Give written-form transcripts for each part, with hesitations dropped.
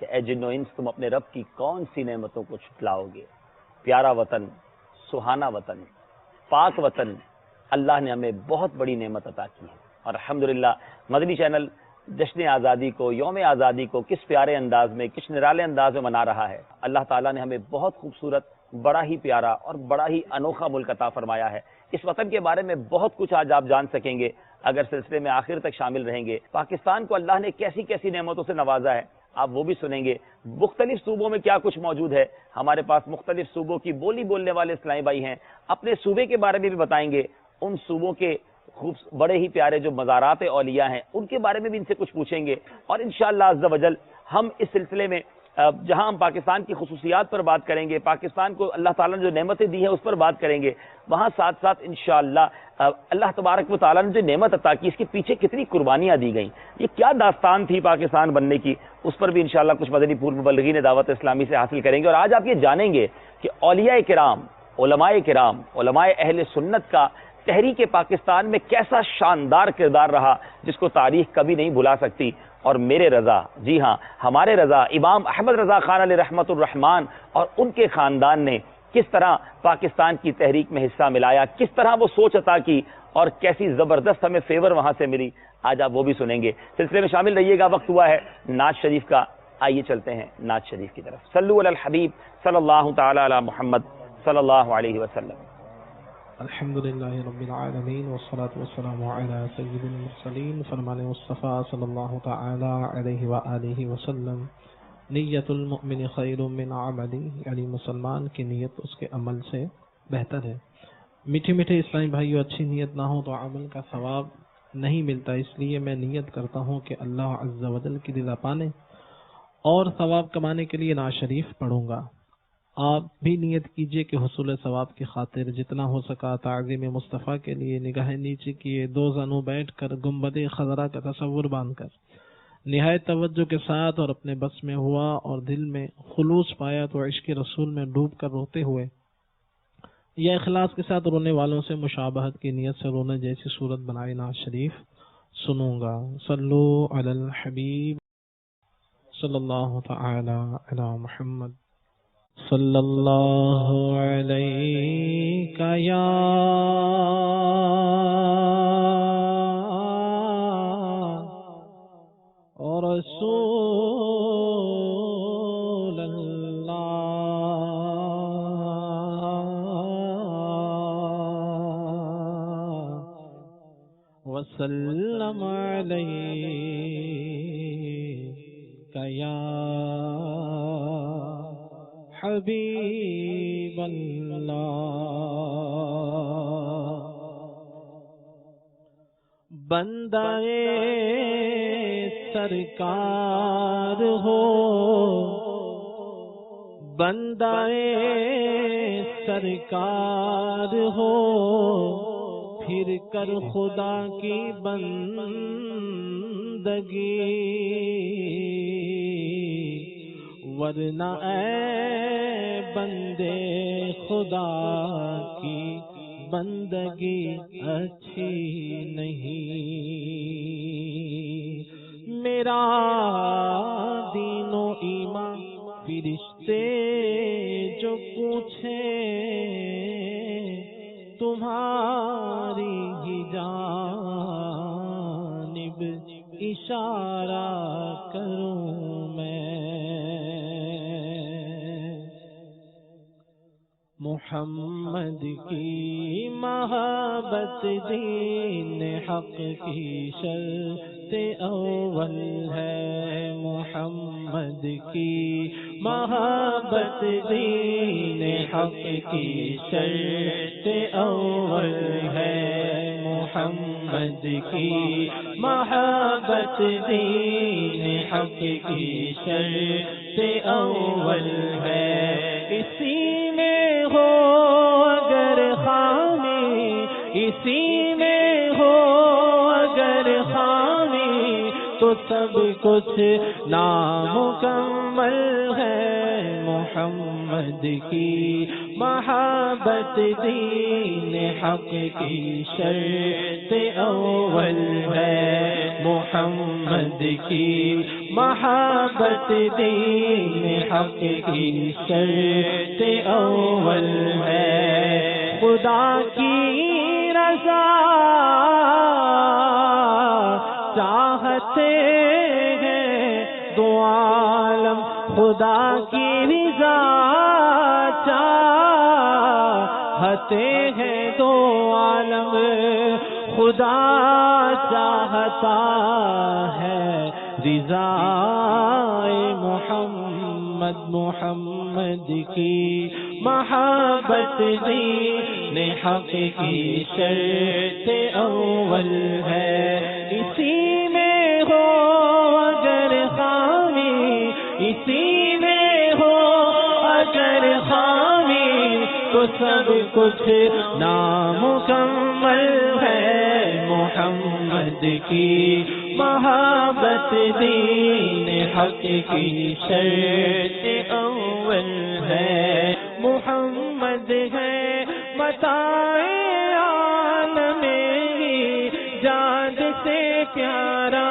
کہ اے جن و انس تم اپنے رب کی کون سی نعمتوں کو چھٹلاؤ گے. پیارا وطن، سہانا وطن، پاک وطن، اللہ نے ہمیں بہت بڑی نعمت عطا کی ہے. اور الحمدللہ مدنی چینل جشن آزادی کو، یوم آزادی کو کس پیارے انداز میں، کس نرالے انداز میں منا رہا ہے. اللہ تعالیٰ نے ہمیں بہت خوبصورت، بڑا ہی پیارا اور بڑا ہی انوکھا ملک عطا فرمایا ہے. اس وطن کے بارے میں بہت کچھ آج آپ جان سکیں گے اگر سلسلے میں آخر تک شامل رہیں گے. پاکستان کو اللہ نے کیسی کیسی نعمتوں سے نوازا ہے آپ وہ بھی سنیں گے. مختلف صوبوں میں کیا کچھ موجود ہے، ہمارے پاس مختلف صوبوں کی بولی بولنے والے اسلامی بھائی ہیں. اپنے صوبے کے بارے میں بھی بتائیں گے. ان صوبوں کے بڑے ہی پیارے جو مزارات اولیاء ہیں ان کے بارے میں بھی ان سے کچھ پوچھیں گے. اور انشاءاللہ عز و جل ہم اس سلسلے میں جہاں ہم پاکستان کی خصوصیات پر بات کریں گے، پاکستان کو اللہ تعالیٰ نے جو نعمتیں دی ہیں اس پر بات کریں گے، وہاں ساتھ ساتھ انشاءاللہ اللہ تبارک و تعالیٰ نے جو نعمت عطا کی اس کے پیچھے کتنی قربانیاں دی گئیں، یہ کیا داستان تھی پاکستان بننے کی، اس پر بھی انشاءاللہ کچھ مدنی پور مبلغین دعوت اسلامی سے حاصل کریں گے. اور آج آپ یہ جانیں گے کہ اولیاء کرام، علماء اہل سنت کا تحریک پاکستان میں کیسا شاندار کردار رہا جس کو تاریخ کبھی نہیں بھلا سکتی. اور میرے رضا، جی ہاں ہمارے رضا امام احمد رضا خان علیہ رحمت الرحمان اور ان کے خاندان نے کس طرح پاکستان کی تحریک میں حصہ ملایا، کس طرح وہ سوچ عطا کی اور کیسی زبردست ہمیں فیور وہاں سے ملی، آج آپ وہ بھی سنیں گے. سلسلے میں شامل رہیے گا. وقت ہوا ہے نعت شریف کا، آئیے چلتے ہیں نعت شریف کی طرف. صلو علی الحبیب صلی اللہ تعالی علی محمد صلی اللہ علیہ وسلم. الحمدللہ رب العالمین والصلاة والسلام علی سید المرسلین. فرمان مصطفیٰ صلی اللہ تعالی علیہ وآلہ وسلم، نیت المؤمن خیر من عملی، یعنی مسلمان کی نیت اس کے عمل سے بہتر ہے. میٹھے میٹھے اسلامی بھائیو، اچھی نیت نہ ہو تو عمل کا ثواب نہیں ملتا. اس لیے میں نیت کرتا ہوں کہ اللہ عز و جل کی رضا پانے اور ثواب کمانے کے لیے نعت شریف پڑھوں گا. آپ بھی نیت کیجئے کہ حصول ثواب کی خاطر جتنا ہو سکا تعظیم مصطفیٰ کے لیے نگاہیں نیچے کیے، دو زانوں بیٹھ کر گنبد خضرا کا تصور باندھ کر نہایت توجہ کے ساتھ اور اپنے بس میں ہوا اور دل میں خلوص پایا تو عشق رسول میں ڈوب کر روتے ہوئے یا اخلاص کے ساتھ رونے والوں سے مشابہت کی نیت سے رونے جیسی صورت بنائی نعت شریف سنوں گا. صلو علی الحبیب صلی اللہ تعالی علی محمد صلی اللہ علیہ یا رسول اللہ وسلم علیہ یا حبیب اللہ. بندہ سرکار ہو، بندہ سرکار ہو، پھر کر خدا کی بندگی، ورنہ اے بندے خدا کی بندگی اچھی نہیں. میرا دین و ایمان فرشتے جو پوچھیں تمہاری ہی جانب اشارہ کروں میں. محمد کی محبت دین حق کی شرط اول ہے. محمد کی محبت دین حق کی شرط اول ہے. محمد کی محبت دین حق کی شرط اول ہے. اسی میں ہو اگر خامی، اسی میں ہو اگر خامی، تو سب کچھ نامکمل ہے. محمد کی محبت دین حق کی شرط اول ہے، محمد کی محبت دین حق کی شرط اول ہے، خدا کی رضا چاہتے ہیں دو عالم، خدا کی رضا چاہتے ہیں دو عالم، خدا چاہتا ہے رضا محمد، محمد کی محبت دین حق کی شرط اول ہے، اسی میں ہو اگر خامی، اسی میں ہو اگر خامی، تو سب کچھ نامکمل ہے، محمد کی محبت دین حق کی شرط اول ہے، محمد ہے متاع عالم جان سے پیارا،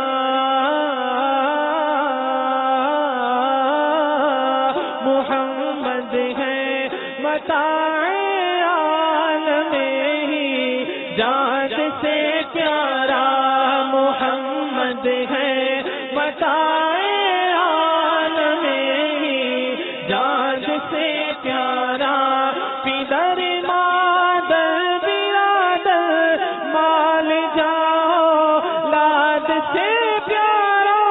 محمد ہے متاع عالم جان سے پیارا، محمد ہے متاع عالم جان سے پیارا، پدر مادر برادر مال جاؤ لاد سے پیارا،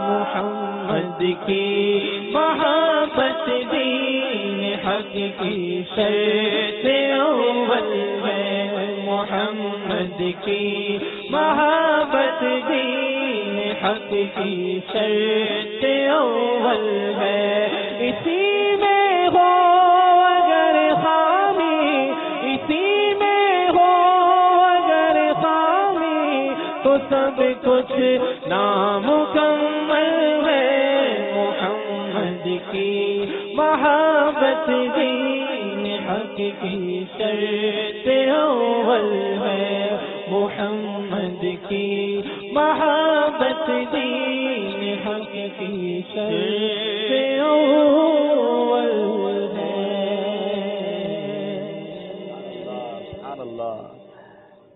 محمد کی محبت دین حق کی شرط اول ہے، محمد کی محبت دین حق کی شرط اول ہے، اسی میں ہو اگر خامی، اسی میں ہو اگر خامی، تو سب کچھ نامکمل ہے، محمد کی محبت دین حق کی شرط اول ہے، محمد کی محبت دین حق کی شرط اول ہے۔ سبحان اللہ۔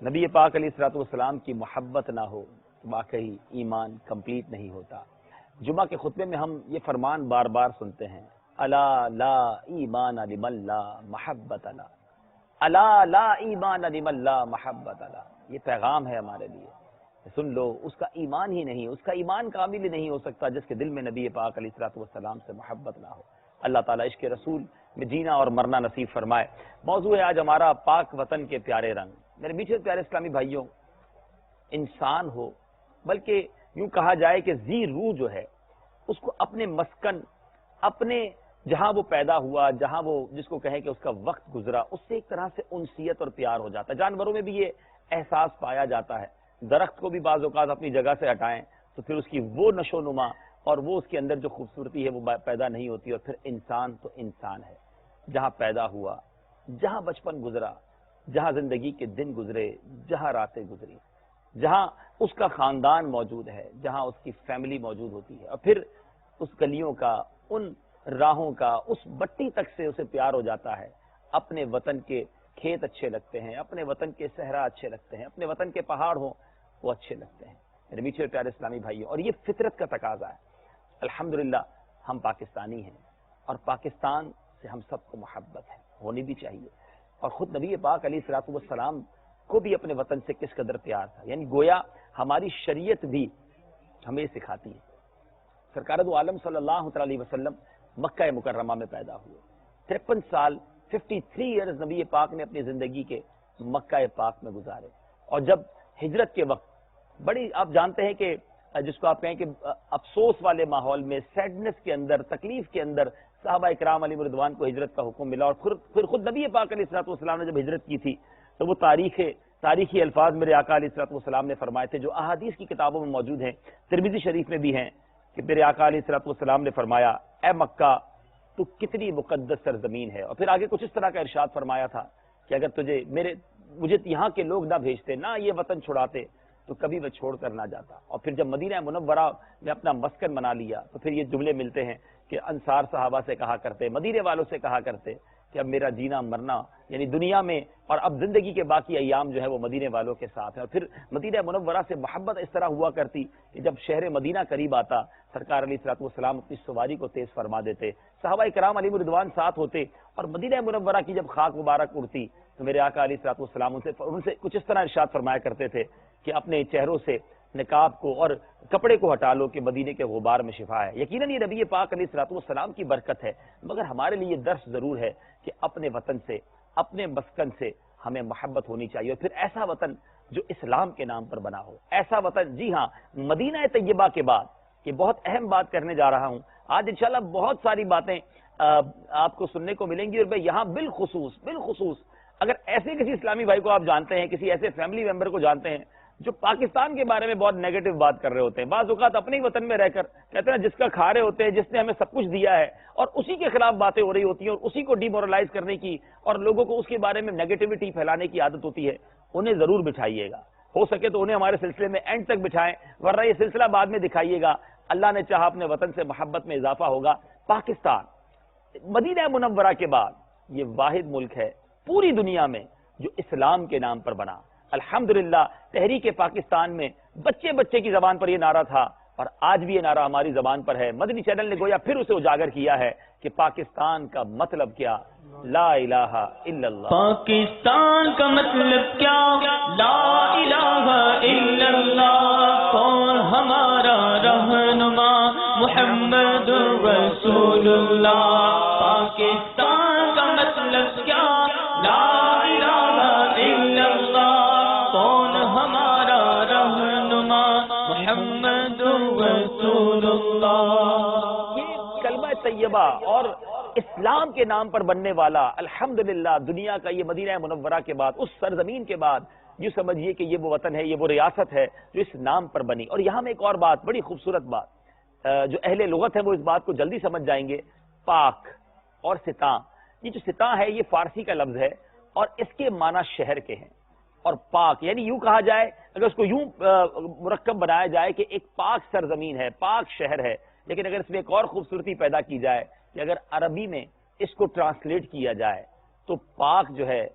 نبی پاک علیہ الصلوۃ والسلام کی محبت نہ ہو تو واقعی ایمان کمپلیٹ نہیں ہوتا۔ جمعہ کے خطبے میں ہم یہ فرمان بار بار سنتے ہیں، الا لا ایمان لمن لا محبت لا، الا لا ایمان لمن لا محبت لا، یہ پیغام ہے ہمارے لیے، سن لو، اس کا ایمان ہی نہیں، اس کا ایمان کامل ہی نہیں ہو سکتا جس کے دل میں نبی پاک علیہ الصلوۃ والسلام سے محبت نہ ہو۔ اللہ تعالیٰ عشق رسول میں جینا اور مرنا نصیب فرمائے۔ موضوع ہے آج ہمارا پاک وطن کے پیارے رنگ۔ میرے میٹھے پیارے اسلامی بھائیوں، انسان ہو، بلکہ یوں کہا جائے کہ ذی روح جو ہے، اس کو اپنے مسکن، اپنے جہاں وہ پیدا ہوا، جہاں وہ جس کو کہیں کہ اس کا وقت گزرا، اس سے ایک طرح سے انسیت اور پیار ہو جاتا ہے۔ جانوروں میں بھی یہ احساس پایا جاتا ہے، درخت کو بھی بعض اوقات اپنی جگہ سے ہٹائیں تو پھر اس کی وہ نشو نما اور وہ اس کے اندر جو خوبصورتی ہے وہ پیدا نہیں ہوتی، اور پھر انسان تو انسان ہے، جہاں پیدا ہوا، جہاں بچپن گزرا، جہاں زندگی کے دن گزرے، جہاں راتیں گزری، جہاں اس کا خاندان موجود ہے، جہاں اس کی فیملی موجود ہوتی ہے، اور پھر اس گلیوں کا، ان راہوں کا، اس مٹی تک سے اسے پیار ہو جاتا ہے۔ اپنے وطن کے کھیت اچھے لگتے ہیں، اپنے وطن کے صحرا اچھے لگتے ہیں، اپنے وطن کے پہاڑ ہوں وہ اچھے لگتے ہیں۔ میرے میٹھے پیارے اسلامی بھائیوں، اور یہ فطرت کا تقاضا ہے۔ الحمدللہ ہم پاکستانی ہیں، اور پاکستان سے ہم سب کو محبت ہے، ہونی بھی چاہیے، اور خود نبی پاک علیہ الصلوۃ والسلام کو بھی اپنے وطن سے کس قدر پیار تھا، یعنی گویا ہماری شریعت بھی ہمیں سکھاتی ہے۔ سرکار دو عالم صلی اللہ علیہ وسلم مکہ مکرمہ میں پیدا ہوئے، 53 سال 53 ایئرز نبی پاک نے اپنی زندگی کے مکہ پاک میں گزارے، اور جب ہجرت کے وقت بڑی، آپ جانتے ہیں کہ جس کو آپ کہیں کہ افسوس والے ماحول میں، سیڈنس کے اندر، تکلیف کے اندر صحابہ اکرام علیہ رضوان کو ہجرت کا حکم ملا، اور پھر خود نبی پاک علیہ الصلوۃ والسلام نے جب ہجرت کی تھی تو وہ تاریخی الفاظ میرے آقا علیہ الصلوۃ والسلام نے فرمائے تھے، جو احادیث کی کتابوں میں موجود ہیں، ترمذی شریف میں بھی ہیں، کہ میرے آقا علیہ الصلوۃ والسلام نے فرمایا، اے مکہ تو کتنی مقدس سرزمین ہے. اور پھر آگے کچھ اس طرح کا ارشاد فرمایا تھا کہ اگر مجھے یہاں کے لوگ نہ بھیجتے، نہ یہ وطن چھڑاتے، تو کبھی میں چھوڑ کر نہ جاتا. اور پھر جب مدینہ منورہ میں اپنا مسکن بنا لیا تو پھر یہ جملے ملتے ہیں کہ انصار صحابہ سے کہا کرتے، مدینے والوں سے کہا کرتے کہ اب میرا جینا مرنا یعنی دنیا میں اور اب زندگی کے باقی ایام جو ہے وہ مدینے والوں کے ساتھ ہیں. اور پھر مدینہ منورہ سے محبت اس طرح ہوا کرتی کہ جب شہر مدینہ قریب آتا، سرکار علیہ الصلوۃ والسلام اپنی سواری کو تیز فرما دیتے، صحابہ کرام علیہ رضوان ساتھ ہوتے، اور مدینہ منورہ کی جب خاک مبارک اڑتی تو میرے آقا علیہ الصلوۃ والسلام ان سے کچھ اس طرح ارشاد فرمایا کرتے تھے کہ اپنے چہروں سے نقاب کو اور کپڑے کو ہٹا لو کہ مدینے کے غبار میں شفا ہے. یقیناً یہ نبی پاک علیہ الصلوۃ والسلام کی برکت ہے، مگر ہمارے لیے یہ درس ضرور ہے کہ اپنے وطن سے، اپنے مسکن سے ہمیں محبت ہونی چاہیے. اور پھر ایسا وطن جو اسلام کے نام پر بنا ہو، ایسا وطن. جی ہاں، مدینہ طیبہ کے بعد یہ بہت اہم بات کرنے جا رہا ہوں آج. انشاءاللہ بہت ساری باتیں آپ کو سننے کو ملیں گی، اور میں یہاں بالخصوص اگر ایسے کسی اسلامی بھائی کو آپ جانتے ہیں، کسی ایسے فیملی ممبر کو جانتے ہیں جو پاکستان کے بارے میں بہت نیگیٹو بات کر رہے ہوتے ہیں، بعض اوقات اپنے ہی وطن میں رہ کر کہتے ہیں جس کا کھا رہے ہوتے ہیں، جس نے ہمیں سب کچھ دیا ہے، اور اسی کے خلاف باتیں ہو رہی ہوتی ہیں اور اسی کو ڈی مورلائز کرنے کی اور لوگوں کو اس کے بارے میں نیگیٹیوٹی پھیلانے کی عادت ہوتی ہے. انہیں ضرور بٹھائیے گا، ہو سکے تو انہیں ہمارے سلسلے میں اینڈ تک بٹھائیں، ورنہ یہ سلسلہ بعد میں دکھائیے گا. اللہ نے چاہا اپنے وطن سے محبت میں اضافہ ہوگا. پاکستان مدینہ منورہ کے بعد یہ واحد ملک ہے پوری دنیا میں جو اسلام کے نام پر بنا. الحمدللہ تحریک پاکستان میں بچے کی زبان پر یہ نعرہ تھا، اور آج بھی یہ نعرہ ہماری زبان پر ہے. مدنی چینل نے گویا پھر اسے اجاگر کیا ہے کہ پاکستان کا مطلب کیا؟ لا الہ الا اللہ. پاکستان کا مطلب کیا؟ لا الہ الا اللہ. کون ہمارا رہنما؟ محمد رسول اللہ. پاکستان کا مطلب کیا؟ لا الہ الا اللہ. کون ہمارا رہنما؟ محمد رسول اللہ. یہ کلمہ طیبہ اور اسلام کے نام پر بننے والا الحمدللہ دنیا کا یہ مدینہ منورہ کے بعد، اس سرزمین کے بعد، یہ سمجھیے کہ یہ وہ وطن ہے، یہ وہ ریاست ہے جو اس نام پر بنی. اور یہاں میں ایک اور بات، بڑی خوبصورت بات، جو اہل لغت ہے وہ اس بات کو جلدی سمجھ جائیں گے. پاک اور ستاں، یہ جو ستاں ہے یہ فارسی کا لفظ ہے اور اس کے معنی شہر کے ہیں. اور پاک یعنی یوں کہا جائے، اگر اس کو یوں مرکب بنایا جائے کہ ایک پاک سرزمین ہے، پاک شہر ہے. لیکن اگر اس میں ایک اور خوبصورتی پیدا کی جائے کہ اگر عربی میں اس کو ٹرانسلیٹ کیا جائے تو پاک جو ہے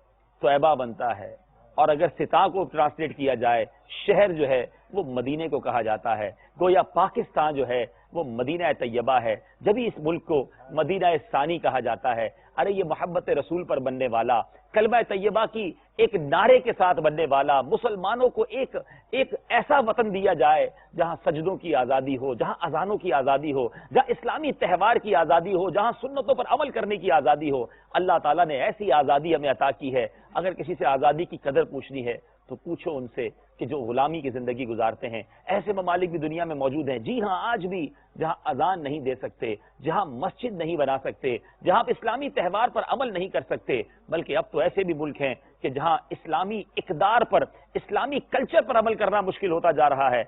طیبہ بنتا ہے، اور اگر ستاں کو ٹرانسلیٹ کیا جائے شہر جو ہے وہ مدینے کو کہا جاتا ہے. گویا پاکستان جو ہے وہ مدینہ طیبہ ہے. جبھی اس ملک کو مدینہ ثانی کہا جاتا ہے. ارے یہ محبت رسول پر بننے والا، کلمہ طیبہ کی ایک نعرے کے ساتھ بننے والا، مسلمانوں کو ایک ایسا وطن دیا جائے جہاں سجدوں کی آزادی ہو، جہاں اذانوں کی آزادی ہو، جہاں اسلامی تہوار کی آزادی ہو، جہاں سنتوں پر عمل کرنے کی آزادی ہو. اللہ تعالیٰ نے ایسی آزادی ہمیں عطا کی ہے. اگر کسی سے آزادی کی قدر پوچھنی ہے تو پوچھو ان سے کہ جو غلامی کی زندگی گزارتے ہیں. ایسے ممالک بھی دنیا میں موجود ہیں. جی ہاں، آج بھی جہاں اذان نہیں دے سکتے، جہاں مسجد نہیں بنا سکتے، جہاں اسلامی تہوار پر عمل نہیں کر سکتے، بلکہ اب تو ایسے بھی ملک ہیں کہ جہاں اسلامی اقدار پر، اسلامی کلچر پر عمل کرنا مشکل ہوتا جا رہا ہے.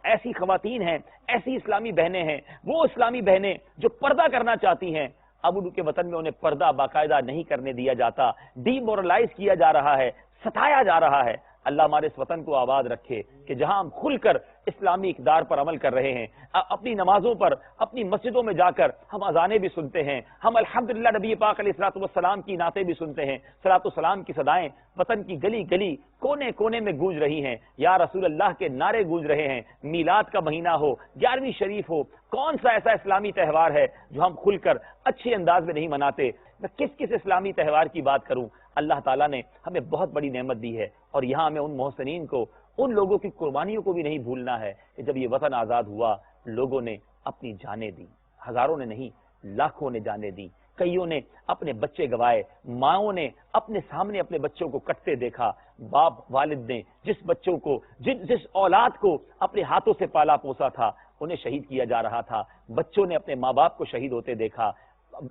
ایسی خواتین ہیں، ایسی اسلامی بہنیں ہیں، وہ اسلامی بہنیں جو پردہ کرنا چاہتی ہیں، اب ان کے وطن میں انہیں پردہ باقاعدہ نہیں کرنے دیا جاتا، ڈی مورلائز کیا جا رہا ہے، ستایا جا رہا ہے. اللہ ہمارے اس وطن کو آباد رکھے کہ جہاں ہم کھل کر اسلامی اقدار پر عمل کر رہے ہیں. اپنی نمازوں پر، اپنی مسجدوں میں جا کر ہم اذانیں بھی سنتے ہیں، ہم الحمدللہ نبی پاک علیہ الصلوۃ والسلام کی نعتیں بھی سنتے ہیں. صلاۃ والسلام کی صدائیں وطن کی گلی گلی، کونے کونے میں گونج رہی ہیں. یا رسول اللہ کے نعرے گونج رہے ہیں. میلاد کا مہینہ ہو، 11ویں شریف ہو، کون سا ایسا اسلامی تہوار ہے جو ہم کھل کر اچھے انداز میں نہیں مناتے؟ میں کس اسلامی تہوار کی بات کروں؟ اللہ تعالیٰ نے ہمیں بہت بڑی نعمت دی ہے، اور یہاں ہمیں ان محسنین کو، ان لوگوں کی قربانیوں کو بھی نہیں بھولنا ہے کہ جب یہ وطن آزاد ہوا لوگوں نے اپنی جانیں دی. ہزاروں نے نہیں، لاکھوں نے جانیں دی. کئیوں نے اپنے بچے گوائے، ماؤں نے اپنے سامنے اپنے بچوں کو کٹتے دیکھا. باپ والد نے جس بچوں کو، جس اولاد کو اپنے ہاتھوں سے پالا پوسا تھا انہیں شہید کیا جا رہا تھا. بچوں نے اپنے ماں باپ کو شہید ہوتے دیکھا.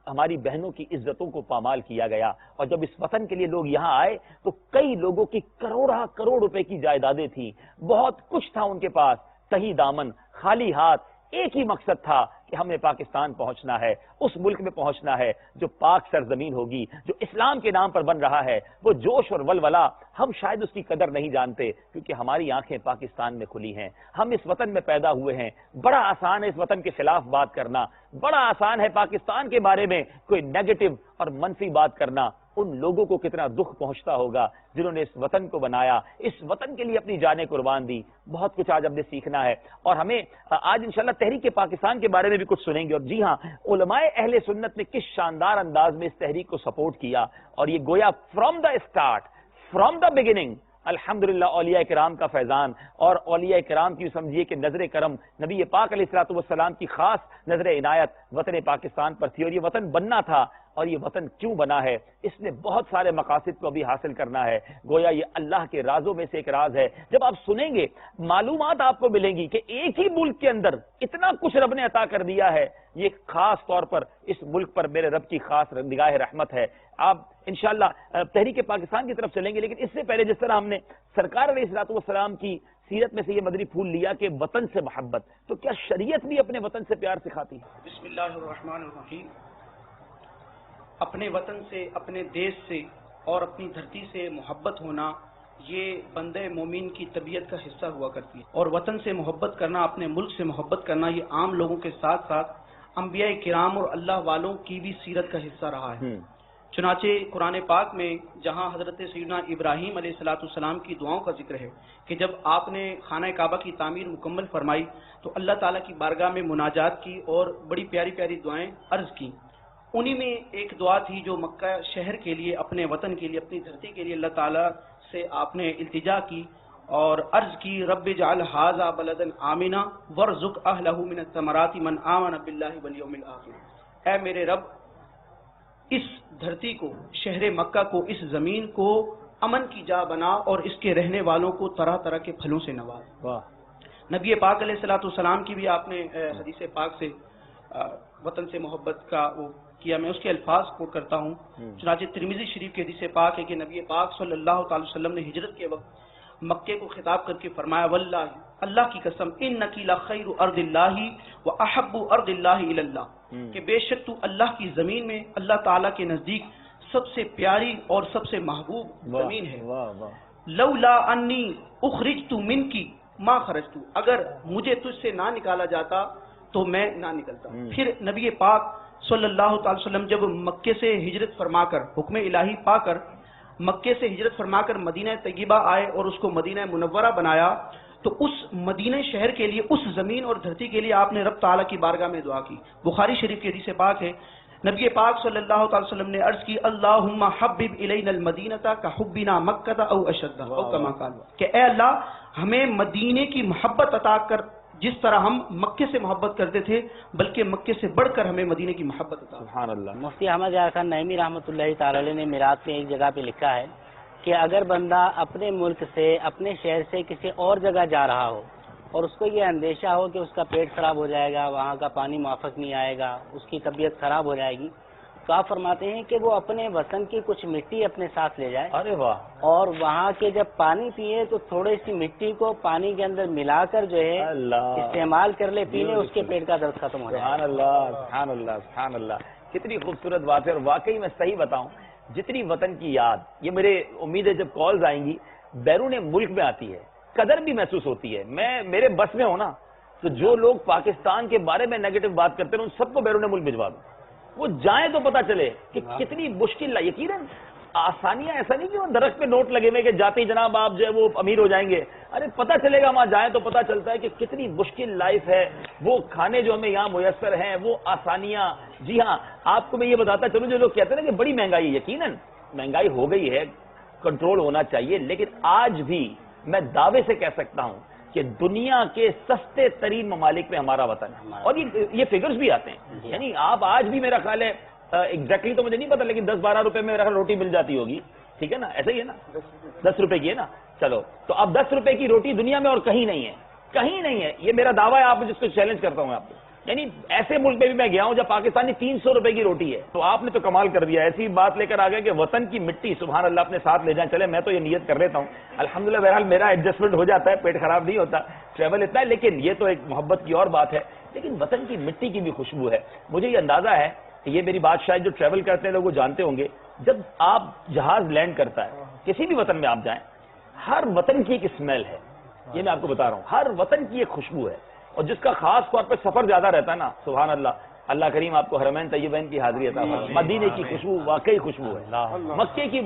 ہماری بہنوں کی عزتوں کو پامال کیا گیا. اور جب اس وطن کے لیے لوگ یہاں آئے تو کئی لوگوں کی کروڑ روپے کی جائیدادیں تھیں، بہت کچھ تھا ان کے پاس، تہی دامن، خالی ہاتھ. ایک ہی مقصد تھا کہ ہمیں پاکستان پہنچنا ہے، اس ملک میں پہنچنا ہے جو پاک سرزمین ہوگی، جو اسلام کے نام پر بن رہا ہے، وہ جوش اور ولولہ ہم شاید اس کی قدر نہیں جانتے، کیونکہ ہماری آنکھیں پاکستان میں کھلی ہیں، ہم اس وطن میں پیدا ہوئے ہیں۔ بڑا آسان ہے اس وطن کے خلاف بات کرنا، بڑا آسان ہے پاکستان کے بارے میں کوئی نیگیٹو اور منفی بات کرنا۔ ان لوگوں کو کتنا دکھ پہنچتا ہوگا جنہوں نے اس وطن کو بنایا، اس وطن کے لیے اپنی جانیں قربان دی۔ بہت کچھ آج ہم نے سیکھنا ہے، اور ہمیں آج انشاءاللہ تحریک پاکستان کے بارے میں بھی کچھ سنیں گے۔ اور جی ہاں، علماء اہل سنت نے کس شاندار انداز میں اس تحریک کو سپورٹ کیا، اور یہ گویا from the start, from the beginning, الحمدللہ اولیاء کرام کا فیضان، اور اولیاء کرام کی سمجھیے کہ نظر کرم نبی پاک علیہ الصلوۃ والسلام کی خاص نظر عنایت وطن پاکستان پر تھی، اور یہ وطن بننا تھا، اور یہ وطن کیوں بنا ہے، اس نے بہت سارے مقاصد کو بھی حاصل کرنا ہے۔ گویا یہ اللہ کے رازوں میں سے ایک راز ہے۔ جب آپ سنیں گے معلومات آپ کو ملیں گی کہ ایک ہی ملک کے اندر اتنا کچھ رب نے عطا کر دیا ہے، یہ خاص طور پر اس ملک پر میرے رب کی خاص نگاہ رحمت ہے۔ آپ انشاءاللہ تحریک پاکستان کی طرف چلیں گے، لیکن اس سے پہلے جس طرح ہم نے سرکار علیہ الصلوۃ والسلام کی سیرت میں سے یہ مدنی پھول لیا کہ وطن سے محبت، تو کیا شریعت بھی اپنے وطن سے پیار سکھاتی ہے؟ بسم اللہ الرحمن الرحیم۔ اپنے وطن سے، اپنے دیش سے اور اپنی دھرتی سے محبت ہونا یہ بندے مومن کی طبیعت کا حصہ ہوا کرتی ہے، اور وطن سے محبت کرنا، اپنے ملک سے محبت کرنا، یہ عام لوگوں کے ساتھ ساتھ انبیاء کرام اور اللہ والوں کی بھی سیرت کا حصہ رہا ہے۔ چنانچہ قرآن پاک میں جہاں حضرت سیدنا ابراہیم علیہ السلام کی دعاؤں کا ذکر ہے کہ جب آپ نے خانہ کعبہ کی تعمیر مکمل فرمائی تو اللہ تعالیٰ کی بارگاہ میں مناجات کی اور بڑی پیاری پیاری دعائیں عرض کی۔ انہی میں ایک دعا تھی جو مکہ شہر کے لیے، اپنے وطن کے لیے، اپنی دھرتی کے لیے اللہ تعالیٰ سے آپ نے التجا کی اور عرض کی، رب اجعل ھذا بلدا آمنا وارزق اہلہ من الثمرات من آمن باللہ والیوم الآخر۔ اے میرے رب، اس دھرتی کو، شہر مکہ کو، اس زمین کو امن کی جا بنا اور اس کے رہنے والوں کو طرح طرح کے پھلوں سے نواز۔ نبی پاک علیہ السلام کی بھی آپ نے حدیث پاک سے وطن سے محبت کا وہ کیا، میں اس کے الفاظ کوٹ کرتا ہوں۔ چنانچہ ترمذی شریف کی حدیث پاک ہے کہ نبی پاک صلی اللہ تعالی وسلم نے ہجرت کے وقت مکے کو خطاب کر کے فرمایا، واللہ، اللہ کی قسم، انکی لخیر ارض اللہ واحب ارض اللہ الی اللہ، کہ بے شک تو اللہ کی زمین میں اللہ تعالیٰ کے نزدیک سب سے پیاری اور سب سے محبوب زمین ہے۔ لولا انی اخرجت منکی ما خرجت، اگر مجھے تجھ سے نہ نکالا جاتا تو میں نہ نکلتا۔ پھر نبی پاک صلی اللہ تعالی وسلم جب مکے سے ہجرت فرما کر، حکم الہی پا کر مکے سے ہجرت فرما کر مدینہ طیبہ آئے اور اس کو مدینہ منورہ بنایا، تو اس مدینہ شہر کے لیے، اس زمین اور دھرتی کے لیے آپ نے رب تعالیٰ کی بارگاہ میں دعا کی۔ بخاری شریف کی حدیث پاک ہے، نبی پاک صلی اللہ تعالی وسلم نے عرض کی، اللہم حبب الینا المدینہ کحبنا مکہ او اشد، او کما قال، کہ اے اللہ ہمیں مدینے کی محبت عطا کر جس طرح ہم مکے سے محبت کرتے تھے، بلکہ مکے سے بڑھ کر ہمیں مدینے کی محبت عطا۔ سبحان اللہ۔ مفتی احمد یار خان نعیمی رحمۃ اللہ تعالی علیہ نے میراث میں ایک جگہ پہ لکھا ہے کہ اگر بندہ اپنے ملک سے، اپنے شہر سے کسی اور جگہ جا رہا ہو اور اس کو یہ اندیشہ ہو کہ اس کا پیٹ خراب ہو جائے گا، وہاں کا پانی موافق نہیں آئے گا، اس کی طبیعت خراب ہو جائے گی، تو آپ فرماتے ہیں کہ وہ اپنے وطن کی کچھ مٹی اپنے ساتھ لے جائے، ارے واہ، اور وہاں کے جب پانی پیے تو تھوڑی سی مٹی کو پانی کے اندر ملا کر جو ہے استعمال کر لے، پینے، اس کے پیٹ کا درد ختم ہو جائے۔ سبحان اللہ، سبحان اللہ، سبحان اللہ، کتنی خوبصورت بات ہے۔ اور واقعی میں صحیح بتاؤں، جتنی وطن کی یاد، یہ میرے امید ہے جب کالز آئیں گی بیرون ملک میں آتی ہے، قدر بھی محسوس ہوتی ہے۔ میرے بس میں ہو نا تو جو لوگ پاکستان کے بارے میں نیگیٹو بات کرتے ہیں ان سب کو بیرون ملک بھجوا دوں، وہ جائیں تو پتہ چلے کہ کتنی مشکل، یقیناً آسانیاں، ایسا نہیں کہ وہ درخت پہ نوٹ لگے ہوئے کہ جاتے ہی جناب آپ جو ہے وہ امیر ہو جائیں گے، ارے پتہ چلے گا وہاں جائیں تو پتہ چلتا ہے کہ کتنی مشکل لائف ہے۔ وہ کھانے جو ہمیں یہاں میسر ہیں، وہ آسانیاں، جی ہاں، آپ کو میں یہ بتاتا چلوں، جو لوگ کہتے ہیں نا کہ بڑی مہنگائی، یقیناً مہنگائی ہو گئی ہے، کنٹرول ہونا چاہیے، لیکن آج بھی میں دعوے سے کہہ سکتا ہوں کہ دنیا کے سستے ترین ممالک میں ہمارا وطن ہے، اور یہ فگرز بھی آتے ہیں، یعنی آپ آج بھی میرا خیال ہے ایگزیکٹلی تو مجھے نہیں پتا، لیکن 10-12 روپے میں میرا خیال روٹی مل جاتی ہوگی، ٹھیک ہے نا، ایسا ہی ہے نا، 10 روپے کی ہے نا، چلو تو اب 10 روپے کی روٹی دنیا میں اور کہیں نہیں ہے، کہیں نہیں ہے، یہ میرا دعویٰ ہے، آپ جس کو چیلنج کرتا ہوں آپ کو، یعنی ایسے ملک میں بھی میں گیا ہوں جب پاکستانی 300 روپے کی روٹی ہے، تو آپ نے تو کمال کر دیا، ایسی بات لے کر آ گئے کہ وطن کی مٹی سبحان اللہ اپنے ساتھ لے جائیں، چلے میں تو یہ نیت کر لیتا ہوں، الحمدللہ بہرحال میرا ایڈجسٹمنٹ ہو جاتا ہے، پیٹ خراب نہیں ہوتا، ٹریول اتنا ہے، لیکن یہ تو ایک محبت کی اور بات ہے لیکن وطن کی مٹی کی بھی خوشبو ہے. مجھے یہ اندازہ ہے کہ یہ میری بات شاید جو ٹریول کرتے ہیں لوگ وہ جانتے ہوں گے, جب آپ جہاز لینڈ کرتا ہے کسی بھی وطن میں آپ جائیں, ہر وطن کی ایک اسمیل ہے. یہ میں آپ کو بتا رہا ہوں, ہر وطن کی ایک خوشبو ہے, اور جس کا خاص طور پہ سفر زیادہ رہتا ہے نا, سبحان اللہ, اللہ کریم آپ کو حرمین طیبین کی حاضری عطا فرمائے. مدینے کی خوشبو واقعی خوشبو ہے. مکے کی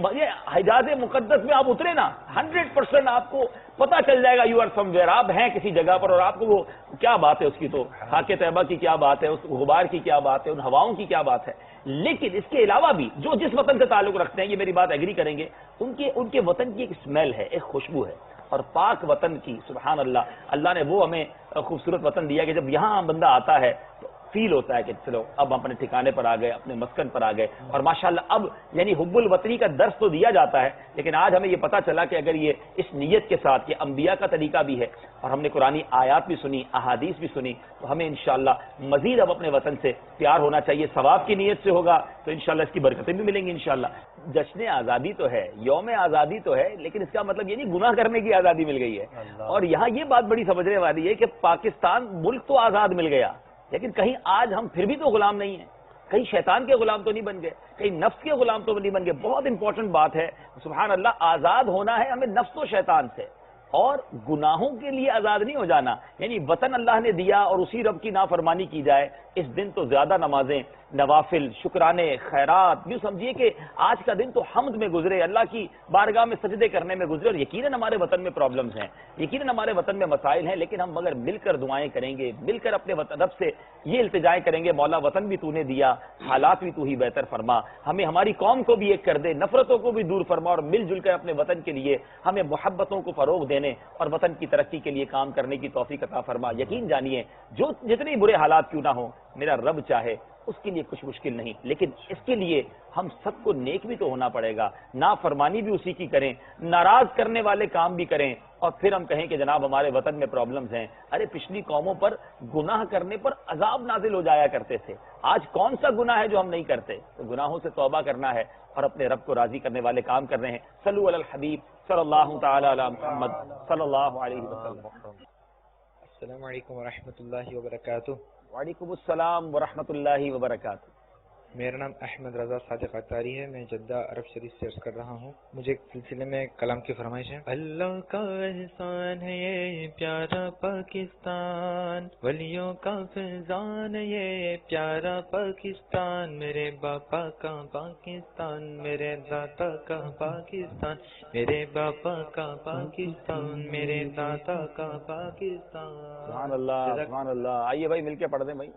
حجاز مقدس میں آپ اترے نا, 100% آپ کو پتا چل جائے گا یو آر سم ویئر, آپ ہیں کسی جگہ پر, اور آپ کو وہ کیا بات ہے اس کی, تو خاک طیبہ کی کیا بات ہے, اس غبار کی کیا بات ہے, ان ہواؤں کی کیا بات ہے. لیکن اس کے علاوہ بھی جو جس وطن سے تعلق رکھتے ہیں, یہ میری بات ایگری کریں گے, ان کے وطن کی ایک اسمیل ہے, ایک خوشبو ہے. اور پاک وطن کی سبحان اللہ, اللہ نے وہ ہمیں خوبصورت وطن دیا کہ جب یہاں بندہ آتا ہے تو فیل ہوتا ہے کہ چلو اب اپنے ٹھکانے پر آ گئے, اپنے مسکن پر آ گئے. اور ماشاءاللہ اب یعنی حب الوطنی کا درس تو دیا جاتا ہے, لیکن آج ہمیں یہ پتا چلا کہ اگر یہ اس نیت کے ساتھ, یہ انبیاء کا طریقہ بھی ہے, اور ہم نے قرآنی آیات بھی سنی, احادیث بھی سنی, تو ہمیں انشاءاللہ مزید اب اپنے وطن سے پیار ہونا چاہیے. ثواب کی نیت سے ہوگا تو انشاءاللہ اس کی برکتیں بھی ملیں گی انشاءاللہ. جشن آزادی تو ہے, یوم آزادی تو ہے, لیکن اس کا مطلب یہ نہیں گناہ کرنے کی آزادی مل گئی ہے. اور یہاں یہ بات بڑی سمجھنے والی ہے کہ پاکستان ملک تو آزاد مل گیا, لیکن کہیں آج ہم پھر بھی تو غلام نہیں ہیں, کہیں شیطان کے غلام تو نہیں بن گئے, کہیں نفس کے غلام تو نہیں بن گئے. بہت امپورٹنٹ بات ہے, سبحان اللہ, آزاد ہونا ہے ہمیں نفس و شیطان سے, اور گناہوں کے لیے آزاد نہیں ہو جانا. یعنی وطن اللہ نے دیا اور اسی رب کی نافرمانی کی جائے, اس دن تو زیادہ نمازیں, نوافل, شکرانے, خیرات, یوں سمجھیے کہ آج کا دن تو حمد میں گزرے, اللہ کی بارگاہ میں سجدے کرنے میں گزرے. اور یقیناً ہمارے وطن میں پرابلمز ہیں, یقیناً ہمارے وطن میں مسائل ہیں, لیکن ہم مگر مل کر دعائیں کریں گے, مل کر اپنے رب سے یہ التجائیں کریں گے, مولا وطن بھی تو نے دیا, حالات بھی تو ہی بہتر فرما, ہمیں ہماری قوم کو بھی ایک کر دے, نفرتوں کو بھی دور فرما, اور مل جل کر اپنے وطن کے لیے ہمیں محبتوں کو فروغ دینے اور وطن کی ترقی کے لیے کام کرنے کی توفیق عطا فرما. یقین جانیے جو جتنے برے حالات کیوں نہ ہوں, میرا رب چاہے اس کے لیے کچھ مشکل نہیں, لیکن اس کے لیے ہم سب کو نیک بھی تو ہونا پڑے گا, نافرمانی بھی اسی کی کریں, ناراض کرنے والے کام بھی کریں, اور پھر ہم کہیں کہ جناب ہمارے وطن میں پرابلمز ہیں. ارے پچھلی قوموں پر گناہ کرنے پر عذاب نازل ہو جایا کرتے تھے, آج کون سا گناہ ہے جو ہم نہیں کرتے؟ تو گناہوں سے توبہ کرنا ہے اور اپنے رب کو راضی کرنے والے کام کر رہے ہیں. صلو علی الحبیب صلی اللہ تعالی علی محمد صلی اللہ علیہ وسلم. السلام علیکم ورحمۃ اللہ وبرکاتہ. وعلیکم السلام ورحمۃ اللہ وبرکاتہ. میرا نام احمد رضا صادق اطاری ہے, میں جدہ عرب شریف سے عرض کر رہا ہوں. مجھے ایک سلسلے میں کلام کی فرمائش ہے. اللہ کا احسان ہے یہ پیارا پاکستان, ولیوں کا فیضان ہے یہ پیارا پاکستان, میرے باپا کا پاکستان, میرے دادا کا پاکستان, میرے باپا کا پاکستان, میرے دادا کا پاکستان. سبحان اللہ, سبحان اللہ. آئیے بھائی مل کے پڑھ دیں بھائی.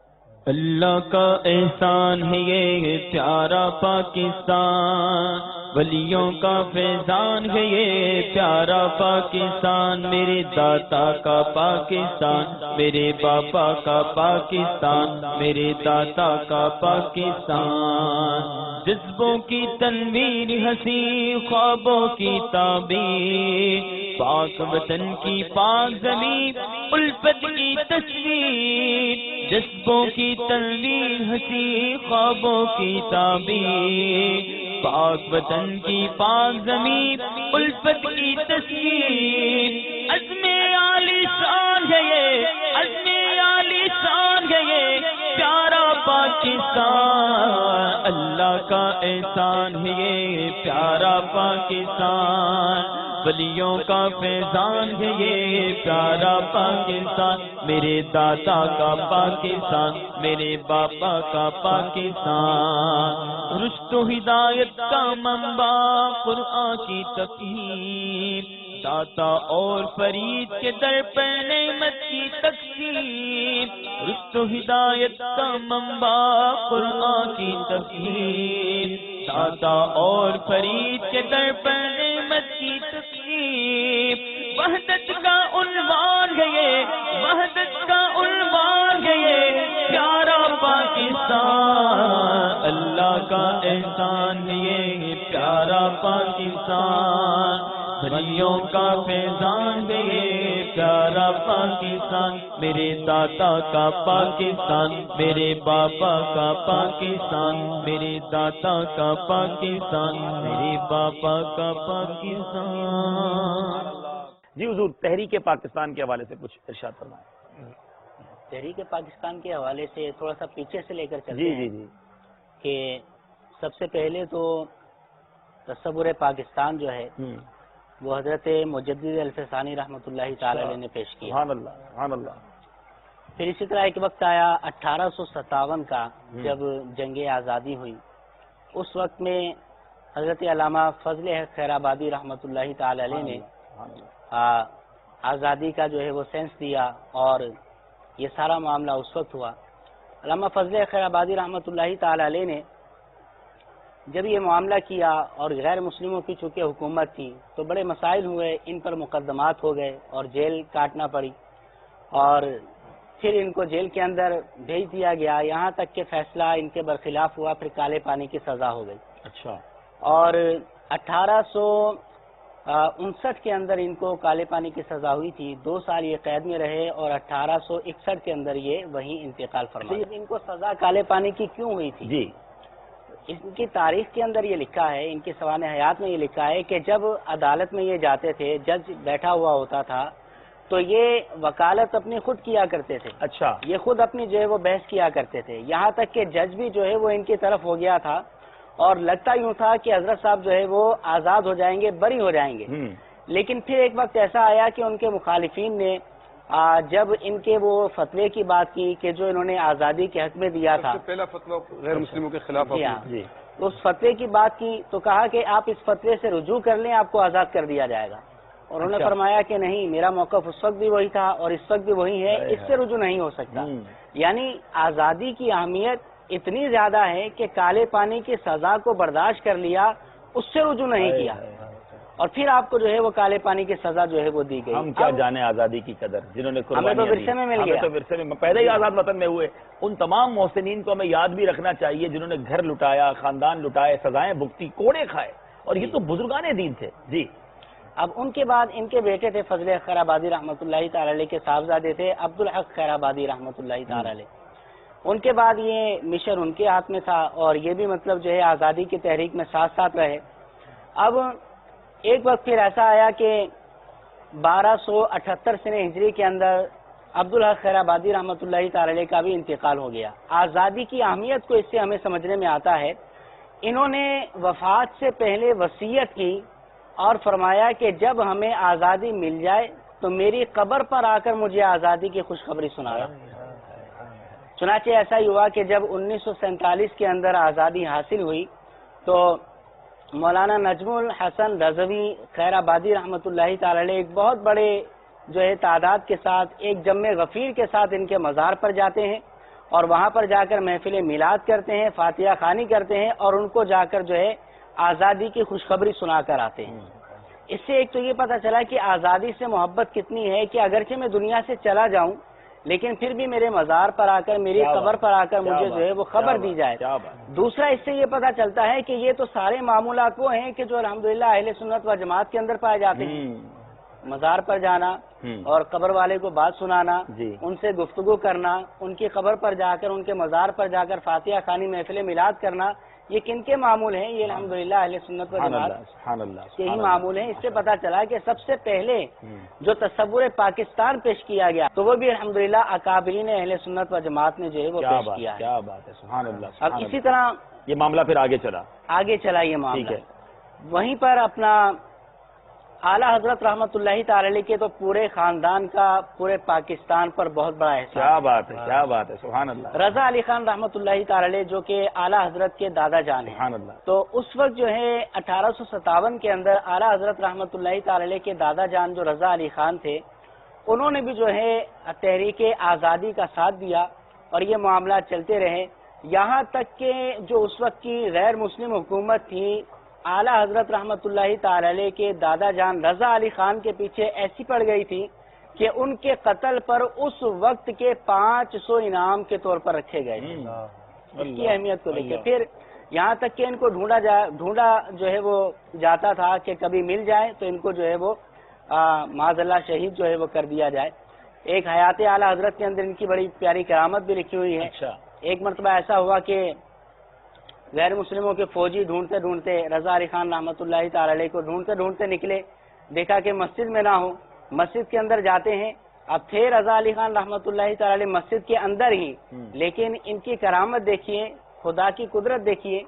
اللہ کا احسان ہے یہ پیارا پاکستان, ولیوں کا فیضان ہے یہ پیارا پاکستان, میرے دادا کا پاکستان, میرے باپا کا پاکستان, میرے دادا کا پاکستان. جذبوں کی تنویر حسین, خوابوں کی تعبیر, پاک وطن کی پاک زمین, الفت کی تصویر. جذبوں کی تنویر حسین, خوابوں کی تعبیر, پاک وطن کی پاک زمین, الفت کی تصویر. عزم عالی شان ہے یہ, عزم عالی شان ہے یہ پیارا پاکستان, اللہ کا احسان ہے یہ پیارا پاکستان, ولیوں کا فیضان ہے یہ پیارا پاکستان, میرے دادا کا پاکستان, میرے باپا کا پاکستان. رشد و ہدایت کا منبع قرآن کی تفہیم, داتا اور فرید کے در پر نعمت کی تقسیم. رشد و ہدایت کا منبع قرآن کی تفہیم, داتا اور فرید کے در پر نعمت کی تقسیم. وحدت کا عنوان ہے یہ, وحدت کا عنوان ہے یہ پیارا پاکستان, اللہ کا احسان ہے یہ پیارا پاکستان, ولیوں کا فیضان ہے یہ پیارا پاکستان, میرے دادا کا پاکستان, میرے باپا کا پاکستان, میرے دادا کا پاکستان, میرے باپا کا پاکستان. جی حضور, تحریک پاکستان کے حوالے سے کچھ ارشاد فرمائیں. تحریک پاکستان کے حوالے سے تھوڑا سا پیچھے سے لے کر چلتے جی ہیں جی جی کہ سب سے پہلے تو تصور پاکستان جو ہے وہ حضرت مجدد الفسانی رحمۃ اللہ تعالی علیہ نے پیش کیا. سبحان اللہ سبحان اللہ. پھر اسی طرح ایک وقت آیا 1857 کا جب جنگ آزادی ہوئی. اس وقت میں حضرت علامہ فضل خیر آبادی رحمۃ اللہ تعالی علیہ نے آزادی کا جو ہے وہ سینس دیا اور یہ سارا معاملہ اس وقت ہوا. علامہ فضل خیر آبادی رحمۃ اللہ تعالی علیہ نے جب یہ معاملہ کیا اور غیر مسلموں کی چونکہ حکومت تھی تو بڑے مسائل ہوئے, ان پر مقدمات ہو گئے اور جیل کاٹنا پڑی اور پھر ان کو جیل کے اندر بھیج دیا گیا, یہاں تک کہ فیصلہ ان کے برخلاف ہوا, پھر کالے پانی کی سزا ہو گئی. اچھا. اور 1859 کے اندر ان کو کالے پانی کی سزا ہوئی تھی, 2 سال یہ قید میں رہے اور 1861 کے اندر یہ وہیں انتقال فرمایا. ان کو سزا کالے پانی کی کیوں ہوئی تھی؟ جی ان کی تاریخ کے اندر یہ لکھا ہے, ان کی سوانح حیات میں یہ لکھا ہے کہ جب عدالت میں یہ جاتے تھے, جج بیٹھا ہوا ہوتا تھا تو یہ وکالت اپنی خود کیا کرتے تھے. اچھا. یہ خود اپنی جو ہے وہ بحث کیا کرتے تھے, یہاں تک کہ جج بھی جو ہے وہ ان کی طرف ہو گیا تھا اور لگتا یوں تھا کہ حضرت صاحب جو ہے وہ آزاد ہو جائیں گے, بری ہو جائیں گے. لیکن پھر ایک وقت ایسا آیا کہ ان کے مخالفین نے جب ان کے وہ فتوے کی بات کی کہ جو انہوں نے آزادی کے حق میں دیا تھا, پہلا فتویٰ غیر مسلموں کے خلاف جی اس فتوے کی بات کی تو کہا کہ آپ اس فتوے سے رجوع کر لیں, آپ کو آزاد کر دیا جائے گا. اور انہوں نے فرمایا کہ نہیں, میرا موقف اس وقت بھی وہی تھا اور اس وقت بھی وہی ہے, اس سے رجوع نہیں ہو سکتا. یعنی آزادی کی اہمیت اتنی زیادہ ہے کہ کالے پانی کی سزا کو برداشت کر لیا, اس سے رجوع نہیں کیا اور پھر آپ کو جو ہے وہ کالے پانی کی سزا جو ہے وہ دی گئی. ہم کیا جانے آزادی کی قدر, جنہوں نے ہمیں تو ورثے میں مل گیا, تو ورثے میں پیدا ہی آزاد وطن میں ہوئے. ان تمام محسنین کو ہمیں یاد بھی رکھنا چاہیے جنہوں نے گھر لٹایا, خاندان لٹائے, سزائیں بھگتی, کوڑے کھائے, اور یہ تو بزرگان دین تھے. جی. اب ان کے بعد ان کے بیٹے تھے فضل خیر آبادی رحمۃ اللہ تعالی علیہ کے صاحبزادے تھے عبدالحق خیر آبادی رحمۃ اللہ تعالی علیہ. ان کے بعد یہ مشن ان کے ہاتھ میں تھا اور یہ بھی مطلب جو ہے آزادی کی تحریک میں ساتھ ساتھ رہے. اب ایک وقت پھر ایسا آیا کہ 1278 سنہ ہجری کے اندر عبدالحق خیر آبادی رحمۃ اللہ تعالی علیہ کا بھی انتقال ہو گیا. آزادی کی اہمیت کو اس سے ہمیں سمجھنے میں آتا ہے, انہوں نے وفات سے پہلے وصیت کی اور فرمایا کہ جب ہمیں آزادی مل جائے تو میری قبر پر آ کر مجھے آزادی کی خوشخبری سنانا. چنانچہ ایسا ہی ہوا کہ جب 1947 کے اندر آزادی حاصل ہوئی تو مولانا نجم الحسن رضوی خیر آبادی رحمۃ اللہ تعالی علیہ ایک بہت بڑے جو ہے تعداد کے ساتھ ایک جمع غفیر کے ساتھ ان کے مزار پر جاتے ہیں اور وہاں پر جا کر محفل میلاد کرتے ہیں, فاتحہ خوانی کرتے ہیں اور ان کو جا کر جو ہے آزادی کی خوشخبری سنا کر آتے ہیں. اس سے ایک تو یہ پتہ چلا کہ آزادی سے محبت کتنی ہے کہ اگرچہ میں دنیا سے چلا جاؤں لیکن پھر بھی میرے مزار پر آ کر, میری قبر پر آ کر مجھے جو ہے وہ خبر دی جائے. دوسرا اس سے یہ پتہ چلتا ہے کہ یہ تو سارے معمولات وہ ہیں کہ جو الحمدللہ اہل سنت و جماعت کے اندر پائے جاتے ہیں. مزار پر جانا اور قبر والے کو بات سنانا, ان سے گفتگو کرنا, ان کی قبر پر جا کر, ان کے مزار پر جا کر فاتحہ خوانی محفل میلاد کرنا, یہ کن کے معمول ہیں؟ یہ الحمدللہ اہل سنت و جماعت کے ہی معمول ہیں. اس سے پتہ چلا کہ سب سے پہلے جو تصور پاکستان پیش کیا گیا تو وہ بھی الحمدللہ اکابرین اہل سنت و جماعت نے جو ہے وہ پیش کیا ہے. کیا بات ہے, سبحان اللہ. اب اسی طرح یہ معاملہ پھر آگے چلا یہ معاملہ. وہیں پر اپنا اعلیٰ حضرت رحمۃ اللہ تعالی علیہ کے تو پورے خاندان کا پورے پاکستان پر بہت بڑا احسان. کیا بات ہے, سبحان اللہ. رضا علی خان رحمۃ اللہ تعالی علیہ جو کہ اعلیٰ حضرت کے دادا جان ہیں, سبحان اللہ. تو اس وقت جو ہے 1857 کے اندر اعلیٰ حضرت رحمۃ اللہ تعالی علیہ کے دادا جان جو رضا علی خان تھے, انہوں نے بھی جو ہے تحریک آزادی کا ساتھ دیا اور یہ معاملات چلتے رہے, یہاں تک کہ جو اس وقت کی غیر مسلم حکومت تھی, اعلیٰ حضرت رحمۃ اللہ تعالی علیہ کے دادا جان رضا علی خان کے پیچھے ایسی پڑ گئی تھی کہ ان کے قتل پر اس وقت کے 500 انعام کے طور پر رکھے گئے تھے. اس کی اہمیت کو دیکھیں. پھر یہاں تک کہ ان کو ڈھونڈا جو ہے وہ جاتا تھا کہ کبھی مل جائے تو ان کو جو ہے وہ معاذ اللہ شہید جو ہے وہ کر دیا جائے. ایک حیات اعلیٰ حضرت کے اندر ان کی بڑی پیاری کرامت بھی لکھی ہوئی ہے. ایک مرتبہ ایسا ہوا کہ غیر مسلموں کے فوجی ڈھونڈتے ڈھونڈتے رضا علی خان رحمۃ اللہ تعالی علیہ کو ڈھونڈتے ڈھونڈتے نکلے, دیکھا کہ مسجد میں نہ ہو, مسجد کے اندر جاتے ہیں اب تھے رضا علی خان رحمۃ اللہ تعالی علیہ مسجد کے اندر ہی، لیکن ان کی کرامت دیکھیے، خدا کی قدرت دیکھیے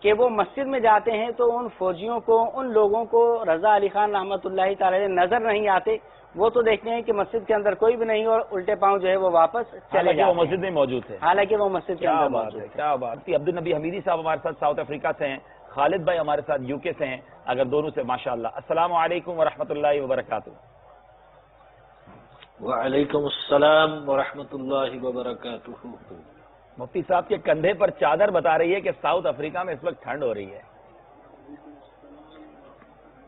کہ وہ مسجد میں جاتے ہیں تو ان فوجیوں کو، ان لوگوں کو رضا علی خان رحمۃ اللہ تعالی علیہ نظر نہیں آتے، وہ تو دیکھتے ہیں کہ مسجد کے اندر کوئی بھی نہیں اور الٹے پاؤں جو ہے وہ واپس چلے جاتے ہیں، وہ مسجد میں موجود ہے، حالانکہ وہ مسجد کے اندر موجود ہے۔ کیا بات ہے۔ عبدالنبی حمیدی صاحب ہمارے ساتھ ساؤتھ افریقہ سے ہیں، خالد بھائی ہمارے ساتھ یو کے سے ہیں، اگر دونوں سے ماشاءاللہ۔ السلام علیکم ورحمۃ اللہ وبرکاتہ۔ وعلیکم السلام ورحمۃ اللہ وبرکاتہ۔ مفتی صاحب کے کندھے پر چادر بتا رہی ہے کہ ساؤتھ افریقہ میں اس وقت ٹھنڈ ہو رہی ہے۔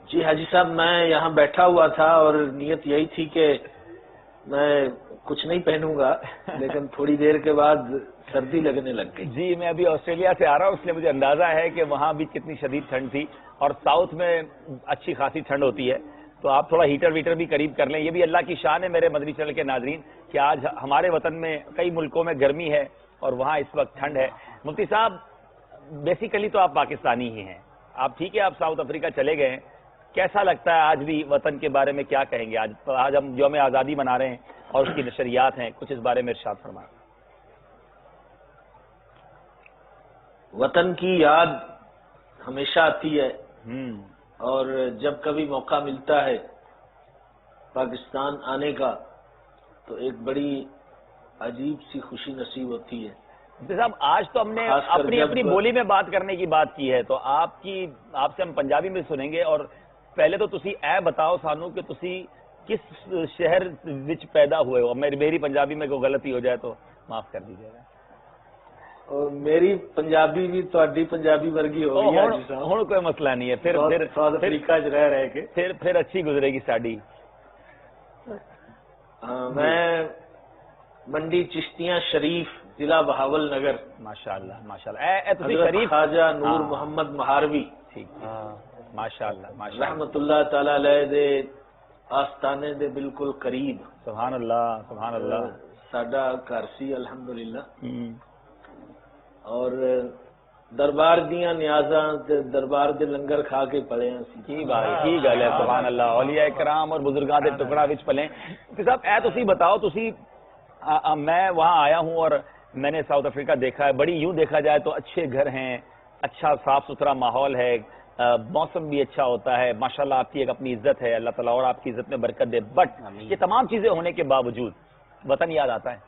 جی حاجی صاحب، میں یہاں بیٹھا ہوا تھا اور نیت یہی تھی کہ میں کچھ نہیں پہنوں گا، لیکن تھوڑی دیر کے بعد سردی لگنے لگ گئی۔ جی میں ابھی آسٹریلیا سے آ رہا ہوں، اس لیے مجھے اندازہ ہے کہ وہاں بھی کتنی شدید ٹھنڈ تھی، اور ساؤتھ میں اچھی خاصی ٹھنڈ ہوتی ہے، تو آپ تھوڑا ہیٹر ویٹر بھی قریب کر لیں۔ یہ بھی اللہ کی شان ہے میرے مدنی چینل کے ناظرین کہ آج ہمارے وطن میں کئی ملکوں میں گرمی ہے اور وہاں اس وقت ٹھنڈ ہے۔ مفتی صاحب بیسیکلی تو آپ پاکستانی ہی ہیں، آپ ٹھیک ہے، آپ ساؤتھ افریقہ چلے گئے ہیں، کیسا لگتا ہے آج بھی وطن کے بارے میں کیا کہیں گے؟ آج ہم یوم آزادی منا رہے ہیں اور اس کی نشریات ہیں، کچھ اس بارے میں ارشاد فرمائیں۔ وطن کی یاد ہمیشہ آتی ہے، اور جب کبھی موقع ملتا ہے پاکستان آنے کا تو ایک بڑی عجیب سی خوشی نصیب ہوتی ہے۔ صاحب آج تو ہم نے اپنی بولی میں بات کرنے کی بات کی ہے، تو آپ سے ہم پنجابی میں سنیں گے، اور پہلے تو تسی اے بتاؤ سانو کہ تسی کس شہر وچ پیدا ہوئے ہو؟ میری پنجابی میں کوئی غلطی ہو جائے تو معاف کر دیجیے گا۔ اور میری پنجابی بھی تہاڈی پنجابی ورگی ہو گئی ہے جی صاحب، ہن کوئی مسئلہ نہیں ہے، ساؤتھ افریقہ چ رہ کے پھر اچھی گزرے گی ساڈی۔ میں منڈی چشتیاں شریف، ضلع بہاول نگر، ماشاءاللہ ماشاءاللہ، حضرت خواجہ نور محمد مہاروی ماشاءاللہ رحمت اللہ تعالی علیہ دے آستانے دے بالکل قریب، سبحان اللہ سبحان اللہ، ساڈا گھر سی الحمدللہ، اور دربار دیاں نیازاں تے دربار دے لنگر کھا کے پڑے ہیں سی۔ کی گل ہے، سبحان اللہ، اولیاء کرام اور بزرگاں دے ٹکڑا وچ پلے۔ صاحب اے تسی بتاؤ، میں وہاں آیا ہوں اور میں نے ساؤتھ افریقہ دیکھا ہے، بڑی یوں دیکھا جائے تو اچھے گھر ہیں، اچھا صاف ستھرا ماحول ہے، موسم بھی اچھا ہوتا ہے، ماشاءاللہ آپ کی ایک اپنی عزت ہے، اللہ تعالیٰ اور آپ کی عزت میں برکت دے، بٹ یہ تمام چیزیں ہونے کے باوجود وطن یاد آتا ہے؟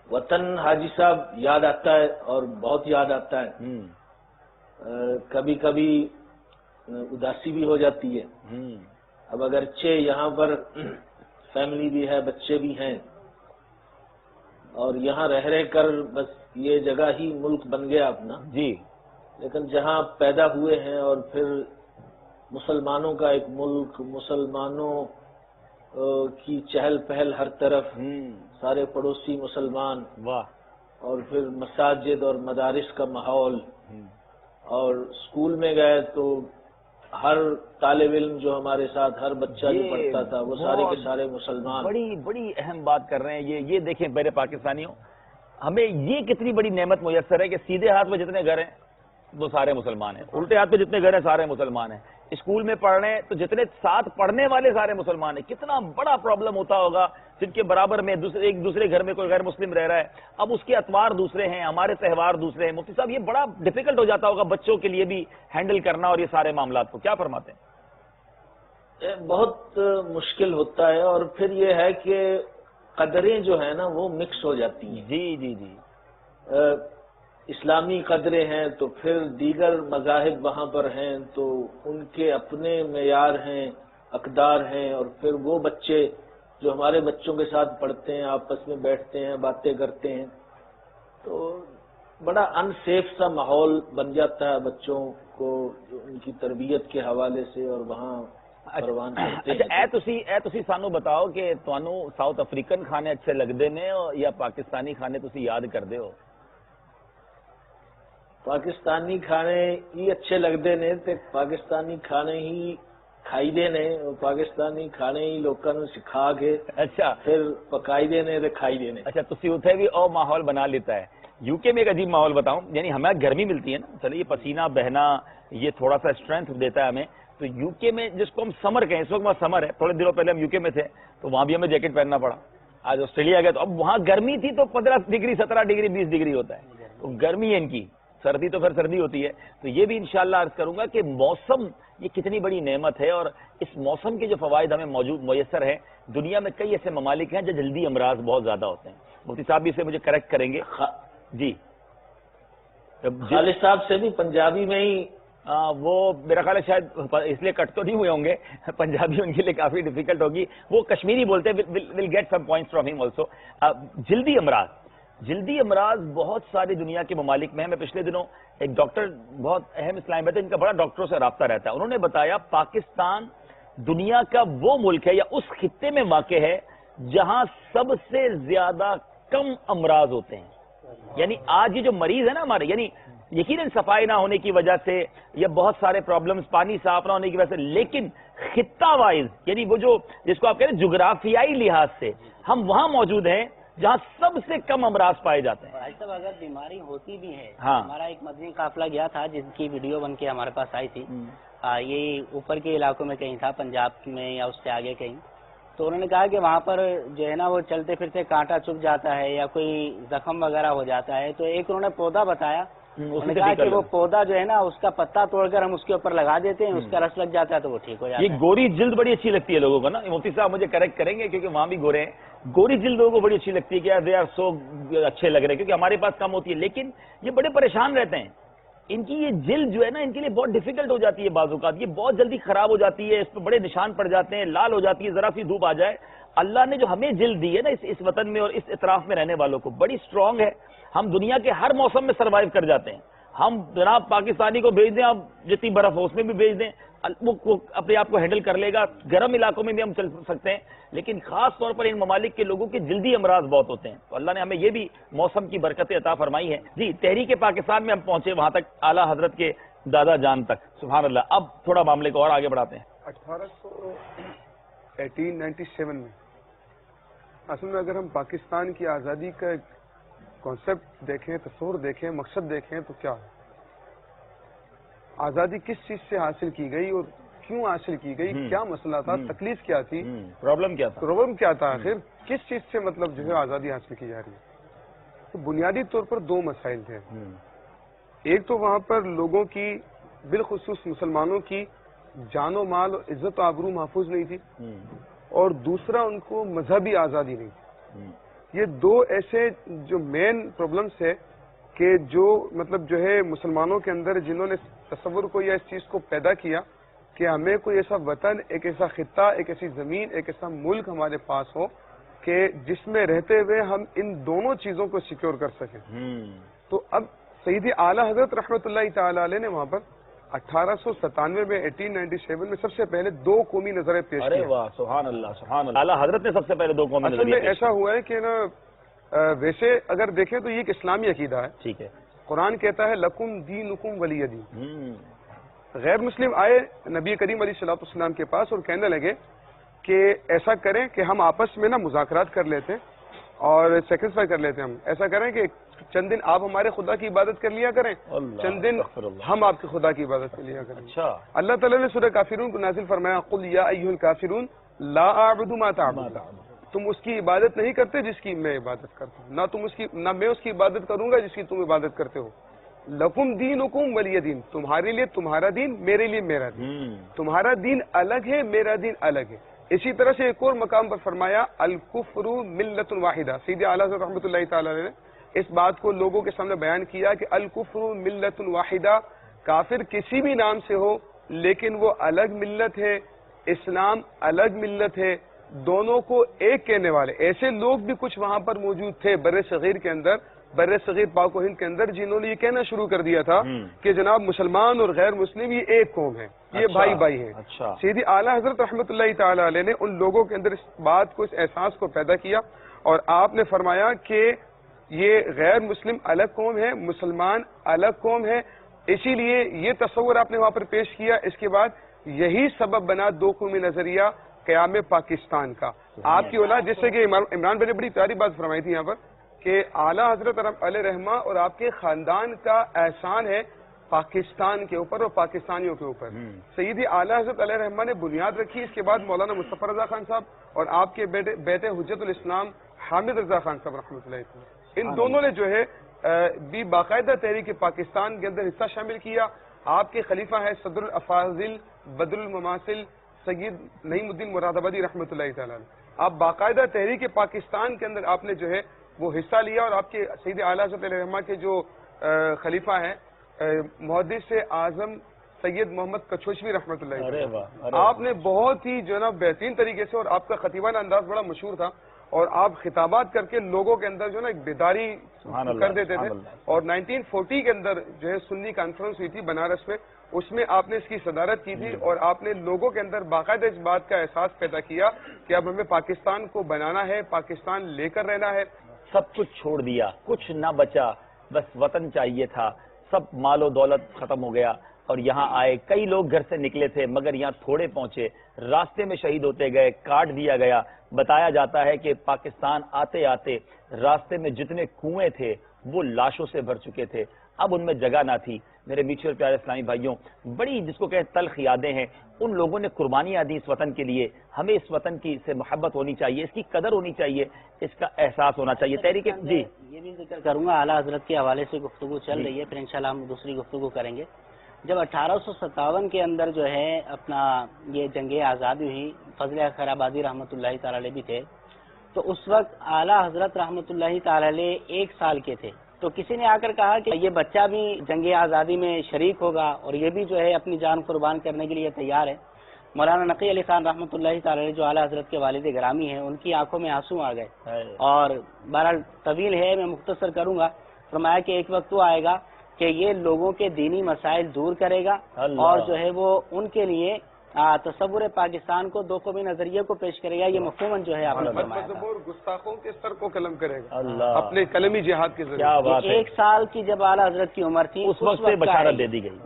وطن حاجی صاحب یاد آتا ہے، اور بہت یاد آتا ہے، کبھی کبھی اداسی بھی ہو جاتی ہے۔ اب اگرچہ یہاں پر فیملی بھی ہے، بچے بھی ہیں، اور یہاں رہ کر بس یہ جگہ ہی ملک بن گیا اپنا جی، لیکن جہاں پیدا ہوئے ہیں اور پھر مسلمانوں کا ایک ملک، مسلمانوں کی چہل پہل ہر طرف، سارے پڑوسی مسلمان، واہ، اور پھر مساجد اور مدارس کا ماحول، اور اسکول میں گئے تو ہر طالب علم جو ہمارے ساتھ، ہر بچہ جو پڑھتا تھا وہ سارے کے سارے مسلمان۔ بڑی اہم بات کر رہے ہیں یہ دیکھیں میرے پاکستانیوں، ہمیں یہ کتنی بڑی نعمت میسر ہے کہ سیدھے ہاتھ میں جتنے گھر ہیں وہ سارے مسلمان ہیں، الٹے ہاتھ پہ جتنے گھر ہیں سارے مسلمان ہیں، اسکول میں پڑھ رہے ہیں تو جتنے ساتھ پڑھنے والے سارے مسلمان ہیں۔ کتنا بڑا پرابلم ہوتا ہوگا جن کے برابر میں ایک دوسرے گھر میں کوئی غیر مسلم رہ رہا ہے، اب اس کے اتوار دوسرے ہیں، ہمارے تہوار دوسرے ہیں۔ مفتی صاحب یہ بڑا ڈیفیکلٹ ہو جاتا ہوگا بچوں کے لیے بھی ہینڈل کرنا اور یہ سارے معاملات کو، کیا فرماتے ہیں؟ بہت مشکل ہوتا ہے، اور پھر یہ ہے کہ قدریں جو ہیں نا وہ مکس ہو جاتی ہیں۔ جی جی جی، اسلامی قدریں ہیں تو پھر دیگر مذاہب وہاں پر ہیں تو ان کے اپنے معیار ہیں، اقدار ہیں، اور پھر وہ بچے جو ہمارے بچوں کے ساتھ پڑھتے ہیں، آپس میں بیٹھتے ہیں، باتیں کرتے ہیں، تو بڑا ان سیف سا ماحول بن جاتا ہے بچوں کو ان کی تربیت کے حوالے سے، اور وہاں پروان کرتے ہیں۔ اے تسی سانو بتاؤ کہ تانوں ساؤتھ افریقن کھانے اچھے لگدے نے یا پاکستانی کھانے تسی یاد کردے ہو؟ پاکستانی کھانے ہی اچھے لگتے نے، تے پاکستانی کھانے ہی کھائی دے نے، اور پاکستانی کھانے ہی لوکاں نوں سکھا کے اچھا پھر پکائی دے نے تے کھائی دے نے۔ اچھا تسی اتھے بھی او ماحول بنا لیتا ہے۔ یو کے میں ایک عجیب ماحول بتاؤں، یعنی ہمیں گرمی ملتی ہے نا، چلے یہ پسینہ بہنا یہ تھوڑا سا اسٹرینتھ دیتا ہے ہمیں، تو یو کے میں جس کو ہم سمر کہیں، اس وقت وہاں سمر ہے، تھوڑے دنوں پہلے ہم یو کے میں تھے تو وہاں بھی ہمیں جیکٹ پہننا پڑا. آج آسٹریلیا گئے تو اب وہاں گرمی تھی تو 15 ڈگری 17 ڈگری 20 ڈگری ہوتا ہے، تو گرمی ہے ان کی، سردی تو پھر سردی ہوتی ہے. تو یہ بھی انشاءاللہ عرض کروں گا کہ موسم یہ کتنی بڑی نعمت ہے، اور اس موسم کے جو فوائد ہمیں میسر ہیں. دنیا میں کئی ایسے ممالک ہیں جو جلدی امراض بہت زیادہ ہوتے ہیں. مفتی صاحب بھی اسے مجھے کریکٹ کریں گے. جی خالد صاحب سے بھی پنجابی میں ہی وہ میرا خیال ہے شاید اس لیے کٹ تو نہیں ہوئے ہوں گے، پنجابی ان کے لیے کافی ڈیفیکلٹ ہوگی، وہ کشمیری بولتے ہیں. Will get some points from him also. جلدی امراض بہت ساری دنیا کے ممالک میں ہیں. میں پچھلے دنوں ایک ڈاکٹر بہت اہم اسلام ہے، ان کا بڑا ڈاکٹروں سے رابطہ رہتا ہے، انہوں نے بتایا پاکستان دنیا کا وہ ملک ہے یا اس خطے میں واقع ہے جہاں سب سے زیادہ کم امراض ہوتے ہیں. یعنی آج یہ جو مریض ہے نا ہمارے، یعنی یقیناً صفائی نہ ہونے کی وجہ سے یا بہت سارے پرابلمز، پانی صاف نہ ہونے کی وجہ سے، لیکن خطہ وائز یعنی وہ جو جس کو آپ کہتے ہیں جغرافیائی لحاظ سے ہم وہاں موجود ہیں جہاں سب سے کم امراض پائے جاتے ہیں. بھائی صاحب اگر بیماری ہوتی بھی ہے، ہاں، ہمارا ایک مدنی قافلہ گیا تھا جن کی ویڈیو بن کے ہمارے پاس آئی تھی، یہ اوپر کے علاقوں میں کہیں تھا، پنجاب میں یا اس سے آگے کہیں، تو انہوں نے کہا کہ وہاں پر جو ہے نا وہ چلتے پھرتے کانٹا چبھ جاتا ہے یا کوئی زخم وغیرہ ہو جاتا ہے، تو ایک انہوں نے پودا بتایا، انہوں نے کہا کہ وہ پودا جو ہے نا اس کا پتا توڑ کر ہم اس کے اوپر لگا دیتے ہیں، اس کا رس لگ جاتا ہے تو وہ ٹھیک ہو جاتا ہے. یہ گوری جلد بڑی اچھی لگتی ہے لوگوں کو نا. مفتی صاحب مجھے کریکٹ کریں گے کیونکہ وہاں بھی گورے ہیں. گوری جلد لوگوں کو بڑی اچھی لگتی ہے کہ دے آر سو اچھے لگ رہے ہیں کیونکہ ہمارے پاس کم ہوتی ہے، لیکن یہ بڑے پریشان رہتے ہیں. ان کی یہ جلد جو ہے نا ان کے لیے بہت ڈیفیکلٹ ہو جاتی ہے، بعض اوقات یہ بہت جلدی خراب ہو جاتی ہے، اس پہ بڑے نشان پڑ جاتے ہیں، لال ہو جاتی ہے ذرا سی دھوپ آ جائے. اللہ نے جو ہمیں جلد دی ہے نا اس وطن میں اور اس اطراف میں رہنے والوں کو بڑی اسٹرانگ ہے. ہم دنیا کے ہر موسم میں سروائیو کر جاتے ہیں. ہم جناب پاکستانی کو بھیج دیں، آپ جتنی برف ہو اس میں بھی بھیج دیں، وہ اپنے آپ کو ہینڈل کر لے گا. گرم علاقوں میں بھی ہم چل سکتے ہیں، لیکن خاص طور پر ان ممالک کے لوگوں کے جلدی امراض بہت ہوتے ہیں. تو اللہ نے ہمیں یہ بھی موسم کی برکتیں عطا فرمائی ہے. جی تحریک پاکستان میں ہم پہنچے وہاں تک، اعلیٰ حضرت کے دادا جان تک، سبحان اللہ. اب تھوڑا معاملے کو اور آگے بڑھاتے ہیں. 1897 میں اصل میں اگر ہم پاکستان کی آزادی کا کانسیپٹ دیکھیں، تصور دیکھیں، مقصد دیکھیں تو کیا ہے؟ آزادی کس چیز سے حاصل کی گئی اور کیوں حاصل کی گئی؟ کیا مسئلہ تھا؟ تکلیف کیا تھی؟ پرابلم کیا تھا؟ پرابلم کیا تھا؟ آخر کس چیز سے مطلب جو ہے آزادی حاصل کی جا رہی ہے؟ تو بنیادی طور پر دو مسائل تھے. ایک تو وہاں پر لوگوں کی بالخصوص مسلمانوں کی جان و مال اور عزت و آبرو محفوظ نہیں تھی، اور دوسرا ان کو مذہبی آزادی نہیں تھی. یہ دو ایسے جو مین پرابلمس ہے کہ جو مطلب جو ہے مسلمانوں کے اندر جنہوں نے تصور کو یا اس چیز کو پیدا کیا کہ ہمیں کوئی ایسا وطن، ایک ایسا خطہ، ایک ایسی زمین، ایک ایسا ملک ہمارے پاس ہو کہ جس میں رہتے ہوئے ہم ان دونوں چیزوں کو سیکیور کر سکیں. تو اب سیدی اعلیٰ حضرت رحمۃ اللہ تعالی علیہ نے وہاں پر 1897 میں 1897 میں سب سے پہلے دو قومی نظریں پیش کی. سبحان اللہ سبحان اللہ. اعلیٰ حضرت نے سب سے پہلے دو قومی اصل میں ایسا ہوا ہے کہ نا ویسے اگر دیکھیں تو یہ ایک اسلامی عقیدہ ہے. ٹھیک ہے. قرآن کہتا ہے لکم دینکم ولی دین. غیر مسلم آئے نبی کریم علیہ الصلوۃ والسلام کے پاس اور کہنے لگے کہ ایسا کریں کہ ہم آپس میں نا مذاکرات کر لیتے ہیں اور سیکریفائی کر لیتے ہیں. ہم ایسا کریں کہ چند دن آپ ہمارے خدا کی عبادت کر لیا کریں، چند دن ہم آپ کے خدا کی عبادت کر لیا کریں. اچھا. اللہ تعالیٰ نے سورہ کافرون کو نازل فرمایا قل یا ایھا الکافرون لا اعبد ما تعبدون. تم اس کی عبادت نہیں کرتے جس کی میں عبادت کرتا ہوں، نہ میں اس کی عبادت کروں گا جس کی تم عبادت کرتے ہو. لکم دینکم ولی دین. تمہارے لیے تمہارا دین، میرے لیے میرا دین. تمہارا دین الگ ہے، میرا دین الگ ہے. اسی طرح سے ایک اور مقام پر فرمایا الکفر ملت واحدہ. سیدی اعلیٰ حضرت رحمۃ اللہ تعالی علیہ نے اس بات کو لوگوں کے سامنے بیان کیا کہ الکفر ملت واحدہ، کافر کسی بھی نام سے ہو لیکن وہ الگ ملت ہے، اسلام الگ ملت ہے، دونوں کو ایک کہنے والے. ایسے لوگ بھی کچھ وہاں پر موجود تھے بر صغیر کے اندر، بر صغیر پاک و ہند کے اندر، جنہوں نے یہ کہنا شروع کر دیا تھا کہ جناب مسلمان اور غیر مسلم یہ ایک قوم ہے، یہ بھائی بھائی ہیں. سیدی اعلیٰ حضرت رحمۃ اللہ تعالی علیہ نے ان لوگوں کے اندر اس بات کو، اس احساس کو پیدا کیا اور آپ نے فرمایا کہ یہ غیر مسلم الگ قوم ہے، مسلمان الگ قوم ہے. اسی لیے یہ تصور آپ نے وہاں پر پیش کیا. اس کے بعد یہی سبب بنا دو قومی نظریہ قیام پاکستان کا. آپ کی اولاد جیسے کہ عمران بھائی نے بڑی پیاری بات فرمائی تھی یہاں پر کہ اعلیٰ حضرت علیہ رحمہ اور آپ کے خاندان کا احسان ہے پاکستان کے اوپر اور پاکستانیوں کے اوپر. سیدی اعلیٰ حضرت علیہ رحمہ نے بنیاد رکھی. اس کے بعد مولانا مصطفی رضا خان صاحب اور آپ کے بیٹے حجت الاسلام حامد رضا خان صاحب رحمۃ اللہ علیہ، ان دونوں نے جو ہے بھی باقاعدہ تحریک پاکستان کے اندر حصہ شامل کیا. آپ کے خلیفہ ہے صدر الافاضل بدر المماثل سید نعیم الدین مراد آبادی رحمۃ اللہ تعالیٰ. آپ باقاعدہ تحریک پاکستان کے اندر آپ نے جو ہے وہ حصہ لیا، اور آپ کے سید اعلیٰ حضرت علیہ رحمہ کے جو خلیفہ ہیں محدث اعظم سید محمد کچھوشوی رحمۃ اللہ علیہ، آپ نے بہت ہی جو ہے نا بہترین طریقے سے، اور آپ کا خطیبانہ انداز بڑا مشہور تھا، اور آپ خطابات کر کے لوگوں کے اندر جو ہے نا ایک بیداری کر دیتے تھے. اور 1940 کے اندر جو ہے سنی کانفرنس ہوئی تھی بنارس میں، اس میں آپ نے اس کی صدارت کی تھی، اور آپ نے لوگوں کے اندر باقاعدہ اس بات کا احساس پیدا کیا کہ اب ہمیں پاکستان کو بنانا ہے، پاکستان لے کر رہنا ہے. سب کچھ چھوڑ دیا، کچھ نہ بچا، بس وطن چاہیے تھا. سب مال و دولت ختم ہو گیا اور یہاں آئے. کئی لوگ گھر سے نکلے تھے مگر یہاں تھوڑے پہنچے، راستے میں شہید ہوتے گئے، کاٹ دیا گیا. بتایا جاتا ہے کہ پاکستان آتے آتے راستے میں جتنے کنویں تھے وہ لاشوں سے بھر چکے تھے، اب ان میں جگہ نہ تھی. میرے میٹھے اور پیارے اسلامی بھائیوں، بڑی جس کو کہیں تلخ یادیں ہیں. ان لوگوں نے قربانیاں دی اس وطن کے لیے. ہمیں اس وطن کی سے محبت ہونی چاہیے، اس کی قدر ہونی چاہیے، اس کا احساس ہونا چاہیے. تحریک جی یہ بھی ذکر کروں گا، اعلیٰ حضرت کے حوالے سے گفتگو چل رہی ہے، پھر انشاءاللہ ہم دوسری گفتگو کریں گے. جب 1857 کے اندر جو ہے اپنا یہ جنگ آزادی ہوئی، فضل خیر آبادی رحمۃ اللہ تعالی علیہ بھی تھے، تو اس وقت اعلیٰ حضرت رحمۃ اللہ تعالی علیہ 1 سال کے تھے. تو کسی نے آ کر کہا کہ یہ بچہ بھی جنگ آزادی میں شریک ہوگا اور یہ بھی جو ہے اپنی جان قربان کرنے کے لیے تیار ہے. مولانا نقی علی خان رحمۃ اللہ تعالی علیہ جو اعلیٰ حضرت کے والد گرامی ہیں، ان کی آنکھوں میں آنسو آ گئے. اور بہرحال طویل ہے، میں مختصر کروں گا. فرمایا کہ ایک وقت تو آئے گا کہ یہ لوگوں کے دینی مسائل دور کرے گا اور جو ہے وہ ان کے لیے تصور پاکستان کو 2 قومی نظریے کو پیش کرے گا. یہ مفہوم جو ہے آپ نے فرمایا تھا، گستاخوں کے سر کو قلم کرے گا اپنے قلمی جہاد کے ذریعے. 1 سال کی جب اعلیٰ حضرت کی عمر تھی اس وقت سے بشارت دے دی گئی.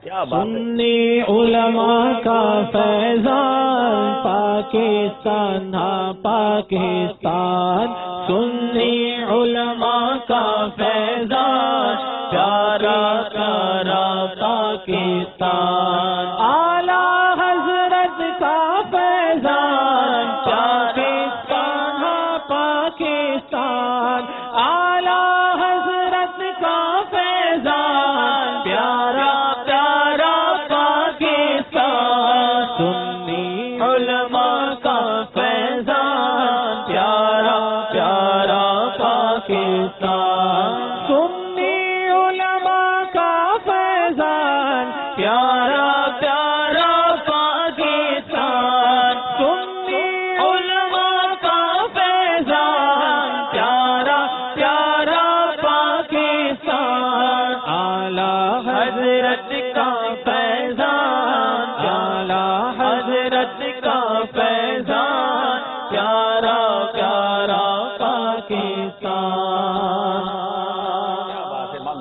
کیا بات ہے. سنی علماء کا فیضان پاکستان، ہاں پاکستان، سنی علماء کا فیضان، پیارا پیارا پاکستان، اعلیٰ حضرت کا فیضان، پاکستان ہاں پاکستان، اعلیٰ حضرت کا فیضان، پیارا پیارا پاکستان، سنی علماء کا فیضان، پیارا پیارا پاکستان، سنی علماء کا فیضان، پیارا پیارا پاکستان، سنی علماء کا فیضان، پیارا پیارا پاکستان، اعلیٰ حضرت کا فیضان، اعلیٰ حضرت کا فیضان، پیارا پیارا پاکستان.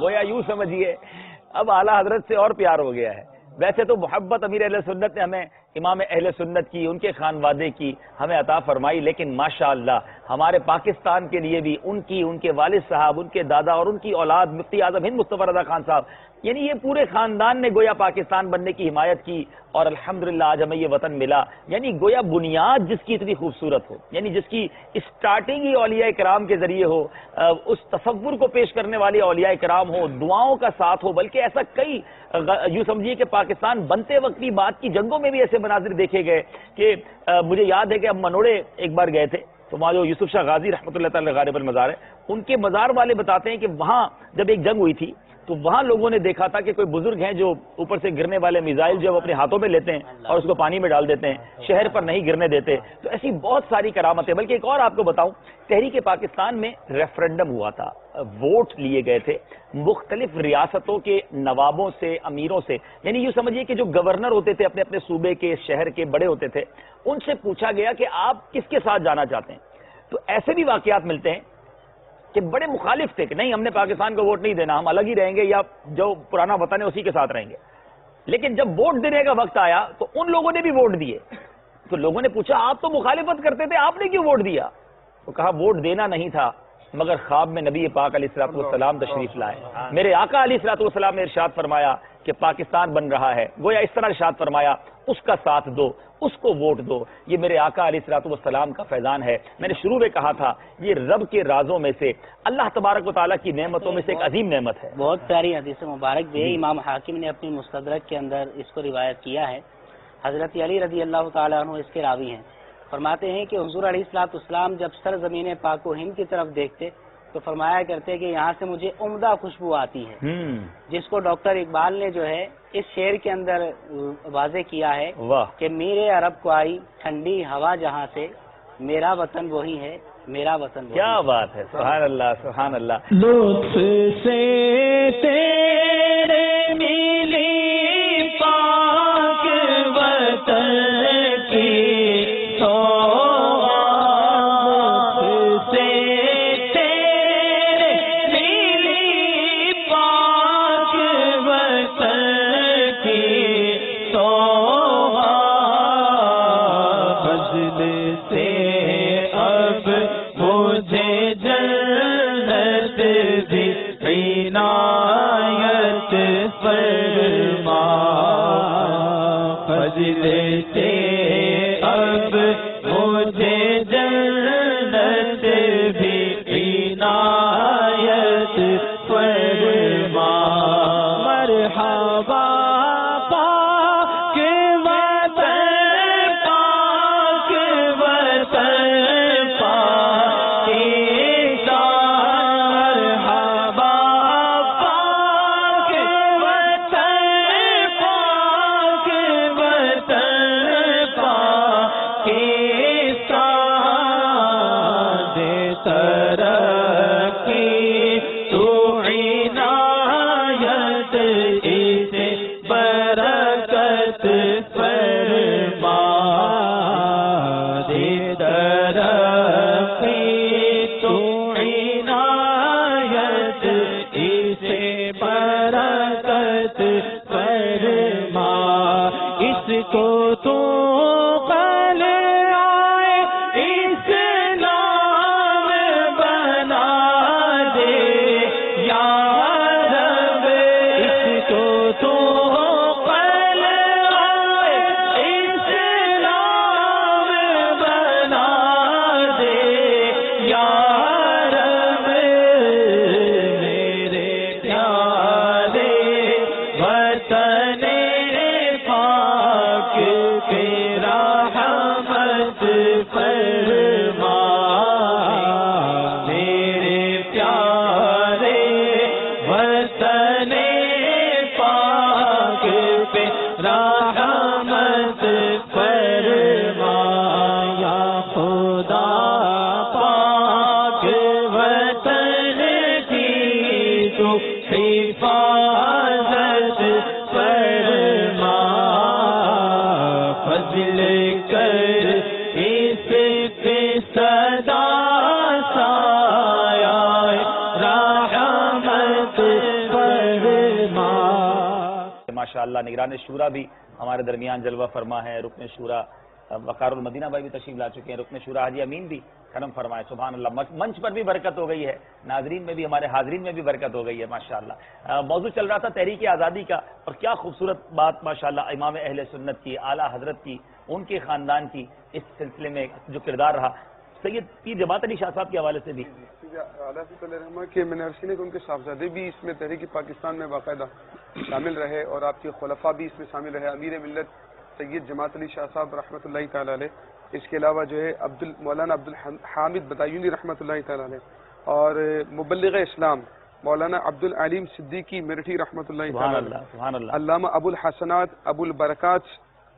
گویا یوں سمجھیے اب اعلیٰ حضرت سے اور پیار ہو گیا ہے. ویسے تو محبت امیر اہل سنت نے ہمیں امام اہل سنت کی، ان کے خانوادے کی ہمیں عطا فرمائی، لیکن ماشاءاللہ ہمارے پاکستان کے لیے بھی ان کے والد صاحب، ان کے دادا اور ان کی اولاد مفتی اعظم ہند مصطفی رضا خان صاحب، یعنی یہ پورے خاندان نے گویا پاکستان بننے کی حمایت کی، اور الحمدللہ آج ہمیں یہ وطن ملا. یعنی گویا بنیاد جس کی اتنی خوبصورت ہو، یعنی جس کی اسٹارٹنگ ہی اولیاء کرام کے ذریعے ہو، اس تصور کو پیش کرنے والے اولیاء کرام ہو، دعاؤں کا ساتھ ہو، بلکہ ایسا کئی یوں سمجھیے کہ پاکستان بنتے وقت بھی بعد کی جنگوں میں بھی ایسے مناظر دیکھے گئے کہ مجھے یاد ہے کہ ہم منوڑے ایک بار گئے تھے، تو وہاں جو یوسف شاہ غازی رحمۃ اللہ تعالی غالب المزار ہے، ان کے مزار والے بتاتے ہیں کہ وہاں جب ایک جنگ ہوئی تھی تو وہاں لوگوں نے دیکھا تھا کہ کوئی بزرگ ہیں جو اوپر سے گرنے والے میزائل جو اپنے ہاتھوں میں لیتے ہیں اور اس کو پانی میں ڈال دیتے ہیں، شہر پر نہیں گرنے دیتے. تو ایسی بہت ساری کرامتیں. بلکہ ایک اور آپ کو بتاؤں، تحریک پاکستان میں ریفرنڈم ہوا تھا، ووٹ لیے گئے تھے مختلف ریاستوں کے نوابوں سے، امیروں سے. یعنی یوں سمجھیے کہ جو گورنر ہوتے تھے اپنے اپنے صوبے کے، شہر کے بڑے ہوتے تھے، ان سے پوچھا گیا کہ آپ کس کے ساتھ جانا چاہتے ہیں. تو ایسے بھی واقعات ملتے ہیں کہ بڑے مخالف تھے کہ نہیں ہم نے پاکستان کو ووٹ نہیں دینا، ہم الگ ہی رہیں گے یا جو پرانا وطن ہے اسی کے ساتھ رہیں گے. لیکن جب ووٹ دینے کا وقت آیا تو ان لوگوں نے بھی ووٹ دیے. تو لوگوں نے پوچھا آپ تو مخالفت کرتے تھے، آپ نے کیوں ووٹ دیا؟ تو کہا ووٹ دینا نہیں تھا، مگر خواب میں نبی پاک علیہ الصلوۃ والسلام تشریف لائے. میرے آقا علیہ الصلوۃ والسلام نے ارشاد فرمایا کہ پاکستان بن رہا ہے. گویا اس طرح ارشاد فرمایا اس کا ساتھ دو, اس کو ووٹ دو. یہ میرے آقا علیہ الصلوۃ والسلام کا فیضان ہے. میں نے شروع میں کہا تھا یہ رب کے رازوں میں سے, اللہ تبارک و تعالیٰ کی نعمتوں میں سے ایک عظیم نعمت ہے. بہت پیاری حدیث مبارک بھی ہے. امام حاکم نے اپنی مستدرک کے اندر اس کو روایت کیا ہے. حضرت علی رضی اللہ تعالیٰ عنہ اس کے راوی ہیں. فرماتے ہیں کہ حضور علیہ الصلوۃ والسلام جب سرزمین پاک و ہند کی طرف دیکھتے تو فرمایا کرتے کہ یہاں سے مجھے عمدہ خوشبو آتی ہے, جس کو ڈاکٹر اقبال نے جو ہے اس شعر کے اندر واضح کیا ہے کہ میرے عرب کو آئی ٹھنڈی ہوا جہاں سے, میرا وطن وہی ہے, میرا وطن وہی. کیا بات ہے, سبحان اللہ سبحان اللہ. لطف سے تیرے ملی پاک وطن کی ماشاءاللہ نگران شورا بھی ہمارے درمیان جلوہ فرما ہے. رکن شورا وقار المدینہ بھائی بھی تشریف لا چکے ہیں. رکن شورا حاجی امین بھی کرم فرمائے. سبحان اللہ, منچ پر بھی برکت ہو گئی ہے, ناظرین میں بھی, ہمارے حاضرین میں بھی برکت ہو گئی ہے ماشاءاللہ. موضوع چل رہا تھا تحریک آزادی کا, اور کیا خوبصورت بات ماشاءاللہ امام اہل سنت کی, اعلیٰ حضرت کی, ان کے خاندان کی اس سلسلے میں جو کردار رہا. سید پیر جماعت علی شاہ صاحب کے حوالے سے بھی کہ میں نے عرض کیا کہ ان کے صاحبزادے بھی اس میں تحریک پاکستان میں باقاعدہ شامل رہے, اور آپ کے خلفاء بھی اس میں شامل رہے. امیر ملت سید جماعت علی شاہ صاحب رحمۃ اللہ تعالی علیہ, اس کے علاوہ جو ہے مولانا عبد الحامد بدایونی رحمۃ اللہ تعالی علیہ, اور مبلغ اسلام مولانا عبد العلیم صدیقی میرٹھی رحمۃ اللہ تعالی علیہ, علامہ ابو الحسنات ابو البرکات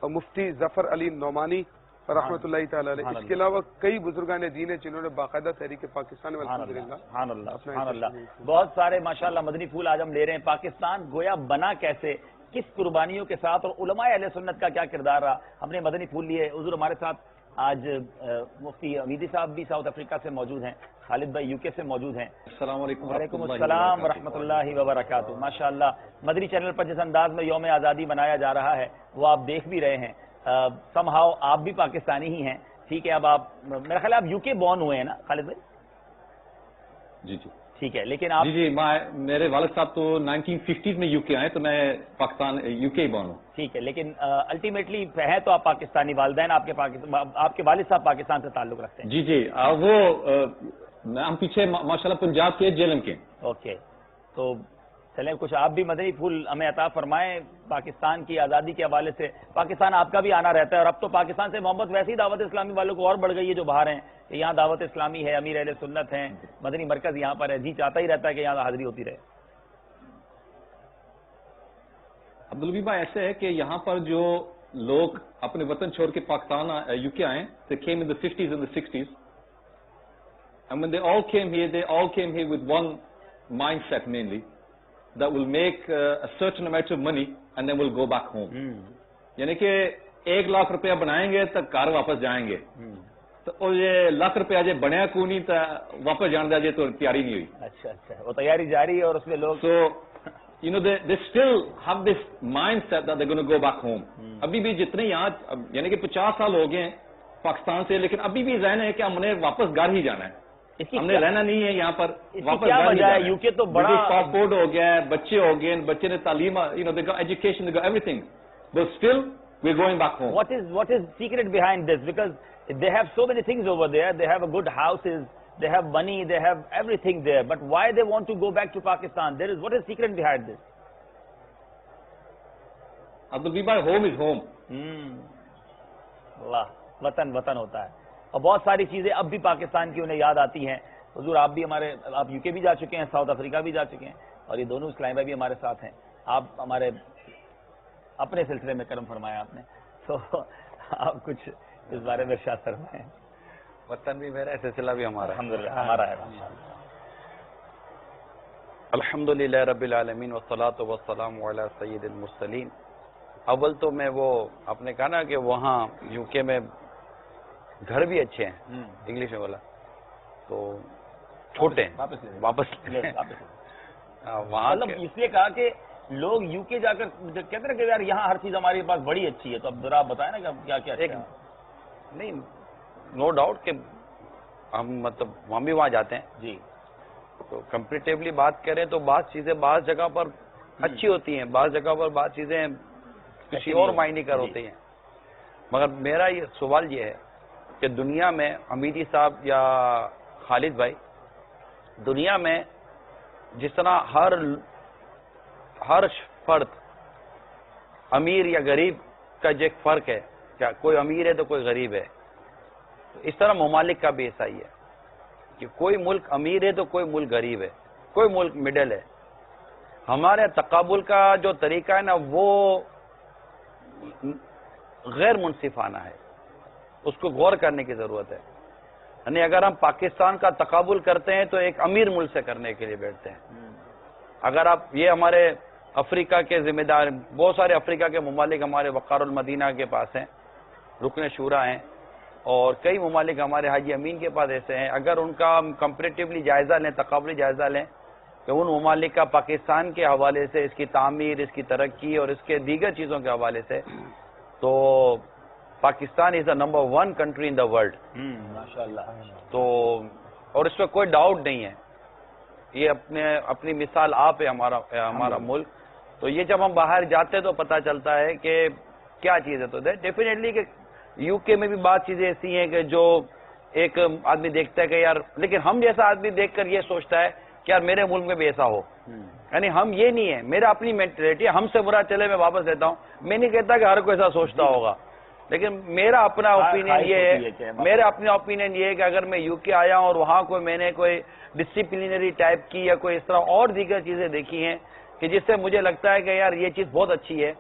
اور مفتی ظفر علی نعمانی رحمۃ اللہ تعالی علیہ. اس کے علاوہ کئی بزرگان دین ہیں جنہوں نے باقاعدہ تحریک پاکستان میں سبحان اللہ بہت سارے ماشاءاللہ مدنی پھول آج ہم لے رہے ہیں. پاکستان گویا بنا کیسے, کس قربانیوں کے ساتھ, اور علماء اہل سنت کا کیا کردار رہا. ہم نے مدنی پھول لیے. حضور ہمارے ساتھ آج مفتی امیدی صاحب بھی ساؤتھ افریقہ سے موجود ہیں, خالد بھائی یو کے سے موجود ہیں. السلام علیکم. وعلیکم السلام ورحمۃ اللہ وبرکاتہ. ماشاءاللہ مدنی چینل پر جس انداز میں یوم آزادی منایا جا رہا ہے وہ آپ دیکھ بھی رہے ہیں. سم ہاؤ آپ بھی پاکستانی ہی ہیں, ٹھیک ہے. اب آپ میرا خیال آپ یو کے بورن ہوئے ہیں نا خالد بھائی؟ جی جی ٹھیک ہے، لیکن آپ جی میرے والد صاحب تو 1950 میں یو کے آئے تو میں پاکستان یو کے ہی بورن ہوں. ٹھیک ہے، لیکن الٹیمیٹلی ہے تو آپ پاکستانی، والدین آپ کے والد صاحب پاکستان سے تعلق رکھتے ہیں. جی جی وہ ہم پیچھے ماشاءاللہ پنجاب کے جیلم کے. اوکے، تو چلیں کچھ آپ بھی مدنی پھول ہمیں عطا فرمائیں پاکستان کی آزادی کے حوالے سے. پاکستان آپ کا بھی آنا رہتا ہے، اور اب تو پاکستان سے محبت ویسے ہی دعوت اسلامی والوں کو اور بڑھ گئی ہے جو باہر ہیں، کہ یہاں دعوت اسلامی ہے، امیر اہل سنت ہیں، مدنی مرکز یہاں پر ہے، جی چاہتا ہی رہتا ہے کہ یہاں حاضری ہوتی رہے. عبدالوی بھائی ایسے ہے کہ یہاں پر جو لوگ اپنے وطن چھوڑ کے پاکستان یو کے آئے, they came in the 50s and the 60s, and when they all came here with one mindset mainly, that will make a certain amount of money and then will go back home. یعنی کہ 1 لاکھ روپیہ بنائیں گے تو گھر واپس جائیں گے, تو یہ لاکھ روپیہ جب بنیا کو نہیں تو واپس جان دیا تو تیاری نہیں ہوئی. اچھا وہ تیاری جاری ہے اور اس میں لوگ so you know they still have this mindset that they're going to go back home. ابھی بھی جتنے یہاں یعنی کہ 50 سال ہو گئے ہیں پاکستان سے, لیکن ابھی بھی ذہن ہے کہ ہم نے واپس گھر ہی جانا ہے, ہم نے رہنا نہیں ہے یہاں پر, واپس کیا وجہ ہے؟ یو کے تو بڑا پاسپورٹ ہو گیا ہے, بچے ہو گئے, بچے نے تعلیم, you know they got education, they got everything, but still we're going back home. What is secret behind this? Because they have so many things over there, they have a good houses, they have money, they have everything there, but why they want to go back to Pakistan? What is secret behind this? Abdul Bhai, home is home. اللہ, وطن وطن ہوتا ہے, اور بہت ساری چیزیں اب بھی پاکستان کی انہیں یاد آتی ہیں. حضور آپ بھی آپ یو کے بھی جا چکے ہیں, ساؤتھ افریقہ بھی جا چکے ہیں, اور یہ دونوں اسلام بھائی بھی ہمارے ساتھ ہیں. آپ ہمارے اپنے سلسلے میں کرم فرمایا آپ نے, تو آپ کچھ اس بارے میں ارشاد فرمائیں. وطن بھی میرا, سلسلہ بھی ہمارا, الحمدللہ ہمارا ہے. الحمدللہ رب العالمین والصلاة والسلام علی سید المرسلین. اول تو میں وہ آپ نے کہا نا کہ وہاں یو کے میں گھر بھی اچھے ہیں, انگلش میں بولا تو چھوٹے ہیں, واپس وہاں اس لیے کہا کہ لوگ یو کے جا کر کہتے ہیں کہ یار یہاں ہر چیز ہمارے پاس بڑی اچھی ہے, تو اب ذرا آپ بتائیں نا کہ کیا کیا نہیں, نو ڈاؤٹ کہ ہم مطلب ہم بھی وہاں جاتے ہیں جی, تو کمپیریٹیولی بات کریں تو بعض چیزیں بعض جگہ پر اچھی ہوتی ہیں, بعض جگہ پر بعض چیزیں کسی اور معنی کر ہوتی ہیں. مگر میرا یہ سوال یہ ہے کہ دنیا میں حمیدی صاحب یا خالد بھائی, دنیا میں جس طرح ہر فرد امیر یا غریب کا جو ایک فرق ہے, کیا کوئی امیر ہے تو کوئی غریب ہے, اس طرح ممالک کا بھی ایسا ہی ہے کہ کوئی ملک امیر ہے تو کوئی ملک غریب ہے, کوئی ملک مڈل ہے. ہمارے تقابل کا جو طریقہ ہے نا وہ غیر منصفانہ ہے, اس کو غور کرنے کی ضرورت ہے. یعنی اگر ہم پاکستان کا تقابل کرتے ہیں تو ایک امیر ملک سے کرنے کے لیے بیٹھتے ہیں. اگر آپ یہ ہمارے افریقہ کے ذمہ دار, بہت سارے افریقہ کے ممالک ہمارے وقار المدینہ کے پاس ہیں, رکن شورا ہیں, اور کئی ممالک ہمارے حاجی امین کے پاس ایسے ہیں. اگر ان کا ہم کمپیریٹیولی جائزہ لیں, تقابلی جائزہ لیں کہ ان ممالک کا پاکستان کے حوالے سے, اس کی تعمیر, اس کی ترقی اور اس کے دیگر چیزوں کے حوالے سے, تو Pakistan is the number 1 country in the world ماشاءاللہ. تو اور اس پہ کوئی ڈاؤٹ نہیں ہے, یہ اپنی مثال آپ ہے ہمارا ملک. تو یہ جب ہم باہر جاتے تو پتہ چلتا ہے کہ کیا چیز ہے. تو ڈیفینیٹلی کہ یو کے میں بھی بعض چیزیں ایسی ہیں کہ جو ایک آدمی دیکھتا ہے کہ یار, لیکن ہم جیسا آدمی دیکھ کر یہ سوچتا ہے کہ یار میرے ملک میں بھی ایسا ہو. یعنی ہم یہ نہیں ہے, میرا اپنی مینٹلٹی ہے, ہم سے برا چلے میں واپس لیتا ہوں. میں نہیں کہتا کہ ہر کوئی ایسا سوچتا ہوگا, لیکن میرا اپنا اوپینین یہ ہے کہ اگر میں یو کے آیا ہوں اور وہاں میں نے کوئی ڈسپلینری ٹائپ کی یا کوئی اس طرح اور دیگر چیزیں دیکھی ہیں کہ جس سے مجھے لگتا ہے کہ یار یہ چیز بہت اچھی ہے,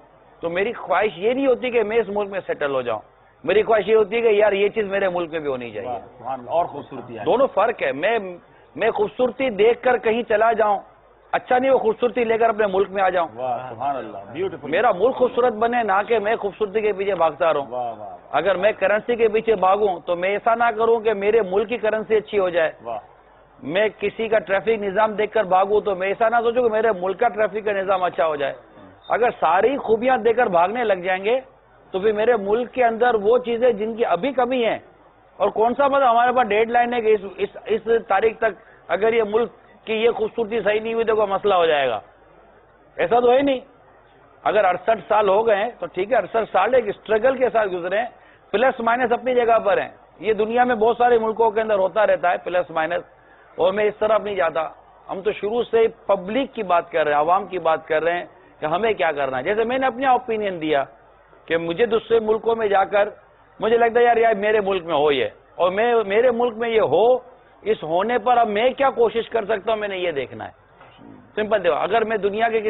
تو میری خواہش یہ نہیں ہوتی کہ میں اس ملک میں سیٹل ہو جاؤں. میری خواہش یہ ہوتی ہے کہ یار یہ چیز میرے ملک میں بھی ہونی چاہیے. اور خوبصورتی ہے, دونوں فرق ہے. میں خوبصورتی دیکھ کر کہیں چلا جاؤں, اچھا نہیں وہ خوبصورتی لے کر اپنے ملک میں آ جاؤں. سبحان اللہ, بیوٹیفل. میرا ملک خوبصورت بنے, نہ کہ میں خوبصورتی کے پیچھے بھاگتا رہوں. اگر میں کرنسی کے پیچھے بھاگوں تو میں ایسا نہ کروں کہ میرے ملک کی کرنسی اچھی ہو جائے. میں کسی کا ٹریفک نظام دیکھ کر بھاگوں تو میں ایسا نہ سوچوں کہ میرے ملک کا ٹریفک کا نظام اچھا ہو جائے. اگر ساری خوبیاں دیکھ کر بھاگنے لگ جائیں گے تو پھر میرے ملک کے اندر وہ چیزیں جن کی ابھی کمی ہیں, اور کون سا مطلب ہمارے پاس ڈیڈ لائن ہے کہ اس تاریخ تک اگر یہ ملک کی یہ خوبصورتی صحیح نہیں ہوئی تو کوئی مسئلہ ہو جائے گا. ایسا تو ہے نہیں. اگر 68 سال ہو گئے ہیں تو ٹھیک ہے, 68 سال ایک اسٹرگل کے ساتھ گزرے ہیں, پلس مائنس اپنی جگہ پر ہیں. یہ دنیا میں بہت سارے ملکوں کے اندر ہوتا رہتا ہے پلس مائنس, اور میں اس طرف نہیں جاتا. ہم تو شروع سے پبلک کی بات کر رہے ہیں, عوام کی بات کر رہے ہیں کہ ہمیں کیا کرنا ہے. جیسے میں نے اپنا اوپینین دیا کہ مجھے دوسرے ملکوں میں جا کر مجھے لگتا ہے یار میرے ملک میں ہو یہ, اور میرے ملک میں یہ ہو, اس ہونے پر اب میں کیا کوشش کر سکتا ہوں, میں نے یہ دیکھنا ہے. سمپل دیکھو, اگر میں دنیا کے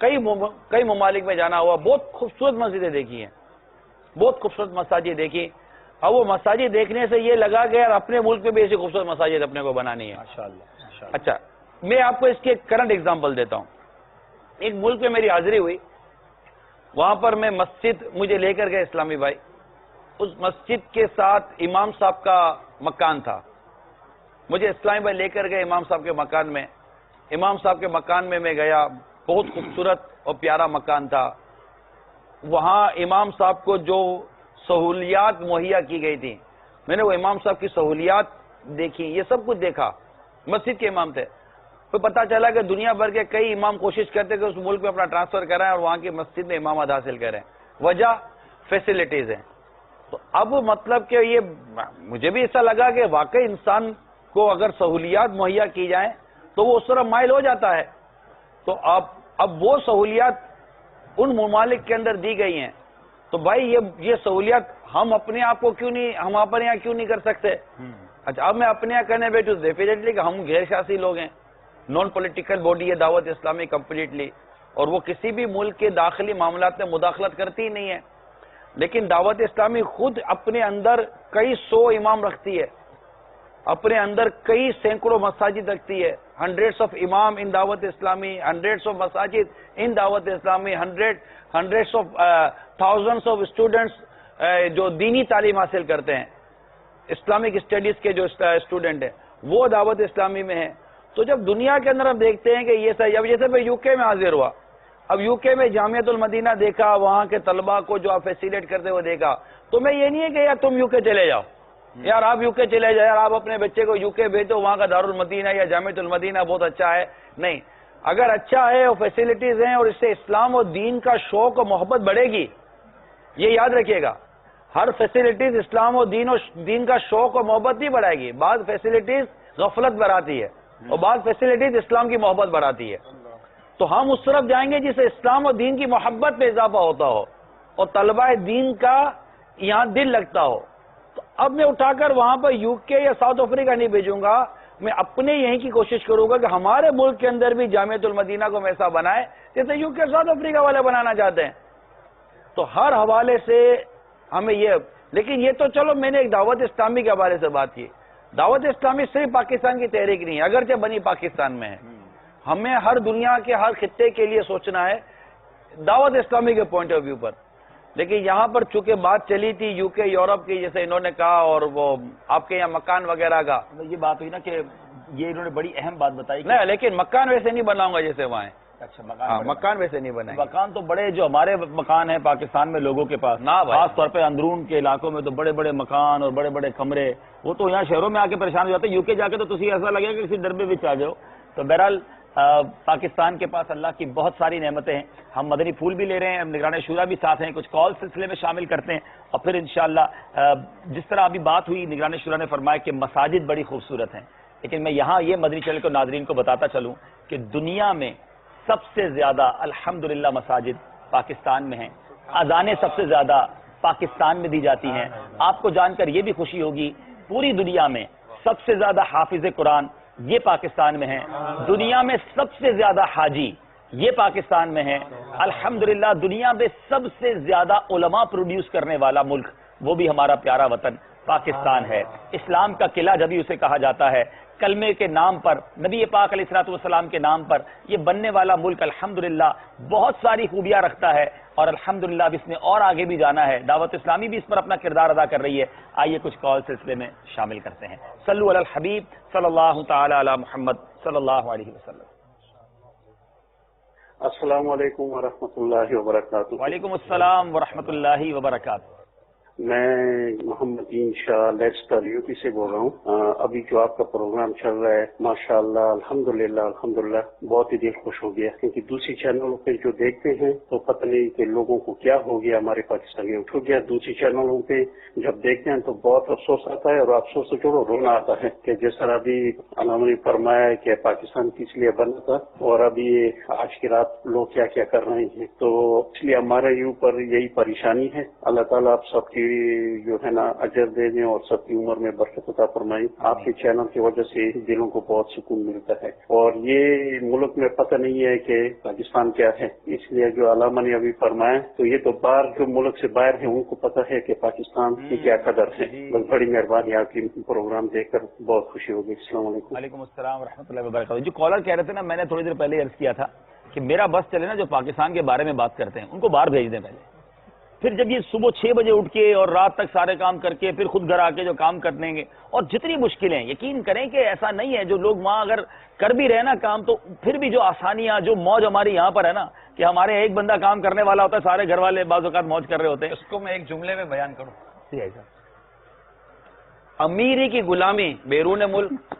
کئی ممالک میں جانا ہوا, بہت خوبصورت مسجدیں دیکھی ہیں, بہت خوبصورت مساجد دیکھی. اب وہ مساجد دیکھنے سے یہ لگا کہ یار اپنے ملک میں بھی ایسی خوبصورت مساجد اپنے کو بنانی ہے. اچھا, میں آپ کو اس کی ایک کرنٹ ایگزامپل دیتا ہوں. ایک ملک میں میری حاضری ہوئی, وہاں پر میں مسجد مجھے لے کر گئے اسلامی بھائی. اس مسجد کے ساتھ امام صاحب کا مکان تھا. مجھے اسلامی بھائی لے کر گئے امام صاحب کے مکان میں. امام صاحب کے مکان میں گیا, بہت خوبصورت اور پیارا مکان تھا. وہاں امام صاحب کو جو سہولیات مہیا کی گئی تھی, میں نے وہ امام صاحب کی سہولیات دیکھی, یہ سب کچھ دیکھا. مسجد کے امام تھے. پھر پتا چلا کہ دنیا بھر کے کئی امام کوشش کرتے کہ اس ملک میں اپنا ٹرانسفر کرائیں اور وہاں کی مسجد میں امامت حاصل کریں. وجہ فیسلٹیز ہیں. تو اب مطلب کہ یہ مجھے بھی ایسا لگا کہ واقعی انسان کو اگر سہولیات مہیا کی جائیں تو وہ اس طرح مائل ہو جاتا ہے. تو اب وہ سہولیات ان ممالک کے اندر دی گئی ہیں, تو بھائی یہ سہولیات ہم اپنے آپ کو کیوں نہیں, ہم اپنے یہاں کیوں نہیں کر سکتے؟ اچھا, اب میں اپنے یہاں کرنے بیٹھوں ڈیفینیٹلی کہ ہم غیر سیاسی لوگ ہیں, نان پولیٹیکل باڈی ہے دعوت اسلامی کمپلیٹلی, اور وہ کسی بھی ملک کے داخلی معاملات میں مداخلت کرتی ہی نہیں ہے. لیکن دعوت اسلامی خود اپنے اندر کئی 100 امام رکھتی ہے, اپنے اندر کئی سینکڑوں مساجد رکھتی ہے. ہنڈریڈس آف امام ان دعوت اسلامی, ہنڈریڈس آف مساجد ان دعوت اسلامی, hundreds of thousands of students جو دینی تعلیم حاصل کرتے ہیں, اسلامک اسٹڈیز کے جو اسٹوڈنٹ ہیں وہ دعوت اسلامی میں ہیں. تو جب دنیا کے اندر ہم دیکھتے ہیں کہ یہ صحیح, اب جیسے میں یو کے میں حاضر ہوا, اب یو کے میں جامعۃ المدینہ دیکھا, وہاں کے طلباء کو جو آپ فیسیلیٹ کرتے ہوئے دیکھا, تو میں یہ نہیں ہے کہ یار تم یو کے چلے جاؤ, یار آپ یو کے چلے جاؤ, یار آپ اپنے بچے کو یو کے بھیجو, وہاں کا دارالمدینہ یا جامعۃ المدینہ بہت اچھا ہے. نہیں, اگر اچھا ہے اور فیسیلیٹیز ہیں اور اس سے اسلام اور دین کا شوق اور محبت بڑھے گی, یہ یاد رکھیے گا, ہر فیسیلیٹیز اسلام اور دین کا شوق اور محبت نہیں بڑھائے گی. بعض فیسیلیٹیز غفلت بڑھاتی ہے اور بعض فیسیلیٹیز اسلام کی محبت بڑھاتی ہے. تو ہم اس طرف جائیں گے جسے اسلام اور دین کی محبت میں اضافہ ہوتا ہو اور طلباء دین کا یہاں دل لگتا ہو. تو اب میں اٹھا کر وہاں پر یو کے یا ساؤتھ افریقہ نہیں بھیجوں گا, میں اپنے یہیں کی کوشش کروں گا کہ ہمارے ملک کے اندر بھی جامعۃ المدینہ کو ایسا بنائے جیسے یو کے ساؤتھ افریقہ والے بنانا چاہتے ہیں. تو ہر حوالے سے ہمیں یہ, لیکن یہ تو چلو میں نے ایک دعوت اسلامی کے حوالے سے بات کی. دعوت اسلامی صرف پاکستان کی تحریک نہیں ہے, اگرچہ بنی پاکستان میں ہے. ہمیں ہر دنیا کے ہر خطے کے لیے سوچنا ہے دعوت اسلامی کے پوائنٹ آف ویو پر. لیکن یہاں پر چونکہ بات چلی تھی یو کے یورپ کی, جیسے انہوں نے کہا, اور وہ آپ کے یہاں مکان وغیرہ کا, یہ بات ہوئی نا کہ یہ انہوں نے بڑی اہم بات بتائی. نہیں, لیکن مکان ویسے نہیں بناؤں گا جیسے وہاں ہے. اچھا, مکان ویسے نہیں بنائیں. مکان تو بڑے جو ہمارے مکان ہیں پاکستان میں لوگوں کے پاس, خاص طور پہ اندرون کے علاقوں میں تو بڑے بڑے مکان اور بڑے بڑے کمرے, وہ تو یہاں شہروں میں آ کے پریشان ہو جاتے ہیں. یو کے جا کے تو تسی ایسا لگے کہ کسی ڈربے میں آ جاؤ. تو بہرحال پاکستان کے پاس اللہ کی بہت ساری نعمتیں ہیں. ہم مدنی پھول بھی لے رہے ہیں, نگران شورا بھی ساتھ ہیں, کچھ کال سلسلے میں شامل کرتے ہیں, اور پھر انشاءاللہ جس طرح ابھی بات ہوئی, نگران شورا نے فرمایا کہ مساجد بڑی خوبصورت ہیں, لیکن میں یہاں یہ مدنی چینل کو ناظرین کو بتاتا چلوں کہ دنیا میں سب سے زیادہ الحمدللہ مساجد پاکستان میں ہیں. اذانیں سب سے زیادہ پاکستان میں دی جاتی ہیں. آپ کو جان کر یہ بھی خوشی ہوگی پوری دنیا میں سب سے زیادہ حافظ قرآن یہ پاکستان میں ہیں. دنیا میں سب سے زیادہ حاجی یہ پاکستان میں ہیں. الحمدللہ دنیا میں سب سے زیادہ علماء پروڈیوس کرنے والا ملک وہ بھی ہمارا پیارا وطن پاکستان ہے. اسلام کا قلعہ جبھی اسے کہا جاتا ہے, کلمے کے نام پر, نبی پاک علیہ الصلوۃ والسلام کے نام پر یہ بننے والا ملک الحمدللہ بہت ساری خوبیاں رکھتا ہے, اور الحمدللہ اب اس نے اور آگے بھی جانا ہے. دعوت اسلامی بھی اس پر اپنا کردار ادا کر رہی ہے. آئیے کچھ کال سلسلے میں شامل کرتے ہیں. صلو علی الحبیب صلی اللہ تعالی علی محمد صلی اللہ علیہ وسلم. السلام علیکم ورحمۃ اللہ وبرکاتہ. وعلیکم السلام ورحمۃ اللہ وبرکاتہ. میں Muhammad Shah Leicester U P سے بول رہا ہوں. ابھی جو آپ کا پروگرام چل رہا ہے ماشاءاللہ الحمدللہ بہت ہی دل خوش ہو گیا, کیونکہ دوسری چینلوں پہ جو دیکھتے ہیں تو پتہ نہیں کہ لوگوں کو کیا ہو گیا, ہمارے پاکستانیوں کو گیا. دوسری چینلوں پہ جب دیکھتے ہیں تو بہت افسوس آتا ہے, اور افسوس سے چھوڑو رونا آتا ہے کہ جس طرح ابھی علامہ نے فرمایا کہ پاکستان کس لیے بنا تھا اور ابھی آج کی رات لوگ کیا کیا کر رہے ہیں. تو اس لیے ہمارے اوپر یہی پریشانی ہے. اللہ تعالیٰ آپ سب کی جو ہے نا اجر دے دیں اور سب کی عمر میں برکت عطا فرمائیں. آپ کے چینل کی وجہ سے دلوں کو بہت سکون ملتا ہے, اور یہ ملک میں پتہ نہیں ہے کہ پاکستان کیا ہے. اس لیے جو علامہ نے ابھی فرمایا تو یہ تو باہر جو ملک سے باہر ہیں ان کو پتہ ہے کہ پاکستان کی کیا قدر ہے. بس بڑی مہربانی, آپ کی پروگرام دیکھ کر بہت خوشی ہوگی. السلام علیکم. وعلیکم السلام ورحمۃ اللہ وبرکاتہ. جو کالر کہہ رہے تھے نا, میں نے تھوڑی دیر پہلے عرض کیا تھا کہ میرا بس چلے نا جو پاکستان کے بارے میں بات کرتے ہیں ان کو باہر بھیج دیں پہلے, پھر جب یہ صبح 6 بجے اٹھ کے اور رات تک سارے کام کر کے پھر خود گھر آ کے جو کام کر لیں گے, اور جتنی مشکلیں, یقین کریں کہ ایسا نہیں ہے, جو لوگ وہاں اگر کر بھی رہے نا کام تو پھر بھی جو آسانیاں, جو موج ہماری یہاں پر ہے نا کہ ہمارے ایک بندہ کام کرنے والا ہوتا ہے, سارے گھر والے بعض اوقات موج کر رہے ہوتے ہیں. اس کو میں ایک جملے میں بیان کروں. جی ایسا امیری کی غلامی بیرون ملک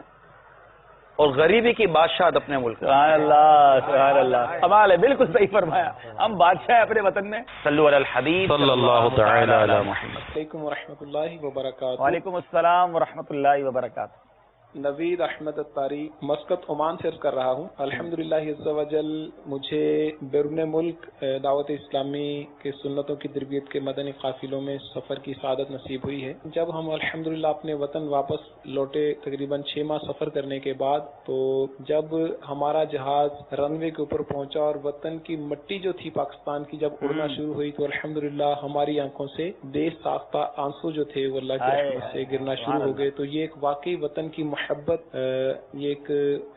اور غریبی کی بادشاہت اپنے ملک. سبحان اللہ سبحان اللہ, کمال ہے, بالکل صحیح فرمایا. ہم بادشاہ ہیں اپنے وطن میں. صلو علی الحبیب صلی اللہ تعالی علی محمد. علیکم ورحمۃ اللہ وبرکاتہ. وعلیکم السلام ورحمۃ اللہ وبرکاتہ. نوید احمد الطاری مسقط عمان سے عرض کر رہا ہوں. الحمدللہ عز و جل مجھے بیرون ملک دعوت اسلامی کے سنتوں کی تربیت کے مدنی قافلوں میں سفر کی سعادت نصیب ہوئی ہے. جب ہم الحمدللہ اپنے وطن واپس لوٹے تقریباً 6 ماہ سفر کرنے کے بعد, تو جب ہمارا جہاز رن وے کے اوپر پہنچا اور وطن کی مٹی جو تھی پاکستان کی جب اڑنا شروع ہوئی, تو الحمدللہ ہماری آنکھوں سے دیش ساختہ آنسو جو تھے وہ اللہ کی رحمت سے گرنا شروع ہو گئے. تو یہ ایک واقعی وطن کی محبت, یہ ایک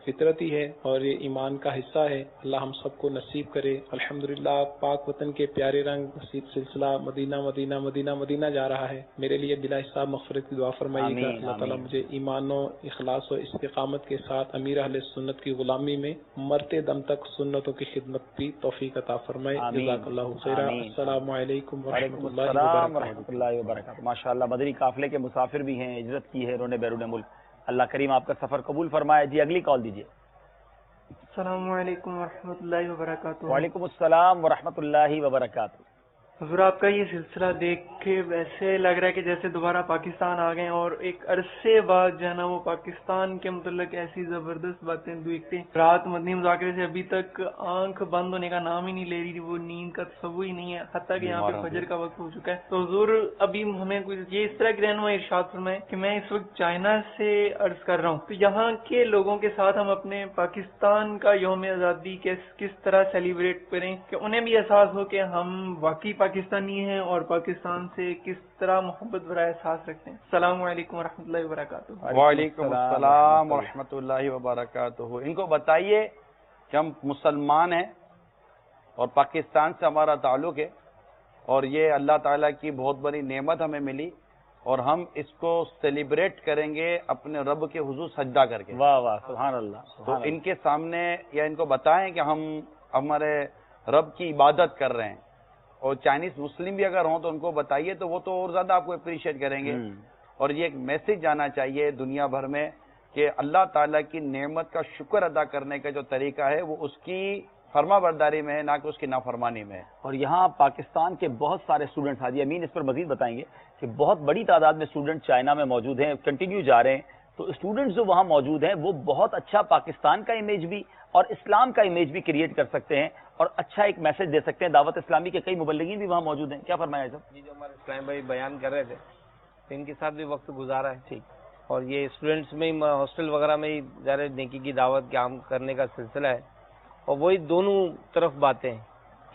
فطرتی ہے اور یہ ایمان کا حصہ ہے. اللہ ہم سب کو نصیب کرے. الحمدللہ پاک وطن کے پیارے رنگ نصیب سلسلہ مدینہ مدینہ مدینہ مدینہ جا رہا ہے. میرے لیے بلا حساب مغفرت کی دعا فرمائیے گا. اللہ تعالیٰ مجھے ایمان و اخلاص و استقامت کے ساتھ امیر اہل سنت کی غلامی میں مرتے دم تک سنتوں کی خدمت بھی توفیق عطا فرمائے. جزاک اللہ خیرا. السلام علیکم ورحمۃ اللہ وبرکاتہ. ماشاءاللہ مدنی قافلے کے مسافر بھی ہیں, ہجرت کی ہے انہوں نے بیرون ملک. اللہ کریم آپ کا سفر قبول فرمائے. جی اگلی کال دیجیے. السلام علیکم ورحمۃ اللہ وبرکاتہ. وعلیکم السلام ورحمۃ اللہ وبرکاتہ. حضور آپ کا یہ سلسلہ دیکھ کے ویسے لگ رہا ہے کہ جیسے دوبارہ پاکستان آ گئے, اور ایک عرصے بعد جو ہے نا وہ پاکستان کے متعلق ایسی زبردست باتیں دیکھتے ہیں. رات مدنی مذاکرے سے ابھی تک آنکھ بند ہونے کا نام ہی نہیں لے رہی, وہ نیند کا تصور ہی نہیں ہے, حتیٰ کہ یہاں پہ فجر کا وقت ہو چکا ہے. تو حضور ابھی ہمیں کچھ یہ اس طرح کی رہنمائی ارشاد فرمائیں کہ میں اس وقت چائنا سے عرض کر رہا ہوں, تو یہاں کے لوگوں کے ساتھ ہم اپنے پاکستان کا یوم آزادی کس طرح سیلیبریٹ کریں کہ انہیں بھی احساس ہو کہ ہم واقعی پاکستانی ہیں اور پاکستان سے کس طرح محبت بھرا احساس رکھتے ہیں. السلام علیکم ورحمۃ اللہ وبرکاتہ. وعلیکم السلام ورحمۃ اللہ وبرکاتہ. ان کو بتائیے کہ ہم مسلمان ہیں اور پاکستان سے ہمارا تعلق ہے, اور یہ اللہ تعالیٰ کی بہت بڑی نعمت ہمیں ملی, اور ہم اس کو سیلیبریٹ کریں گے اپنے رب کے حضور سجدہ کر کے. واہ واہ سبحان اللہ. تو ان کے سامنے یا ان کو بتائیں کہ ہم ہمارے رب کی عبادت کر رہے ہیں. اور چائنیز مسلم بھی اگر ہوں تو ان کو بتائیے, تو وہ تو اور زیادہ آپ کو اپریشیٹ کریں گے. اور یہ ایک میسج جانا چاہیے دنیا بھر میں کہ اللہ تعالیٰ کی نعمت کا شکر ادا کرنے کا جو طریقہ ہے وہ اس کی فرما برداری میں ہے, نہ کہ اس کی نافرمانی میں ہے. اور یہاں پاکستان کے بہت سارے اسٹوڈنٹس, حاجی امین اس پر مزید بتائیں گے کہ بہت بڑی تعداد میں اسٹوڈنٹ چائنا میں موجود ہیں, کنٹینیو جا رہے ہیں. تو اسٹوڈنٹس جو وہاں موجود ہیں وہ بہت اچھا پاکستان کا امیج بھی اور اسلام کا امیج بھی کریٹ کر سکتے ہیں, اور اچھا ایک میسج دے سکتے ہیں. دعوت اسلامی کے کئی مبلغین بھی وہاں موجود ہیں. کیا فرمایا صاحب؟ جی, جو ہمارے اسلام بھائی بیان کر رہے تھے, ان کے ساتھ بھی وقت گزارا ہے. ٹھیک. اور یہ اسٹوڈنٹس میں ہی ہاسٹل وغیرہ میں ہی ظاہر نیکی کی دعوت کے عام کرنے کا سلسلہ ہے, اور وہی دونوں طرف باتیں ہیں.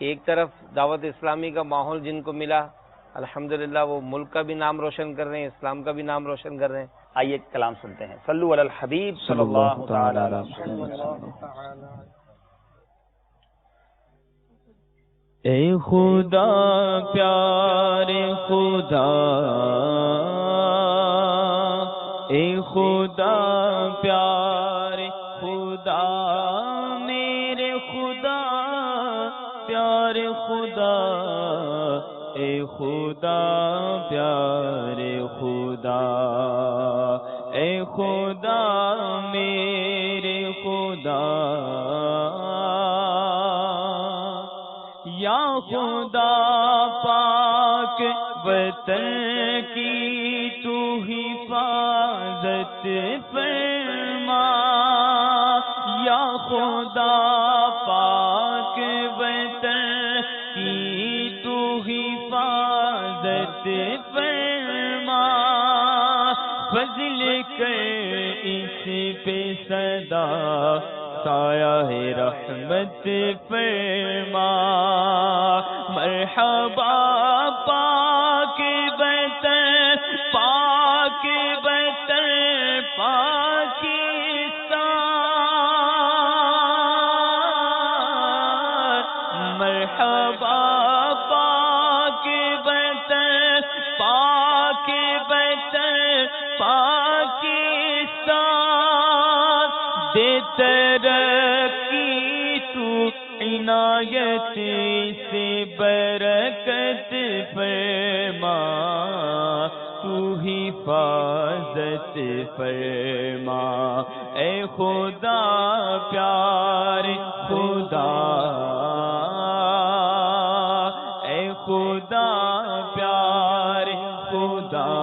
ایک طرف دعوت اسلامی کا ماحول جن کو ملا, الحمدللہ وہ ملک کا بھی نام روشن کر رہے ہیں, اسلام کا بھی نام روشن کر رہے ہیں. آئیے کلام سنتے ہیں. صلو علی الحبیب صلی اللہ تعالی علیہ وسلم. اے خدا پیارے خدا, اے خدا پیارے خدا, میرے خدا پیارے خدا, اے خدا خدا پیارے خدا، اے خدا میرے خدا، یا خدا پاک وطن کی تو حفاظت فرما، یا خدا پاک وطن کی تو حفاظت فرما، فضل کر اس پہ صدا سایہ رحمت فرما، مرحبا پاک وطن، پاک وطن پاکستان، مرحبا پاک وطن، پاک وطن پاکستان، دے ترقی تو عنایت سے برکت فرما، تو حفاظت فرما، اے خدا پیارے خدا، اے خدا پیارے خدا،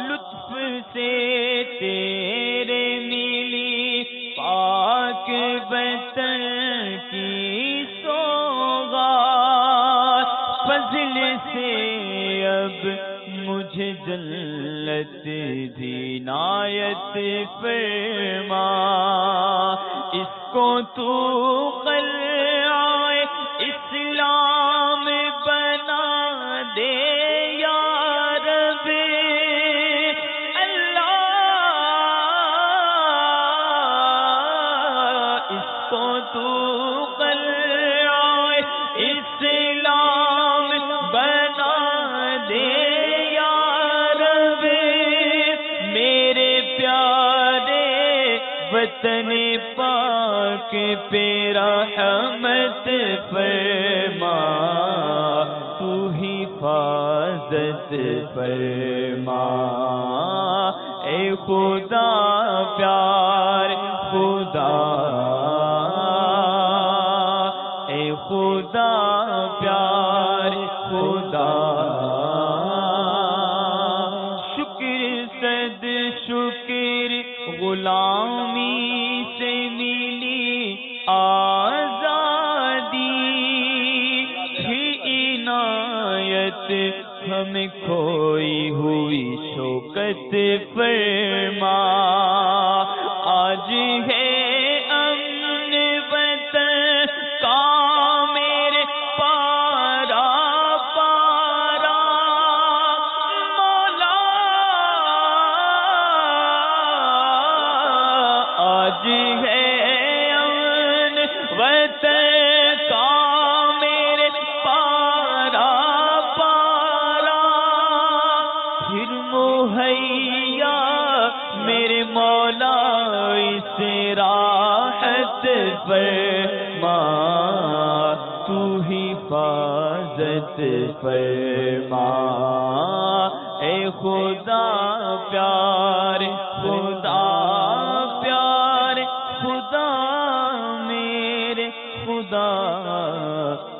لطف سے تیرے ملی پاک وطن کی سوغات، فضل سے اب مجھے جنت بھی عنایت فرما، اس کو تو قلعہ اسلام بنا دے یا رب اللہ، اس کو تو قلعہ اسلام بنا دے یا رب، میرے پیارے وطن پاک پہ رحمت فرما، تو حفاظت فرما، اے خدا پیارے خدا، اے خدا پیارے خدا، شکر صد شکر غلامی سے ملی آزادی، ہی عنایت ہمیں کھوئی ہوئی شوکت فرما، آج ہے امن وطن کا میرے پارا پارا، مولا آج ہے امن وطن کا میرے پارا پارا، پھر مہیا میرے مولا اس راحت فرما، تو حفاظت فرما، اے خدا پیارے خدا، پیارے خدا میرے خدا،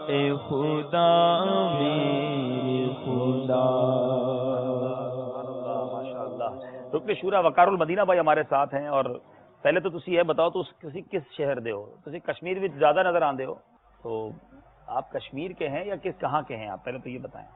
اے خدا میرے خدا۔ رکن شورا وقار المدینہ بھائی ہمارے ساتھ ہیں، اور پہلے تو تسی یہ بتاؤ تو تسی کس شہر دے ہو؟ تسی کشمیر وچ زیادہ نظر آندے ہو، تو آپ کشمیر کے ہیں یا کہاں کے ہیں آپ؟ پہلے تو یہ بتائیں۔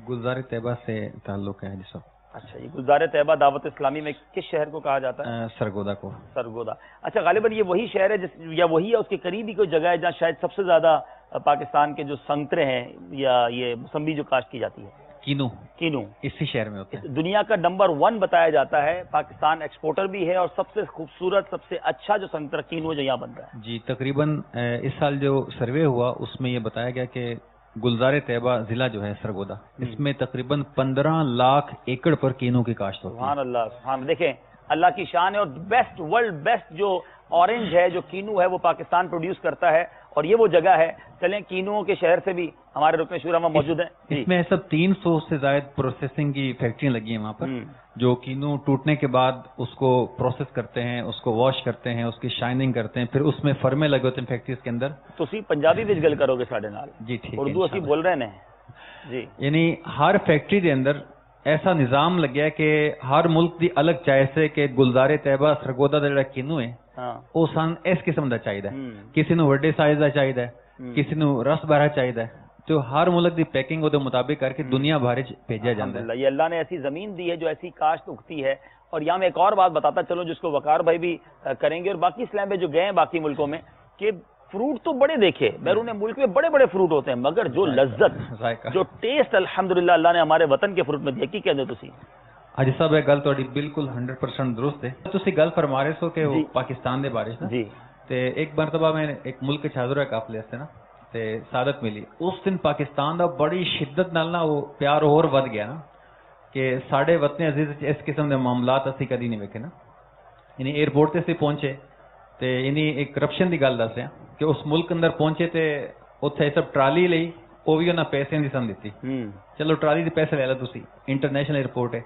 گلزار طیبہ سے تعلق ہے جی صاحب۔ اچھا، یہ گلزار طیبہ دعوت اسلامی میں کس شہر کو کہا جاتا ہے؟ سرگودا کو۔ سرگودا، اچھا، غالباً یہ وہی شہر ہے یا وہی ہے اس کے قریب ہی کوئی جگہ ہے جہاں شاید سب سے زیادہ پاکستان کے جو سنگترے ہیں یا یہ موسمبی جو کاشت کی جاتی ہے؟ کینو اسی شہر میں ہوتا ہے۔ دنیا کا نمبر 1 بتایا جاتا ہے، پاکستان ایکسپورٹر بھی ہے، اور سب سے خوبصورت سب سے اچھا جو سنگترا کینو جو یہاں بن رہا ہے۔ جی، تقریباً اس سال جو سروے ہوا اس میں یہ بتایا گیا کہ گلزار طیبہ ضلع جو ہے سرگودا، اس میں تقریباً 15 لاکھ ایکڑ پر کینو کی کاشت ہوتی ہے۔ سبحان اللہ، سبحان، دیکھیں اللہ کی شان ہے، اور بیسٹ ورلڈ بیسٹ جو اورنج ہے، جو کینو ہے، وہ پاکستان پروڈیوس کرتا ہے، اور یہ وہ جگہ ہے. چلیں کینوؤں کے شہر سے بھی ہمارے رکن شورا میں موجود ہیں. اس میں سب 300 سے زائد پروسیسنگ کی فیکٹریاں لگی ہیں وہاں پر, جو کینو ٹوٹنے کے بعد اس کو پروسیس کرتے ہیں, اس کو واش کرتے ہیں, اس کی شائننگ کرتے ہیں, پھر اس میں فرمے لگے ہوتے ہیں فیکٹریز کے اندر. تسی پنجابی وچ گل کرو گے ساڈے نال؟ جی ٹھیک ہے, اردو اسی بول رہے ہیں جی. یعنی ہر فیکٹری کے اندر ایسا نظام لگیا کہ ہر ملک دی الگ چاہیے کہ گلزار طیبہ سرگودا دا جڑا کینو ہے وہ سن اس قسم دا چاہیے, کسی نو وڈے سائز دا چاہیے, کسی نو رس بھرا چاہیے, تو ہر ملک دی پیکنگ وہ مطابق کر کے دنیا بھر بھیجا جاتا ہے. یہ اللہ نے ایسی زمین دی ہے جو ایسی کاشت اگتی ہے. اور یہاں میں ایک اور بات بتاتا چلوں جس کو وقار بھائی بھی کریں گے, اور باقی اسلام میں جو گئے ہیں باقی ملکوں میں, کہ فروٹ تو بڑے دیکھے بیرون ملک میں بڑے بڑے فروٹ ہوتے ہیں, مگر جو لذت جو ٹیسٹ الحمدللہ اللہ نے ہمارے وطن کے فروٹ میں دیا. کی کہتے تسی؟ حاجی صاحب یہ گل تہاڈی بالکل 100% درست ہے. تسی گل فرما رہے سو کہ وہ پاکستان دے بارے نا, تے ایک مرتبہ میں ایک ملک حاضر ہے قافلے سے نا, تے سعادت ملی. اس دن پاکستان دا بڑی شدت نال نا وہ پیار اور ود گیا نا, کہ ساڈے وطن عزیز اس قسم دے معاملات اسی کدی نہیں ویکھے نا. یعنی ایئرپورٹ تے پہنچے تے یعنی ایک کرپشن دی گل دس رہا کہ اس ملک اندر پہنچے تے اتنے سب ٹرالی لئی, وہ بھی انہیں پیسے نہیں سن دیتی. چلو ٹرالی دے پیسے لے لو تسی, انٹرنیشنل ایئرپورٹ ہے.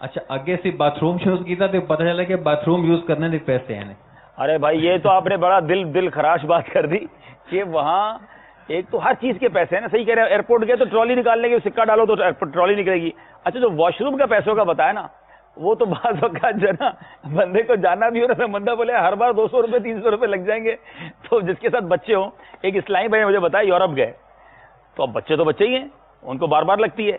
اچھا اگے سے باتھ روم یوز کیتا تے پتہ چلا کہ باتھ روم یوز کرنے دے پیسے ہیں. ارے بھائی یہ تو آپ نے بڑا دل خراش بات کر دی کہ وہاں ایک تو ہر چیز کے پیسے ہیں نا. صحیح کہہ رہے ہیں, ایئرپورٹ گئے تو ٹرالی نکالنے کے سکہ ڈالو تو ٹرالی نکلے گی. اچھا جو واش روم کا پیسوں کا بتایا نا, وہ تو بعض اوقات جو ہے نا بندے کو جانا بھی ہو رہا ہے, بندہ بولے ہر بار 200 روپے 300 روپے لگ جائیں گے. تو جس کے ساتھ بچے ہوں, ایک اسلامی بھائی نے مجھے بتایا یورپ گئے, تو اب بچے تو بچے ہی ہیں, ان کو بار بار لگتی ہے,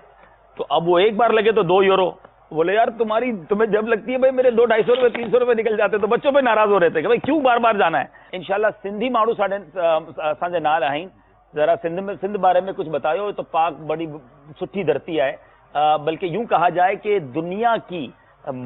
تو اب وہ ایک بار لگے تو 2 یورو. بولے یار تمہیں جب لگتی ہے بھائی میرے 200-250 روپے 300 روپے نکل جاتے, تو بچوں پہ ناراض ہو رہے تھے کہ بھائی کیوں بار بار جانا ہے. انشاءاللہ سندھی ماڑو سانجے نال آئیں, ذرا سندھ بارے میں کچھ بتاؤ. تو پاک بڑی سٹھی دھرتی ہے, بلکہ یوں کہا جائے کہ دنیا کی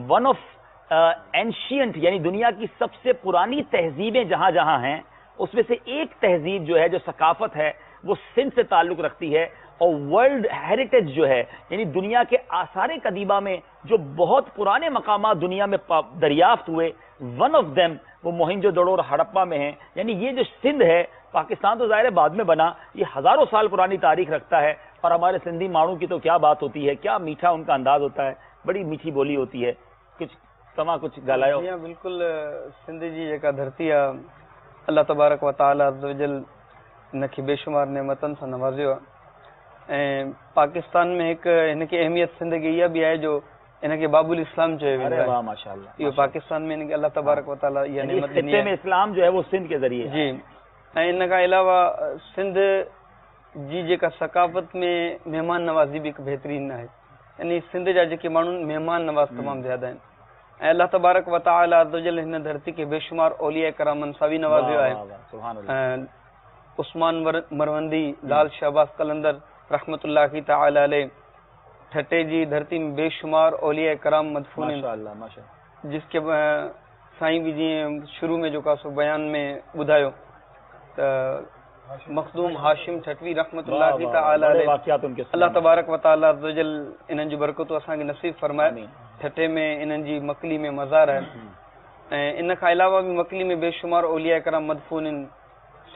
ون آف اینشینٹ یعنی دنیا کی سب سے پرانی تہذیبیں جہاں جہاں ہیں, اس میں سے ایک تہذیب جو ہے جو ثقافت ہے وہ سندھ سے تعلق رکھتی ہے. اور ورلڈ ہیریٹیج جو ہے یعنی دنیا کے آثار قدیمہ میں جو بہت پرانے مقامات دنیا میں دریافت ہوئے, ون آف دیم وہ موہنجو دڑو اور ہڑپا میں ہیں. یعنی یہ جو سندھ ہے, پاکستان تو ظاہر بعد میں بنا, یہ ہزاروں سال پرانی تاریخ رکھتا ہے. اور ہمارے سندھی ماڑوں کی تو کیا بات ہوتی ہے, کیا میٹھا ان کا انداز ہوتا ہے, بڑی میٹھی بولی ہوتی ہے. کچھ گالایو. بالکل سندھ جی جکا دھرتی ہے, اللہ تبارک و تعالی عز وجل انکی بے شمار نعمتن سے نوازیو. پاکستان میں ایک ان کی اہمیت سندھ کی یہ بھی ہے جو ان کے باب الاسلام جو ہے, ماشاءاللہ یہ پاکستان میں ان کے اللہ تبارک و تعالی یہ نعمت دی ہے. اسلام جو ہے وہ سندھ کے ذریعے جی. ان کا علاوہ سندھ جی جکا ثقافت میں مہمان نوازی بھی ایک بہترین ہے. یعنی سندھ جا جے مانو مہمان نواز تمام زیادہ ہیں. اللہ تبارک و تعالی عز وجل ہن دھرتی کے بے شمار اولیاء کرام منصبی نوازیو ہے. عثمان مروندی, لال شہباز قلندر رحمت اللہ کی تعالی علیہ, ٹھٹے جی دھرتی میں بے شمار اولیاء کرام مدفون ہیں, جس کے سائیں بھی جی شروع میں جو کا سو بیان میں بدھایو. مخدوم ہاشم ٹھٹوی رحمت اللہ کی تعالی علیہ, اللہ تبارک و تعالی عز وجل انہن جو برکتو اساں کے نصیب فرمائے. ٹھٹے میں انہن جی مکلی میں مزار ہے. ان کا علاوہ بھی مکلی میں بے شمار اولیاء کرام مدفون ہیں.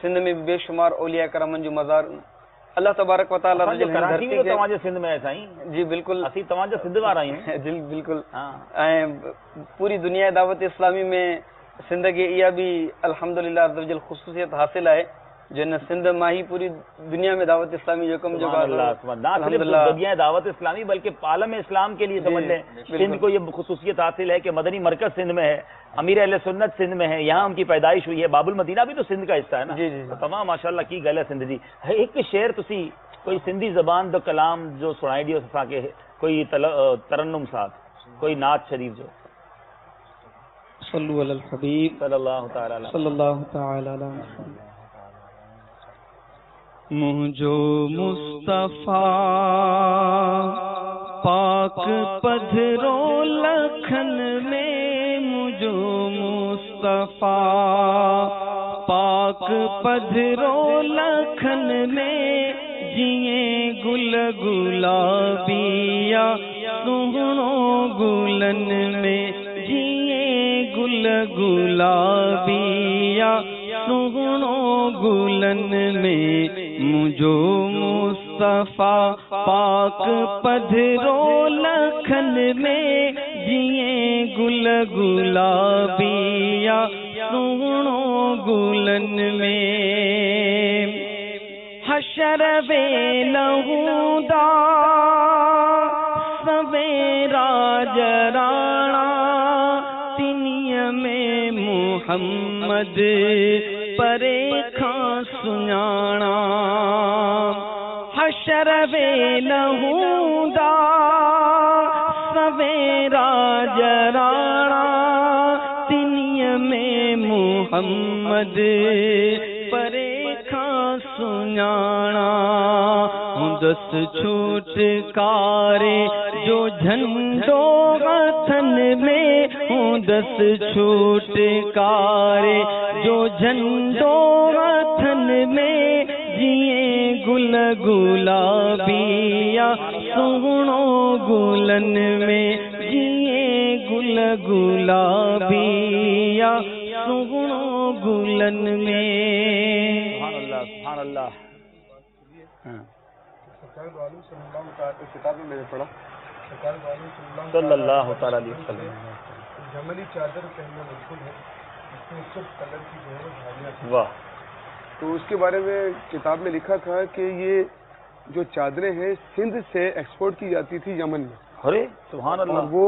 سندھ میں بھی بے شمار اولیاء کرام جو مزار. اللہ تبارک و تعالی عز وجل کراچی میں تماجے سندھ میں ہے سائیں. جی بالکل, اسی تماجے سندھ وارا ہیں. جی بالکل. پوری دنیا دعوت اسلامی میں سندھ کی یہ بھی الحمدللہ عز وجل خصوصیت حاصل ہے جو سندھ ماہی پوری دنیا میں دعوت اسلامی جو کم جو دنیا دعوت اسلامی بلکہ عالم اسلام کے لیے سمجھ لیں سندھ کو یہ خصوصیت حاصل ہے کہ مدنی مرکز سندھ میں ہے, امیر اہل سنت سندھ میں ہے, یہاں ان کی پیدائش ہوئی ہے. باب المدینہ بھی تو سندھ کا حصہ ہے نا. تو تمام ماشاءاللہ کی گل ہے سندھ جی. ایک شعر تسی کوئی سندھی زبان دو کلام جو سنائی دیو سا کے کوئی ترنم ساتھ کوئی نعت شریف جو. صلو علی الحبیب صلی اللہ تعالی علیہ. مجھو مصطفیٰ پاک پدھرو لکھن میں, مجھو مصطفیٰ پاک پدھرو لکھن میں, جیے گل گلابیا سہنو گلن میں, جیے گل گلابیا سہنو گلن میں مجھو مصطفیٰ پاک پدھرو لکھن میں جیے گل گلابیا سونو گلن میں حشر ویلہوں دا سویرا جرانا تنیا میں محمد پرے کھاں سنانا حشر ویلہوں دا سویرا جرانا تنیا میں محمد پرے کھاں سنانا دس چھوٹکارے جو جھنڈو ہاتھن میں دس چھوٹکارے جو جھنڈو ہاتھن میں جیے گل گلابیا سونو گلن میں جیے گل گلابیا سونو گلن میں. سبحان اللہ سبحان اللہ. کتاب میں میں نے پڑھا صلی اللہ تعالی علیہ وسلم جملی چادر پہننا بالکل ہے، اس میں سب کلر کی جو ہے جھالیاں. واہ. تو اس کے بارے میں کتاب میں لکھا تھا کہ یہ جو چادریں ہیں سندھ سے ایکسپورٹ کی جاتی تھی یمن میں. ارے سبحان اللہ. اور وہ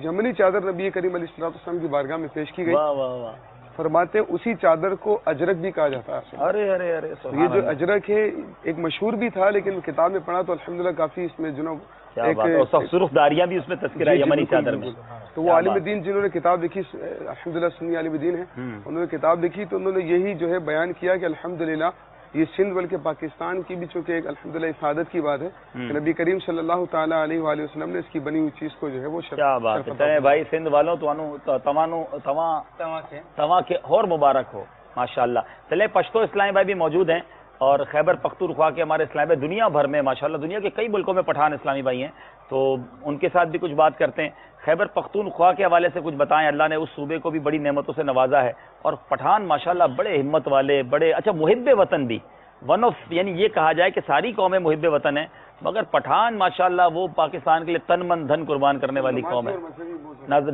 یمنی چادر نبی کریم علیہ السلام کی بارگاہ میں پیش کی گئی. واہ واہ واہ. فرماتے اسی چادر کو اجرک بھی کہا جاتا ہے. ارے ارے ارے یہ جو اجرک ہے ایک مشہور بھی تھا، لیکن کتاب میں پڑھا تو الحمدللہ کافی اس میں جناب ایک سرخ داریاں بھی اس میں تذکرہ ہے یمنی چادر میں. تو وہ عالم دین جنہوں نے کتاب لکھی الحمدللہ سنی عالم دین ہے، انہوں نے کتاب لکھی تو انہوں نے یہی جو ہے بیان کیا کہ الحمدللہ یہ سندھ بلکہ پاکستان کی بھی چونکہ ایک الحمدللہ افادت کی بات ہے کہ نبی کریم صلی اللہ تعالی علیہ وآلہ وسلم نے اس کی بنی ہوئی چیز کو جو ہے وہ کیا بات ہے بھائی. سندھ والوں تواں کے اور مبارک ہو ماشاءاللہ. چلے پشتو اسلامی بھائی بھی موجود ہیں اور خیبر پختونخوا کے ہمارے اسلامی بھائی دنیا بھر میں ماشاءاللہ دنیا کے کئی ملکوں میں پٹھان اسلامی بھائی ہیں، تو ان کے ساتھ بھی کچھ بات کرتے ہیں. خیبر پختونخوا کے حوالے سے کچھ بتائیں. اللہ نے اس صوبے کو بھی بڑی نعمتوں سے نوازا ہے اور پٹھان ماشاءاللہ بڑے ہمت والے، بڑے اچھا محب وطن بھی ون آف، یعنی یہ کہا جائے کہ ساری قومیں محب وطن ہیں مگر پٹھان ماشاءاللہ وہ پاکستان کے لیے تن من دھن قربان کرنے والی قوم ہے.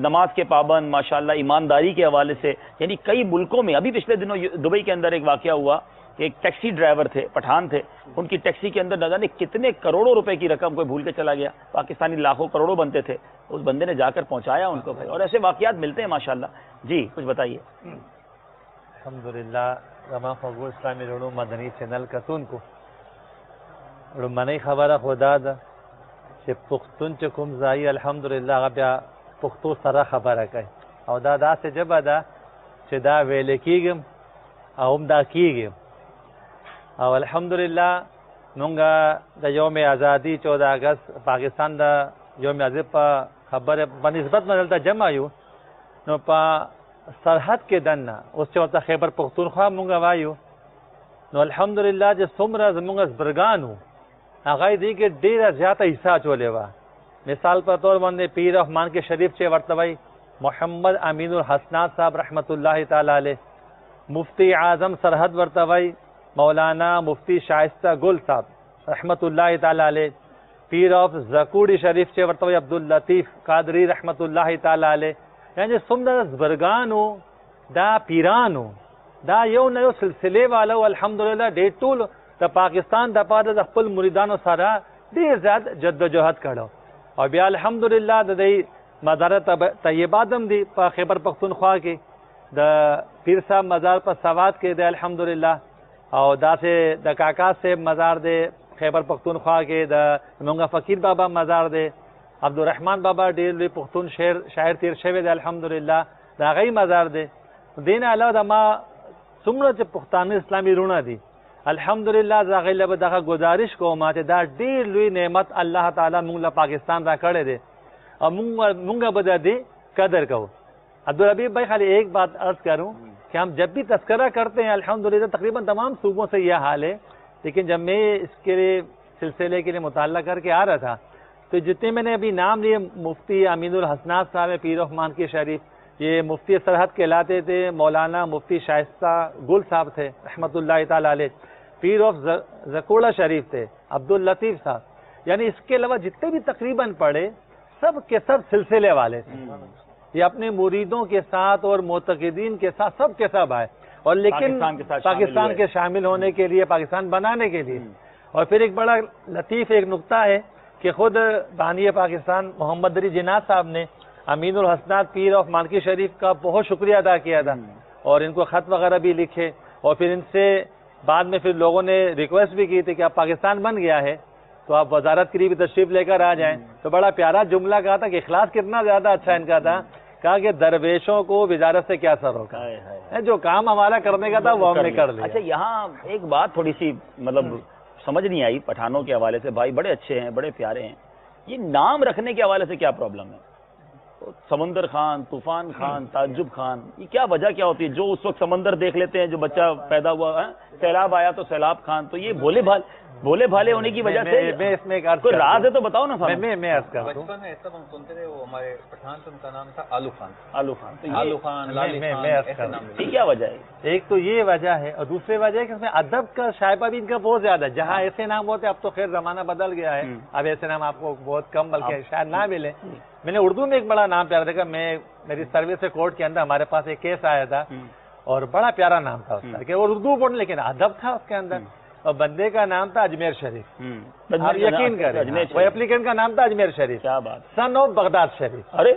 نماز کے پابند ماشاءاللہ، ایمانداری کے حوالے سے، یعنی کئی ملکوں میں. ابھی پچھلے دنوں دبئی کے اندر ایک واقعہ ہوا کہ ایک ٹیکسی ڈرائیور تھے، پٹھان تھے، ان کی ٹیکسی کے اندر نہ جانے کتنے کروڑوں روپے کی رقم کوئی بھول کے چلا گیا. پاکستانی لاکھوں کروڑوں بنتے تھے، اس بندے نے جا کر پہنچایا ان کو بھائی. اور ایسے واقعات ملتے ہیں ماشاءاللہ. جی کچھ بتائیے. الحمدللہ زمان خوگو اسلامی رونو مدنی چینل کتون کو رمانی خبر خدا دا چې پختون چې کوم ځای الحمدلله هغه بیا پښتو سره خبره کوي او دا داسې ژبه ده چې دا ویل کېږم او هم دا کېږم او الحمدلله مونږ د یوم ازادي 14 اگست پاکستان د یوم ازادي په خبره په نسبت نه دلته جمع یو نو په سرحد کې دننه اوس چې ورته خیبر پختونخوا مونږ وایو نو الحمدلله چې څومره زمونږ زبرګان وو هغه دې کې ډېره زیاته حصہ اچولې وه. مثال په طور باندې پیر رحمان کې شریف چې ورته وایي محمد امین الحسنات صاحب رحمت الله تعالی علیه، مفتی اعظم سرحد ورته وایي مولانا مفتی شائستہ گل صاحب رحمت الله تعالی علیه، پیر آف زکوڑی شریف چې ورته وایي عبداللطیف قادری رحمت الله تعالی علیه. یعنی څومره زبرګانو دا پیرانو دا یو نه یو سلسلې والو الحمدلله ډېر ټول د پاکستان د پاره د خپل مریدانو سره ډېر زیات جدوجہد کړو او بیا الحمدلله د دې مزار طیبات هم دي په خیبر پختونخوا کې د پیر صاحب مزار په سوات کې د الحمدلله او داسې د کاکا صاحب مزار دی خیبر پختونخوا کې د مونږ فقیر بابا مزار دی، عبدالرحمن بابا ډېر لوی پښتون شاعر تیر شوی دی الحمدلله د هغې مزار دی. دې نه علاوه د ما څومره چې پښتانه اسلامي وروڼه دي الحمدلله زه هغې له به دغه ګزارش کوم چې دا ډېر لوی نعمت الله تعالی مونږ له پاکستان را کړی دی اور مونږ به د دې قدر کوو. عبدالحبیب بھائی خالی ایک بات عرض کروں کہ ہم جب بھی تذکرہ کرتے ہیں الحمدللہ تقریباً تمام صوبوں سے یہ حال ہے، لیکن جب میں اس کے لیے سلسلے کے لیے مطالعہ کر کے آ رہا تھا تو جتنے میں نے ابھی نام لیے مفتی امین الحسنات صاحب پیر رحمان کی شریف، یہ مفتی سرحد کہلاتے تھے، مولانا مفتی شائستہ گل صاحب تھے رحمۃ اللہ تعالی علیہ، پیر آف زکوڑا شریف تھے عبد اللطیف صاحب، یعنی اس کے علاوہ جتنے بھی تقریباً پڑھے سب کے سب سلسلے والے تھے. یہ اپنے مریدوں کے ساتھ اور معتقدین کے ساتھ سب کے سب آئے، اور لیکن پاکستان کے شامل ہونے کے لیے، پاکستان بنانے کے لیے. اور پھر ایک بڑا لطیف ایک نقطہ ہے کہ خود بانی پاکستان محمد علی جناح صاحب نے امین الحسنات پیر آف مانکی شریف کا بہت شکریہ ادا کیا تھا، اور ان کو خط وغیرہ بھی لکھے، اور پھر ان سے بعد میں پھر لوگوں نے ریکویسٹ بھی کی تھی کہ اب پاکستان بن گیا ہے تو آپ وزارت کے لیے بھی تشریف لے کر آ جائیں. تو بڑا پیارا جملہ کہا تھا کہ اخلاص کتنا زیادہ اچھا ان کا تھا، کہا کہ درویشوں کو وزارت سے کیا سر ہوگا، جو کام ہمارا کرنے کا تھا وہ ہم نے کر لیا. اچھا یہاں ایک بات تھوڑی سی مطلب سمجھ نہیں آئی پٹھانوں کے حوالے سے، بھائی بڑے اچھے ہیں، بڑے پیارے ہیں، یہ نام رکھنے کے حوالے سے کیا پرابلم ہے؟ سمندر خان، طوفان خان، تعجب خان، یہ کیا وجہ کیا ہوتی ہے؟ جو اس وقت سمندر دیکھ لیتے ہیں، جو بچہ پیدا ہوا ہے، سیلاب آیا تو سیلاب خان، تو یہ بھولے بھالے ہونے کی وجہ سے میں اس میں ایک کوئی راز ہے تو بتاؤ نا. میں عرض کرتا ہوں، بچپن میں ایسا ہم سنتے تھے، وہ ہمارے پٹھان سے ان کا نام تھا آلو خان. آلو خان، آلو خان، لالی خان، ایسے نام. یہ کیا وجہ ہے؟ ایک تو یہ وجہ ہے، اور دوسری وجہ ہے کہ اس میں ادب کا شائبہ بھی ان کا بہت زیادہ ہے. جہاں ایسے نام ہوتے، اب تو خیر زمانہ بدل گیا ہے، اب ایسے نام آپ کو بہت کم بلکہ شاید نہ ملے. میں نے اردو میں ایک بڑا نام پیارا دیکھا، میری سروس کورٹ کے اندر ہمارے پاس ایک کیس آیا تھا، اور بڑا پیارا نام تھا اس کا کہ وہ اردو پڑھنے، لیکن ادب تھا اس کے اندر. اور بندے کا نام تھا اجمیر شریف، آپ یقین کریں، وہ اپلیکینٹ کا نام تھا اجمیر شریف، کیا بات، سن آف بغداد شریف. ارے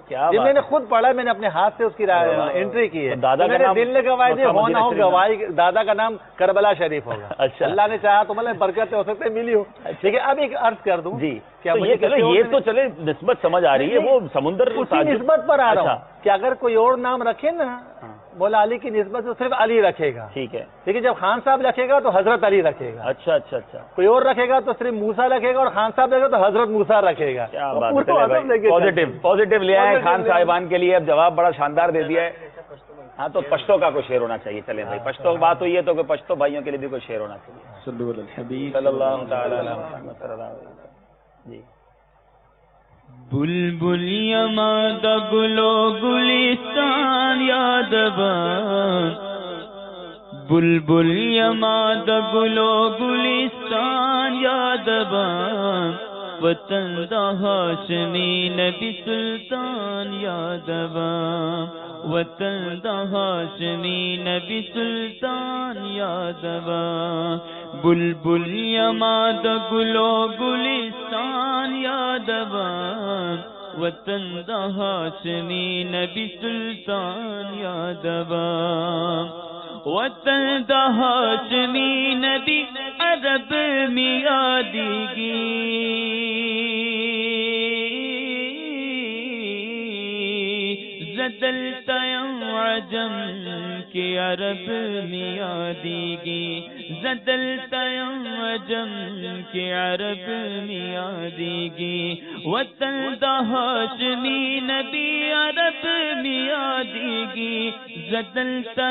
کیا میں نے خود پڑھا، میں نے اپنے ہاتھ سے اس کی انٹری کی ہے. دادا کا نام دل نے گواہی دی، ہونا ہو گواہی، دادا کا نام کربلا شریف ہوگا. اچھا اللہ نے چاہا تو مطلب برکت ہو سکتے ملی ہو. ٹھیک ہے، اب ایک عرض کر دوں جی، کیا یہ تو چلے نسبت سمجھ آ رہی ہے، وہ سمندر اسی نسبت پر آ رہا ہوں کہ اگر کوئی اور نام رکھے نا مولا علی کی نسبت سے صرف علی رکھے گا، ٹھیک ہے، لیکن جب خان صاحب رکھے گا تو حضرت علی رکھے گا. اچھا اچھا اچھا، کوئی اور رکھے گا تو صرف موسیٰ رکھے گا، اور خان صاحب رکھے گا تو حضرت موسیٰ رکھے گا. پازیٹیو لے آئے خان صاحبان کے لیے. اب جواب بڑا شاندار دے دیا ہے. ہاں تو پشتو کا کوئی شعر ہونا چاہیے. چلیں بھائی، پشتو بات ہوئی ہے تو کوئی پشتو بھائیوں کے لیے بھی کوئی شعر ہونا چاہیے. صلی اللہ تعالی علیہ وسلم. جی. بلبل یماد گلو گلستان یادبان، بلبل یماد گلو گلستان یادبان، وطن دا ہاشمی نبی سلطان یادبان، وطن دا ہاشمی نبی سلطان یادبان. بلبل یماد گلو گلستان یادبان، وطن دا ہاشمی نبی سلطان یادبان، وطن دا ہاشمی نبی عرب میادیگی، زدلتا عجم کی عرب میادیگی، زدلتا عجم کی عرب میادیگی، وطن دا ہاشمی نبی عرب میادیگی، زدلتا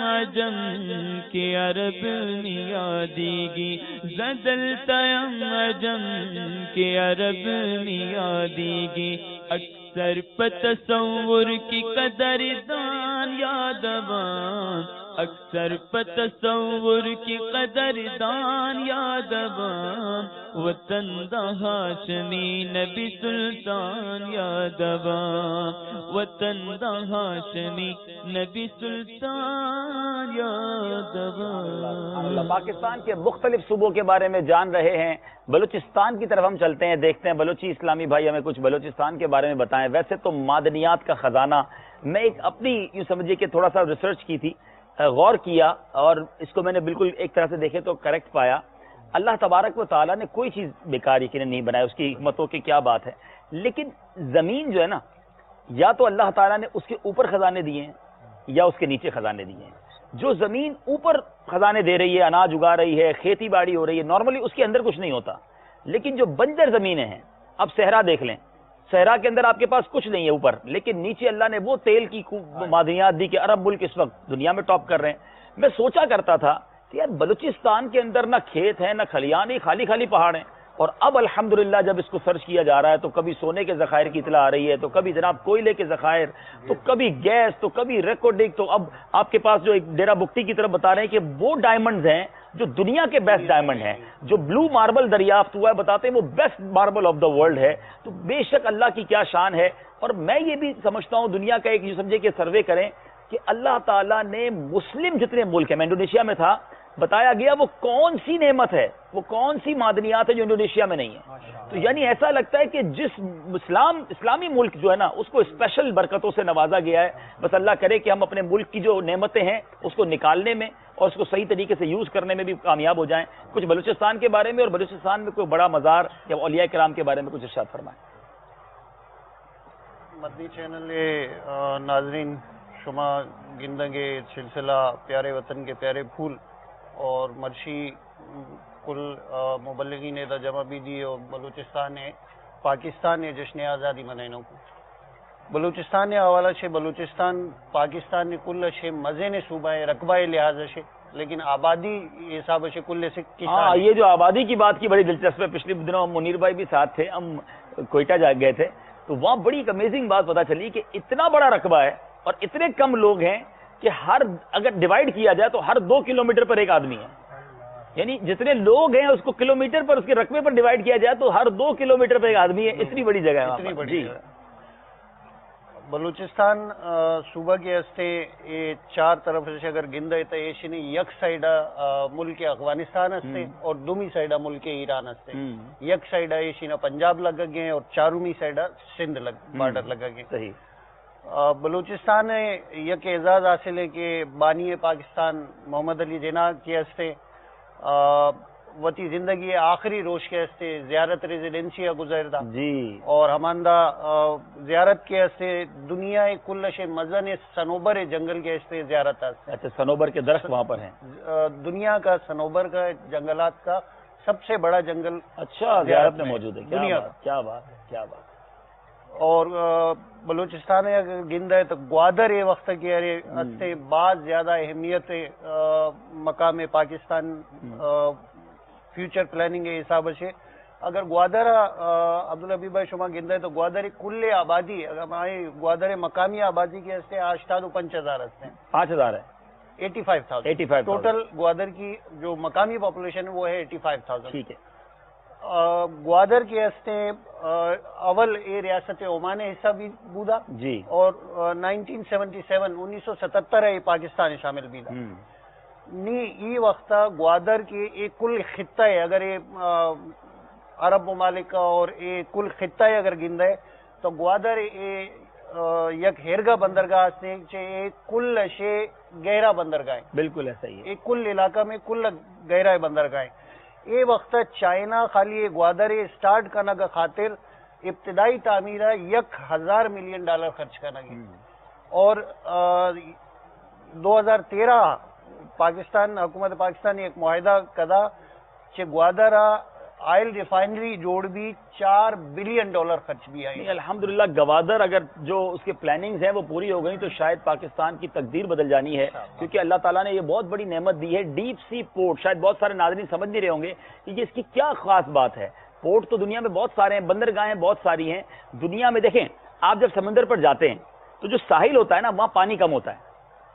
عجم کی عرب میادیگی، زدلتا عجم کی عرب میادیگی. اکثر پتصور کی قدر دان یادبان، اکثر پتصور کی قدر دان یادبان، وطن دا ہاشمی نبی سلطان یادبان، وطن دا ہاشمی نبی سلطان یادبان. پاکستان کے مختلف صوبوں کے بارے میں جان رہے ہیں. بلوچستان کی طرف ہم چلتے ہیں، دیکھتے ہیں بلوچی اسلامی بھائی ہمیں کچھ بلوچستان کے بارے میں بتائیں. ویسے تو معدنیات کا خزانہ، میں ایک اپنی یوں سمجھیے کہ تھوڑا سا ریسرچ کی تھی، غور کیا، اور اس کو میں نے بالکل ایک طرح سے دیکھے تو کریکٹ پایا. اللہ تبارک و تعالیٰ نے کوئی چیز بیکار یقیناً نہیں بنائی، اس کی حکمتوں کی کیا بات ہے. لیکن زمین جو ہے نا، یا تو اللہ تعالیٰ نے اس کے اوپر خزانے دیے ہیں یا اس کے نیچے خزانے دیے ہیں. جو زمین اوپر خزانے دے رہی ہے، اناج اگا رہی ہے، کھیتی باڑی ہو رہی ہے، نارملی اس کے اندر کچھ نہیں ہوتا. لیکن جو بنجر زمینیں ہیں، اب صحرا دیکھ لیں، صحرا کے اندر آپ کے پاس کچھ نہیں ہے اوپر، لیکن نیچے اللہ نے وہ تیل کی معدنیات دی کہ عرب ملک اس وقت دنیا میں ٹاپ کر رہے ہیں. میں سوچا کرتا تھا کہ یار بلوچستان کے اندر نہ کھیت ہیں نہ کھلیان، ہی خالی خالی پہاڑ ہیں، اور اب الحمدللہ جب اس کو سرچ کیا جا رہا ہے تو کبھی سونے کے ذخائر کی اطلاع آ رہی ہے، تو کبھی جناب کوئلے کے ذخائر، تو کبھی گیس، تو کبھی ریکارڈنگ، تو اب آپ کے پاس جو ایک ڈیرا بگٹی کی طرف بتا رہے ہیں کہ وہ ڈائمنڈز ہیں جو دنیا کے بیسٹ ڈائمنڈ ہیں، جو بلو ماربل دریافت ہوا ہے، بتاتے ہیں وہ best marble of the world ہے. تو بے شک اللہ کی کیا شان ہے. اور میں یہ بھی سمجھتا ہوں دنیا کا ایک یہ سمجھے کہ سروے کریں کہ اللہ تعالیٰ نے مسلم جتنے ملک ہیں، میں انڈونیشیا میں تھا، بتایا گیا وہ کون سی نعمت ہے، وہ کون سی معدنیات ہے جو انڈونیشیا میں نہیں ہے. تو یعنی ایسا لگتا ہے کہ جس اسلامی ملک جو ہے نا اس کو اسپیشل برکتوں سے نوازا گیا ہے. بس اللہ کرے کہ ہم اپنے ملک کی جو نعمتیں ہیں اس کو نکالنے میں اور اس کو صحیح طریقے سے یوز کرنے میں بھی کامیاب ہو جائیں. کچھ بلوچستان کے بارے میں اور بلوچستان میں کوئی بڑا مزار یا اولیاء کرام کے بارے میں کچھ ارشاد فرمائیں. مدنی چینل ناظرین شما گندگے سلسلہ پیارے وطن کے پیارے پھول اور مرشی کل مبلغین دا جمع بھی دی اور بلوچستان پاکستان نے جشن آزادی منائنوں کو بلوچستان نے حوالہ سے بلوچستان پاکستان نے کل سے مزے نے صوبہ رقبہ لحاظ سے لیکن آبادی حساب سے کل سے ہاں یہ جو آبادی کی بات کی بڑی دلچسپ ہے. پچھلے دنوں منیر بھائی بھی ساتھ تھے، ہم کوئٹہ جا گئے تھے تو وہاں بڑی ایک امیزنگ بات پتا چلی کہ اتنا بڑا رقبہ ہے اور اتنے کم لوگ ہیں کہ اگر ڈیوائیڈ کیا جائے تو ہر 2 کلومیٹر پر ایک آدمی ہے. یعنی جتنے لوگ ہیں اس کو کلومیٹر پر اس کے رقبے پر ڈیوائیڈ کیا جائے تو ہر 2 کلومیٹر پر ایک آدمی ہے. اتنی بڑی جگہ ہے اتنی بڑی جگہ. بلوچستان صوبہ کے ہستے یہ 4 طرف سے اگر گندہ ہے تو یہ یک سائڈ ملک افغانستان ہستے اور دومی سائڈ ملک ایران ہستے. یک سائڈ یہ پنجاب لگا گئے اور چارومی سائڈ سندھ بارڈر لگا گئے. صحیح. بلوچستان یک اعزاز حاصل ہے کہ بانی پاکستان محمد علی جناح کے ہستے وتی زندگی آخری روش کے ہستے زیارت ریزیڈنسی گزرتا جی اور ہماندہ زیارت کے ہستے دنیا کل سے مزن سنوبر جنگل کے ہستے زیارت ہستے. اچھا سنوبر کے درخت وہاں پر ہیں. دنیا کا سنوبر کا جنگلات کا سب سے بڑا جنگل اچھا زیارت میں موجود ہے. دنیا کیا بات ہے کیا بات. اور بلوچستان اگر گند ہے تو گوادر یہ وقت کے ہستے بعض زیادہ اہمیت مقام پاکستان فیوچر پلاننگ کے حساب سے اگر گوادر عبدالحبیب بھائی شما گند ہے تو گوادر کل آبادی اگر ہماری گوادر مقامی آبادی کے ہستے 85,000 ہستے ہیں. 5,000 ہے 85,000 ٹوٹل گوادر کی جو مقامی پاپولیشن ہے وہ ہے 85,000. ٹھیک ہے. گوادر کے ہستے اول اے ریاست عمان حصہ بھی بودا جی اور 1977 پاکستان شامل بھی تھا. نی ای وقت گوادر کے ایک کل خطہ ہے اگر یہ عرب ممالک کا اور ایک کل خطہ ہے اگر گند ہے تو گوادر یک ہیرگاہ بندرگاہ سے ایک کل شے گہرا بندرگاہ. بالکل ایسا ہی ہے. ایک کل علاقہ میں کل گہرا بندرگاہ. یہ وقت چائنا خالی گوادر اسٹارٹ کرنے کا خاطر ابتدائی تعمیر 1,000 ملین ڈالر خرچ کرنا گیا. اور 2013 پاکستان حکومت پاکستان نے ایک معاہدہ کدا کہ گوادر آئل ریفائنری جوڑ بھی 4 بلین ڈالر خرچ بھی آئی. الحمدللہ گوادر اگر جو اس کے پلاننگز ہیں وہ پوری ہو گئی تو شاید پاکستان کی تقدیر بدل جانی ہے کیونکہ اللہ تعالیٰ نے یہ بہت بڑی نعمت دی ہے ڈیپ سی پورٹ. شاید بہت سارے ناظرین سمجھ نہیں رہے ہوں گے کہ اس کی کیا خاص بات ہے. پورٹ تو دنیا میں بہت سارے ہیں، بندرگاہیں بہت ساری ہیں دنیا میں. دیکھیں آپ جب سمندر پر جاتے ہیں تو جو ساحل ہوتا ہے نا وہاں پانی کم ہوتا ہے.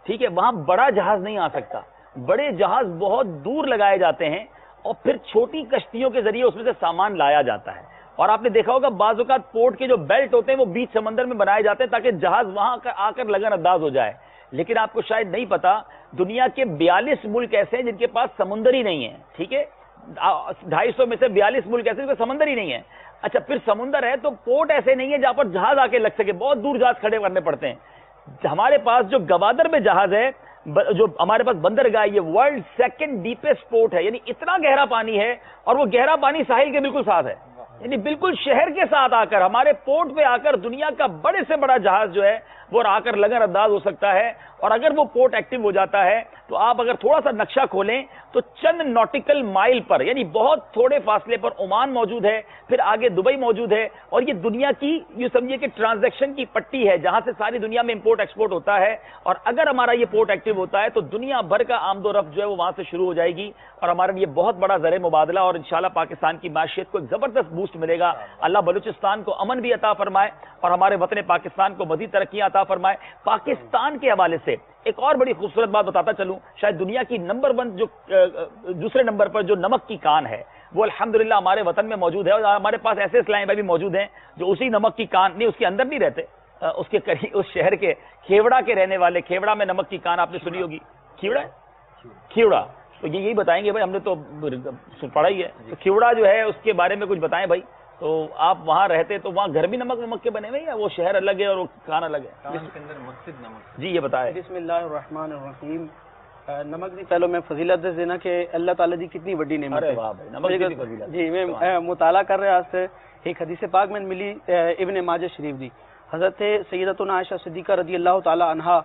ٹھیک ہے. وہاں بڑا جہاز نہیں آ سکتا. بڑے جہاز بہت دور لگائے جاتے ہیں اور پھر چھوٹی کشتیوں کے ذریعے اس میں سے سامان لایا جاتا ہے. اور آپ نے دیکھا ہوگا بعض اوقات پورٹ کے جو بیلٹ ہوتے ہیں وہ بیچ سمندر میں بنائے جاتے ہیں تاکہ جہاز وہاں آ کر لگن انداز ہو جائے. لیکن آپ کو شاید نہیں پتا دنیا کے 42 ملک ایسے ہیں جن کے پاس سمندر ہی نہیں ہے. ٹھیک ہے. 250 میں سے 42 ملک ایسے جن کے سمندر ہی نہیں ہے. اچھا پھر سمندر ہے تو پورٹ ایسے نہیں ہے جہاں پر جہاز آ کے لگ سکے. بہت دور جہاز کھڑے کرنے پڑتے ہیں. ہمارے پاس جو گوادر میں جہاز ہے جو ہمارے پاس بندرگاہ یہ ورلڈ 2nd ڈیپسٹ پورٹ ہے. یعنی اتنا گہرا پانی ہے اور وہ گہرا پانی ساحل کے بالکل ساتھ ہے. یعنی بالکل شہر کے ساتھ آ کر ہمارے پورٹ پہ آ کر دنیا کا بڑے سے بڑا جہاز جو ہے وہ آ کر لگن انداز ہو سکتا ہے. اور اگر وہ پورٹ ایکٹیو ہو جاتا ہے تو آپ اگر تھوڑا سا نقشہ کھولیں تو چند نوٹیکل مائل پر، یعنی بہت تھوڑے فاصلے پر عمان موجود ہے، پھر آگے دبئی موجود ہے، اور یہ دنیا کی یہ سمجھیے کہ ٹرانزیکشن کی پٹی ہے جہاں سے ساری دنیا میں امپورٹ ایکسپورٹ ہوتا ہے، اور اگر ہمارا یہ پورٹ ایکٹیو ہوتا ہے تو دنیا بھر کا آمد و رفت جو ہے وہ وہاں سے شروع ہو جائے گی، اور ہمارے لیے بہت بڑا زر مبادلہ، اور انشاءاللہ پاکستان کی معیشت کو ایک زبردست بوسٹ ملے گا۔ اللہ بلوچستان کو امن بھی عطا فرمائے اور ہمارے وطن پاکستان کو مزید ترقیاں عطا فرمائے۔ پاکستان کے حوالے سے ایک اور بڑی خوبصورت بات بتاتا چلوں، شاید دنیا کی نمبر 1 جو دوسرے نمبر پر جو نمک کی کان ہے وہ الحمدللہ ہمارے وطن میں موجود ہے، اور ہمارے پاس ایسے اسلام بھائی بھی موجود ہیں جو اسی نمک کی کان نہیں، اس کے اندر نہیں رہتے، اس کے قریب، اس شہر کے کھیوڑا کے رہنے والے، کھیوڑا میں نمک کی کان آپ نے سنی ہوگی، کھیوڑا تو یہی بتائیں گے بھائی، ہم نے تو پڑھا ہی ہے، تو کھیوڑا جو ہے اس کے بارے میں کچھ بتائیں بھائی۔ تو آپ وہاں رہتے تو وہاں گھر بھی نمک کے بنے ہوئے یا وہ شہر الگ ہے اور وہ کھانا الگ ہے؟ جی یہ بتائیں۔ بسم اللہ الرحمن الرحیم۔ نمک دی پہلو میں فضیلت دس دینا کہ اللہ تعالیٰ دی کتنی بڑی نعمت ہے۔ جی میں مطالعہ کر رہا سے ایک حدیث پاک میں ملی ابن ماجہ شریف دی، حضرت سیدتنا عائشہ صدیقہ رضی اللہ تعالی عنہا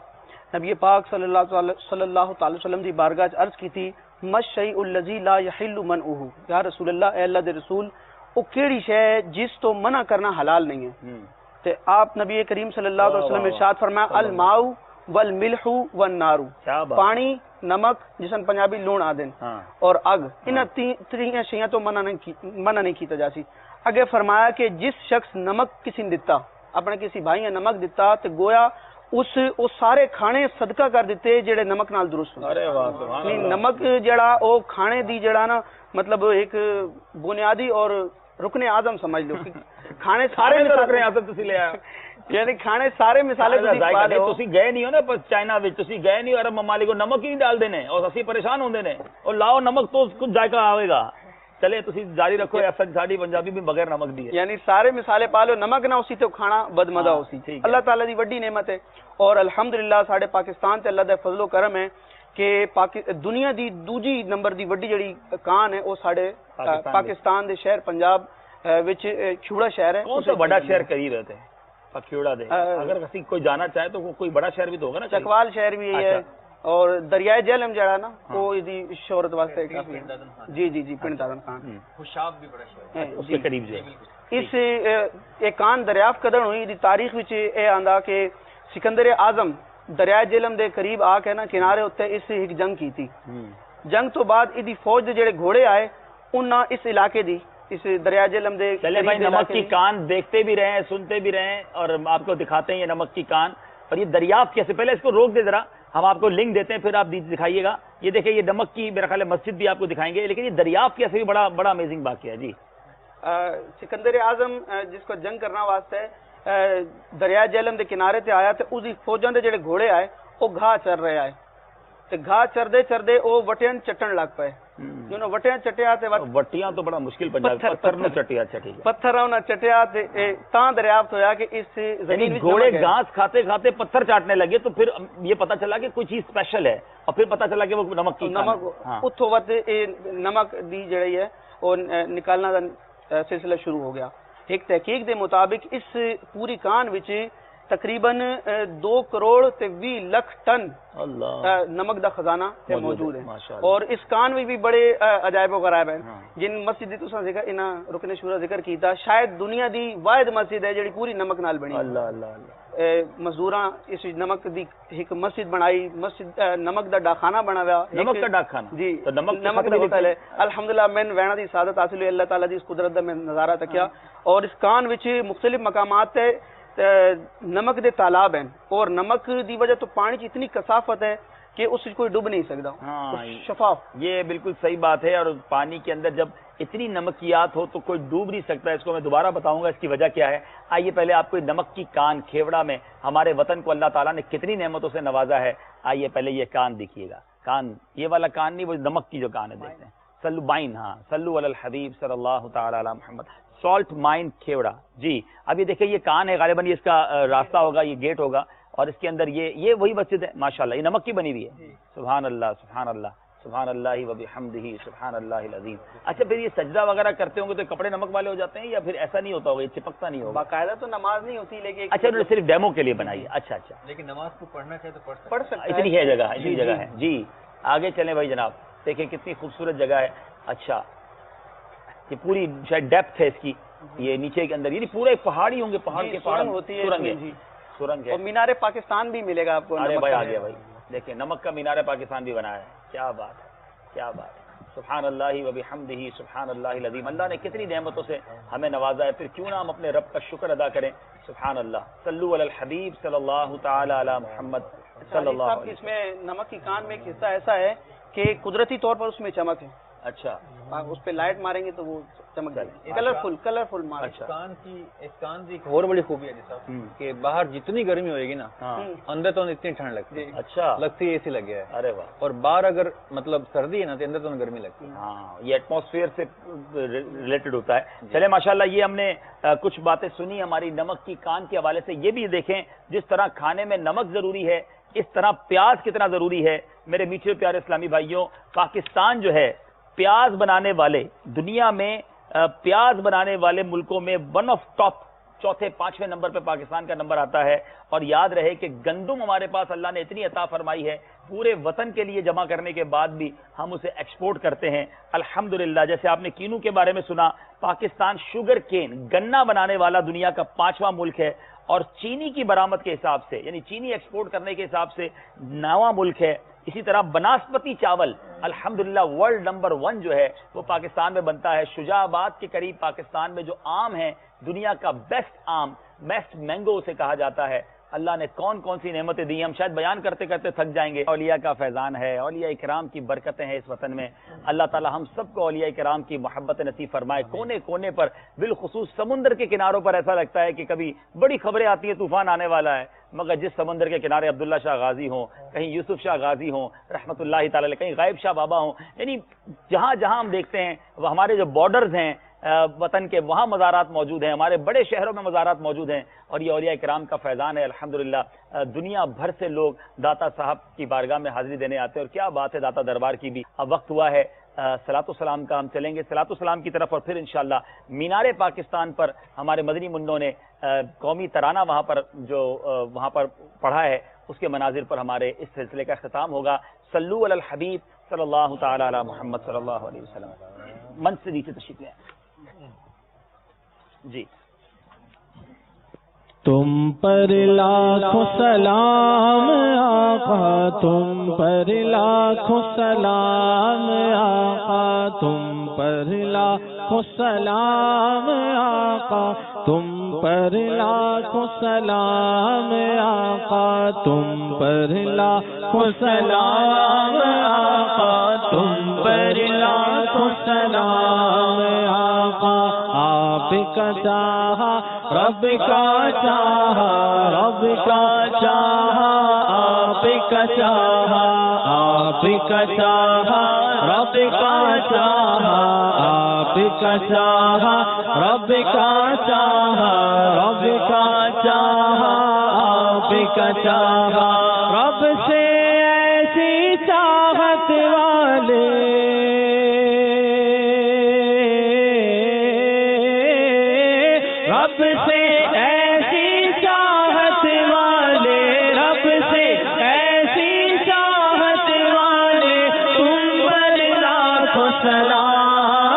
نبی پاک صلی اللہ تعالی وسلم دی بارگاہ عرض کی تھی، مَشَّيْءُ الَّذِي لَا يَحِلُّ مَنْعُهُ، یا رسول اللہ، اے اللہ دے رسول، وہ کیڑی شے ہے جس تو منع کرنا حلال نہیں ہے؟ تے آپ نبی کریم صلی اللہ علیہ وسلم ارشاد فرمایا، الماء والملح والنار، پانی، نمک جسن پنجابی لون آدن، اور اگ، ان تین شیاں تو منع نہیں کیتا جاسی۔ اگے فرمایا کہ جس شخص نمک کسی نے دتا، اپنے کسی بھائی نے نمک دتا تے گویا اس سارے کھانے صدقہ کر دیتے جڑے نمک نال درست ہوندے۔ نمک جڑا او کھانے دی جڑا نا مطلب ایک بنیادی اور رکن اعظم سمجھ لو، کھانے سارے رکن اعظم تسی لے آیا، یعنی کھانے سارے مثالیں تسی گئے نہیں ہو نا چائنا وچ، تسی گئے نہیں عرب ممالک کو نمک ہی نہیں ڈال دینے، اور اسی پریشان ہوندے نے، اور لاؤ نمک تو کچھ ذائقہ آئے گا۔ چلے تسی جاری رکھو، ایسا ساڈی پنجابی بھی بغیر نمک دی ہے، یعنی سارے مثالیں پا لو، نمک نہ اسی تو کھانا بدمزہ ہوسی۔ اللہ تعالیٰ دی وڈی نعمت ہے، اور الحمدللہ ساڈے پاکستان تے اللہ دا فضل و کرم ہے کہ دنیا دی دوجی نمبر دی وڈی جڑی کان ہے وہ ساڈے پاکستان دے شہر پنجاب وچ کھیوڑا شہر ہے۔ کون سا بڑا شہر قریب ہے کھیوڑا دے؟ اگر کسی کوئی جانا چاہے تو کوئی بڑا شہر بھی تو ہوگا نا، چکوال شہر بھی ہے، اور دریائے جہلم جڑا نا وہ دی شہرت واسطے جی جی جی پنڈ دادن خان، خوشاب بھی بڑا شہر ہے اس کے قریب جو ہے۔ اس ایک کان دریافت کدن ہوئی دی تاریخ وچ اے آندا کہ سکندر اعظم دریائے جہلم دے قریب آ کے نا کنارے اتنے اس ایک جنگ کی تھی، جنگ تو بعد ادی فوج دے جڑے گھوڑے آئے انہاں اس علاقے دی اس دریا جہلم دے، چلے بھائی نمک کی کان دیکھتے بھی رہے ہیں، سنتے بھی رہے ہیں، اور آپ کو دکھاتے ہیں یہ نمک کی کان، اور یہ دریافت کیسے، پہلے اس کو روک دے ذرا، ہم آپ کو لنک دیتے ہیں پھر آپ دکھائیے گا۔ یہ دیکھیں یہ نمک کی میرا خیال ہے مسجد بھی آپ کو دکھائیں گے، لیکن یہ دریافت کیسے بھی بڑا امیزنگ واقعہ ہے۔ جی سکندر اعظم جس کو جنگ کرنا واسطے دریا جہلم دے کنارے تے آیا تے اس دی فوجاں دے جڑے گھوڑے آئے وہ گھاہ چر رہے آئے تے گھاہ چردے چردے وہ وٹیاں چٹن لگ پئے، جنہوں وٹیاں چٹیا تے وٹیاں تو بڑا مشکل پتھر نو چٹیا، اچھا ٹھیک ہے، پتھر انہاں چٹیا تے تاں دریافت ہویا کہ اس زمین گھوڑے گھاس کھاتے کھاتے پتھر چاٹنے لگے، تو پھر یہ پتہ چلا کہ کوئی چیز اسپیشل ہے، اور پھر پتہ چلا کہ وہ نمک کی نمک اتھوں وقت نمک دی جڑی ہے وہ نکالنا دا سلسلہ شروع ہو گیا۔ ایک تحقیق دے مطابق اس پوری کان وچ تقریباً 2 کروڑ تے 20 لاکھ ٹن نمک دا خزانہ موجود ہے، اور اس کان میں بھی بڑے عجائب و غرائب ہیں، جن مسجد دی تساں ذکر انہاں رکن شورا ذکر کیتا، شاید دنیا دی واحد مسجد ہے جڑی پوری نمک نال بنی۔ اللہ اللہ، مزدوراں اس نمک دی ایک مسجد بنائی، مسجد نمک دا ڈاکخانہ بنایا، نمک دا ڈاکخانہ جی، نمک دا ہوٹل ہے۔ الحمدللہ میں وینا دی سعادت حاصل ہوئی، اللہ تعالیٰ دی اس قدرت دا میں نظارہ تکیا، اور اس کان وچ مختلف مقامات تے نمک دے تالاب ہیں، اور نمک دی وجہ تو پانی کی اتنی کثافت ہے کہ اس کوئی ڈوب نہیں سکتا، شفاف۔ یہ بالکل صحیح بات ہے، اور پانی کے اندر جب اتنی نمکیات ہو تو کوئی ڈوب نہیں سکتا۔ اس کو میں دوبارہ بتاؤں گا اس کی وجہ کیا ہے۔ آئیے پہلے آپ کو نمک کی کان، کھیوڑا میں ہمارے وطن کو اللہ تعالیٰ نے کتنی نعمتوں سے نوازا ہے، آئیے پہلے یہ کان دیکھیے گا۔ کان یہ والا کان نہیں، وہ نمک کی جو کان ہے دیکھتے ہیں، سلو بائن، ہاں سلو علی الحبیب صلی اللہ تعالی علی محمد، سالٹ مائن کھیوڑا۔ جی اب یہ دیکھیں یہ کان ہے، غالباً یہ اس کا راستہ ہوگا، یہ گیٹ ہوگا، اور اس کے اندر یہ وہی مسجد ہے ماشاءاللہ، یہ نمک کی بنی ہوئی ہے۔ سبحان اللہ سبحان اللہ سبحان اللہ وبحمدہ سبحان اللہ العظیم۔ اچھا پھر یہ سجدہ وغیرہ کرتے ہوں گے تو کپڑے نمک والے ہو جاتے ہیں، یا پھر ایسا نہیں ہوتا ہوگا، یہ چپکتا نہیں ہوگا؟ باقاعدہ تو نماز نہیں ہوتی، لیکن اچھا صرف ڈیمو کے لیے بنائی ہے۔ اچھا اچھا، لیکن نماز کو پڑھنا چاہے تو پڑھ سکتا ہے، اتنی ہے جگہ، اتنی جگہ ہے۔ جی آگے چلیں بھائی جناب, دیکھیں کتنی خوبصورت جگہ ہے. اچھا یہ پوری شاید ڈیپتھ ہے اس کی, یہ نیچے کے اندر, یہ پورا ایک پہاڑی ہوں گے, پہاڑ کے پہاڑ ہوتی ہے, سرنگ ہے. اور مینار پاکستان بھی ملے گا آپ کو. ارے بھائی آ گیا بھائی, دیکھیں نمک کا مینار پاکستان بھی بنایا ہے. کیا بات ہے, کیا بات ہے. سبحان اللہ و بحمدہ, سبحان اللہ العظیم. اللہ نے کتنی نعمتوں سے ہمیں نوازا ہے, پھر کیوں نہ ہم اپنے رب کا شکر ادا کریں. سبحان اللہ. صلو علی الحبیب صلی اللہ تعالی علی محمد صلی اللہ علیہ وسلم. اس میں نمک کی کان میں ایک حصہ ایسا ہے کہ قدرتی طور پر اس میں چمک ہے. اچھا, اس پہ لائٹ ماریں گے تو وہ چمک جائے گی, کلرفل مارے. اس کان کی ایک اور بڑی خوبی ہے صاحب کہ باہر جتنی گرمی ہوئے گی نا, اندر تو اتنی ٹھنڈ لگتی ہے. اچھا لگتی ہے اے سی لگ گیا ہے. ارے واہ. اور باہر اگر مطلب سردی ہے نا تو اندر تو گرمی لگتی ہے. ہاں, یہ ایٹماسفیئر سے ریلیٹڈ ہوتا ہے. چلے ماشاءاللہ, یہ ہم نے کچھ باتیں سنی ہماری نمک کی کان کے حوالے سے. یہ بھی دیکھیں جس طرح کھانے میں نمک ضروری ہے, اس طرح پیاز کتنا ضروری ہے. میرے میٹھے پیارے اسلامی بھائیوں, پاکستان جو ہے پیاز بنانے والے, دنیا میں پیاز بنانے والے ملکوں میں ون آف ٹاپ, چوتھے پانچویں نمبر پہ پاکستان کا نمبر آتا ہے. اور یاد رہے کہ گندم ہمارے پاس اللہ نے اتنی عطا فرمائی ہے, پورے وطن کے لیے جمع کرنے کے بعد بھی ہم اسے ایکسپورٹ کرتے ہیں الحمدللہ. جیسے آپ نے کینو کے بارے میں سنا, پاکستان شوگر کین, گنا بنانے والا دنیا کا 5واں ملک ہے, اور چینی کی برآمد کے حساب سے, یعنی چینی ایکسپورٹ کرنے کے حساب سے 9واں ملک ہے. اسی طرح بناسپتی چاول الحمدللہ ورلڈ نمبر 1 جو ہے وہ پاکستان میں بنتا ہے. شجاع آباد کے قریب پاکستان میں جو آم ہے, دنیا کا بیسٹ آم, بیسٹ مینگو اسے کہا جاتا ہے. اللہ نے کون کون سی نعمتیں دی, ہم شاید بیان کرتے کرتے تھک جائیں گے. اولیاء کا فیضان ہے, اولیاء کرام کی برکتیں ہیں اس وطن میں. اللہ تعالی ہم سب کو اولیاء کرام کی محبت نصیب فرمائے. کونے کونے پر, بالخصوص سمندر کے کناروں پر ایسا لگتا ہے کہ کبھی بڑی خبریں آتی ہیں طوفان آنے والا ہے, مگر جس سمندر کے کنارے عبداللہ شاہ غازی ہوں, کہیں یوسف شاہ غازی ہوں رحمۃ اللہ تعالی علیہ, کہیں غائب شاہ بابا ہوں, یعنی جہاں جہاں ہم دیکھتے ہیں وہ ہمارے جو بارڈرز ہیں وطن کے, وہاں مزارات موجود ہیں, ہمارے بڑے شہروں میں مزارات موجود ہیں. اور یہ اولیاء کرام کا فیضان ہے الحمدللہ. دنیا بھر سے لوگ داتا صاحب کی بارگاہ میں حاضری دینے آتے ہیں, اور کیا بات ہے داتا دربار کی بھی. اب وقت ہوا ہے صلاۃ والسلام کا, ہم چلیں گے صلاۃ والسلام کی طرف, اور پھر انشاءاللہ مینار پاکستان پر ہمارے مدنی منوں نے قومی ترانہ وہاں پر جو وہاں پر پڑھا ہے اس کے مناظر پر ہمارے اس سلسلے کا اختتام ہوگا. صلو علی الحبیب صلی اللہ تعالی علی محمد صلی اللہ علیہ وسلم. منچ سے نیچے تشریف لیں جی. تم پر لاکھوں سلام آقا, تم پر لاکھوں سلام آقا, تم پر لاکھوں سلام آقا, تم پر لاکھوں سلام آقا, تم پر لاکھوں سلام آقا, تم پر لاکھوں سلام آقا. آپ کا چاہا رب کا چاہا, رب کا چاہا آپ کا چاہا, آپ کا چاہا رب کا چاہا, آپ کا چاہا رب کا چاہا, رب کا چاہا آپ کا چاہا. رب سے ایسی چاہت والے, رب سے ایسی چاہت والے, رب سے ایسی چاہت والے, تم پر لاکھوں سلام,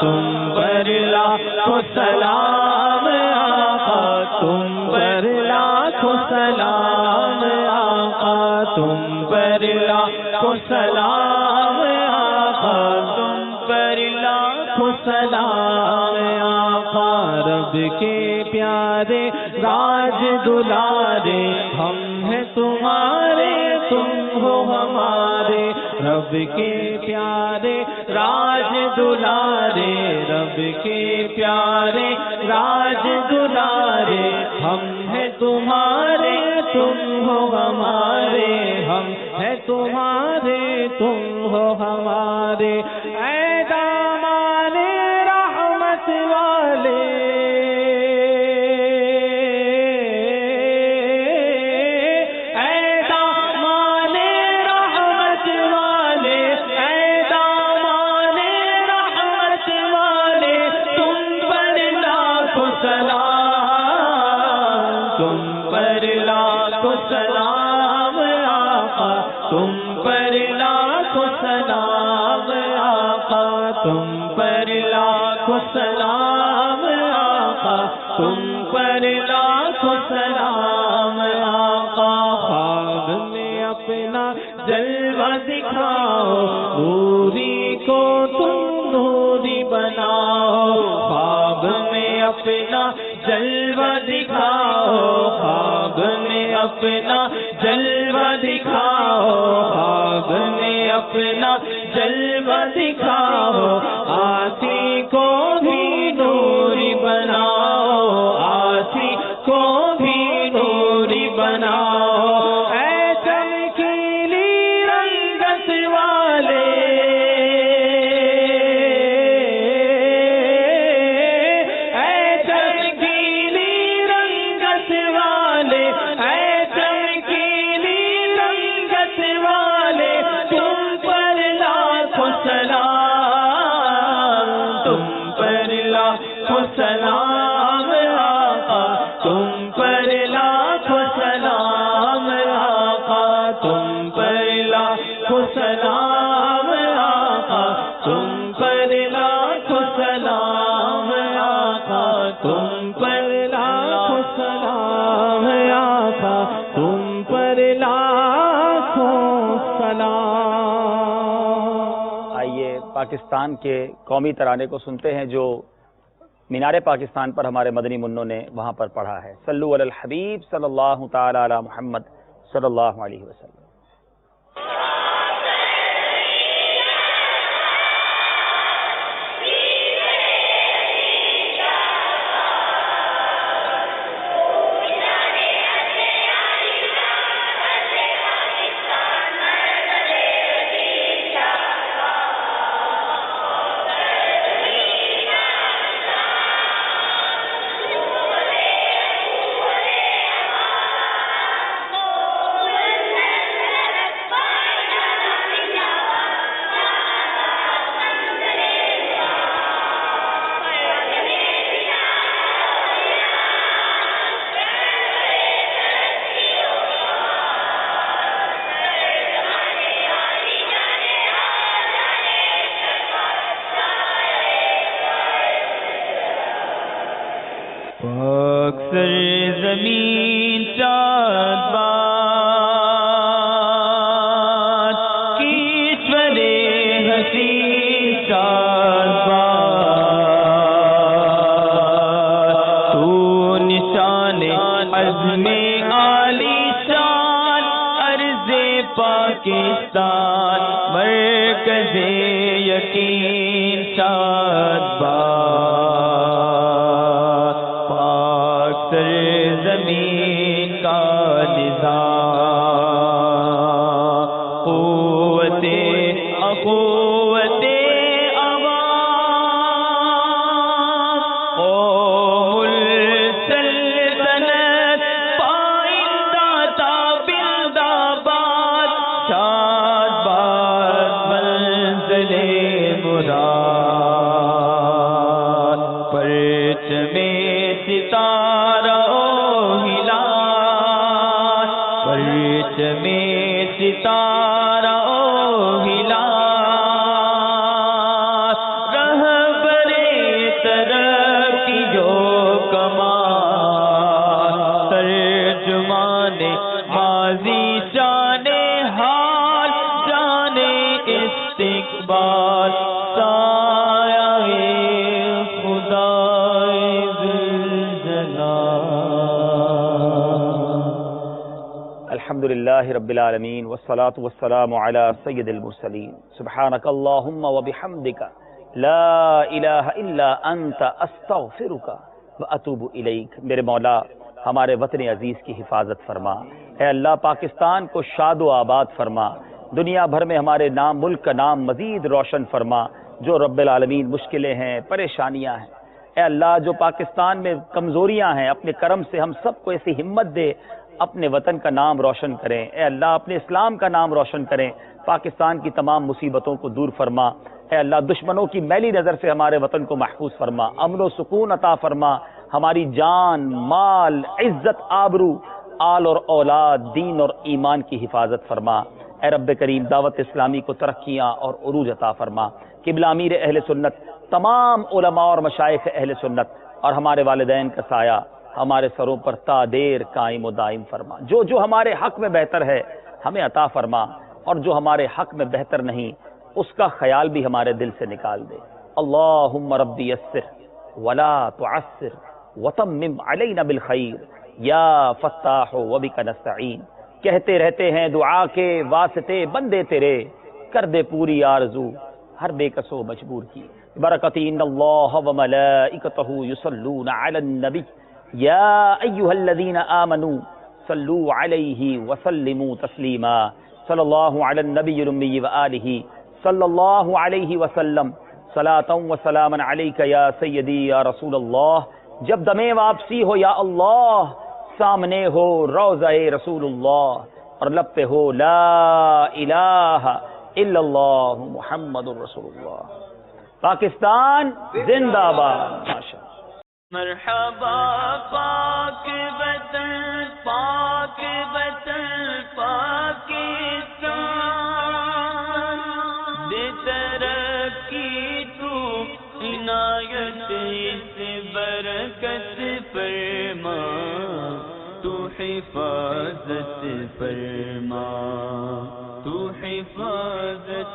تم پر لاکھوں سلام آقا, تم پر لاکھوں سلام آقا, تم پر لاکھوں سلام آقا, تم پر لاکھوں سلام آقا. رب کے پیارے راج دلارے, ہم ہیں تمہارے تم ہو ہمارے. رب کے پیارے راج دلارے, رب کے پیارے راج دلارے, ہم ہیں تمہارے تم ہو ہمارے, ہم ہیں تمہارے تم ہو ہمارے. اے دامان رحمت والے, اے دامان رحمت والے, اے دامان رحمت والے, تم پر لاکھوں سلام, تم پر لاکھوں سلام آقا, تم پر سلام آقا تم پر لاکھوں سلام آقا تم پر لاکھوں سلام آقا خواب میں اپنا جلوہ دکھاؤ نوری کو تم نوری بناؤ خواب میں اپنا جلوہ دکھاؤ خواب میں اپنا جلوہ دکھاؤ خواب میں اپنا جلوہ دکھاؤ آسی کو بھی نوری بناؤ آسی کو بھی نوری بناؤ اے چمکیلی رنگت والے اے چمکیلی رنگت والے اے چمکیلی رنگت والے تم پر لاکھوں سلام تم پر لاکھوں سلام آقا تم پر لاکھوں سلام آقا تم پر لاکھوں سلام آقا تم پر لاکھوں سلام آقا تم پر لاکھوں سلام آقا تم پر لاکھوں سلام۔ آئیے پاکستان کے قومی ترانے کو سنتے ہیں جو مینار پاکستان پر ہمارے مدنی منوں نے وہاں پر پڑھا ہے۔ صلو علی الحبیب صلی اللہ تعالی علی محمد صلی اللہ علیہ وسلم۔ پاک سرزمین چاند باد کیشور حسین چاند باد تو نشان عزم عالی شان عرض پاکستان مرکز یقین چاند باد پاک سرزمین کا نظام قوت اخوت عوام قوم السلطنت پائندہ تابند آباد شاد باد منزل مراد پرچم ستارہ ہلال پرچم ستارہ ہلال رہبر ترقی جو کمال ترجمان ماضی شان حال جان استقبال سایہ خدا الحمدللہ رب العالمین والصلاة والسلام علی سید المرسلین سبحانک اللہم وبحمدک لا الہ الا انت استغفرک واتوب الیک۔ میرے مولا ہمارے وطن عزیز کی حفاظت فرما، اے اللہ پاکستان کو شاد و آباد فرما، دنیا بھر میں ہمارے نام ملک کا نام مزید روشن فرما۔ جو رب العالمین مشکلیں ہیں پریشانیاں ہیں، اے اللہ جو پاکستان میں کمزوریاں ہیں اپنے کرم سے ہم سب کو ایسی ہمت دے اپنے وطن کا نام روشن کریں، اے اللہ اپنے اسلام کا نام روشن کریں، پاکستان کی تمام مصیبتوں کو دور فرما، اے اللہ دشمنوں کی میلی نظر سے ہمارے وطن کو محفوظ فرما، امن و سکون عطا فرما، ہماری جان مال عزت آبرو آل اور اولاد دین اور ایمان کی حفاظت فرما، اے رب کریم دعوت اسلامی کو ترقیاں اور عروج عطا فرما. قبلہ امیر اہل سنت، تمام علماء اور مشائخ اہل سنت اور ہمارے والدین کا سایہ ہمارے سروں پر تا دیر قائم و دائم فرما. جو ہمارے حق میں بہتر ہے ہمیں عطا فرما، اور جو ہمارے حق میں بہتر نہیں اس کا خیال بھی ہمارے دل سے نکال دے. اللہم ربی یسر ولا تعسر وتمم علینا بالخیر یا فتاح وبک نستعین. کہتے رہتے ہیں دعا کے واسطے بندے تیرے، کر دے پوری آرزو ہر بے کسو مجبور کی. برکت ان اللہ وملائکتہ یصلون علی النبی یا ایھا الذین آمنوا صلوا علیہ وسلموا تسلیما. صلی اللہ علی النبی الامی وآلہ صلی اللہ علیہ وسلم. صلاۃ و سلاما علیک یا سیدی یا رسول اللہ. جب دم واپسی ہو یا اللہ، سامنے ہو روضہ رسول اللہ اور لب پہ ہو لا الہ الا اللہ محمد رسول اللہ. پاکستان زندہ باد. مرحبا پاک وطن، پاک وطن پاکستان، دے ترقی تو عنایت اس برکت فرما، تو حفاظت فرما، تو حفاظت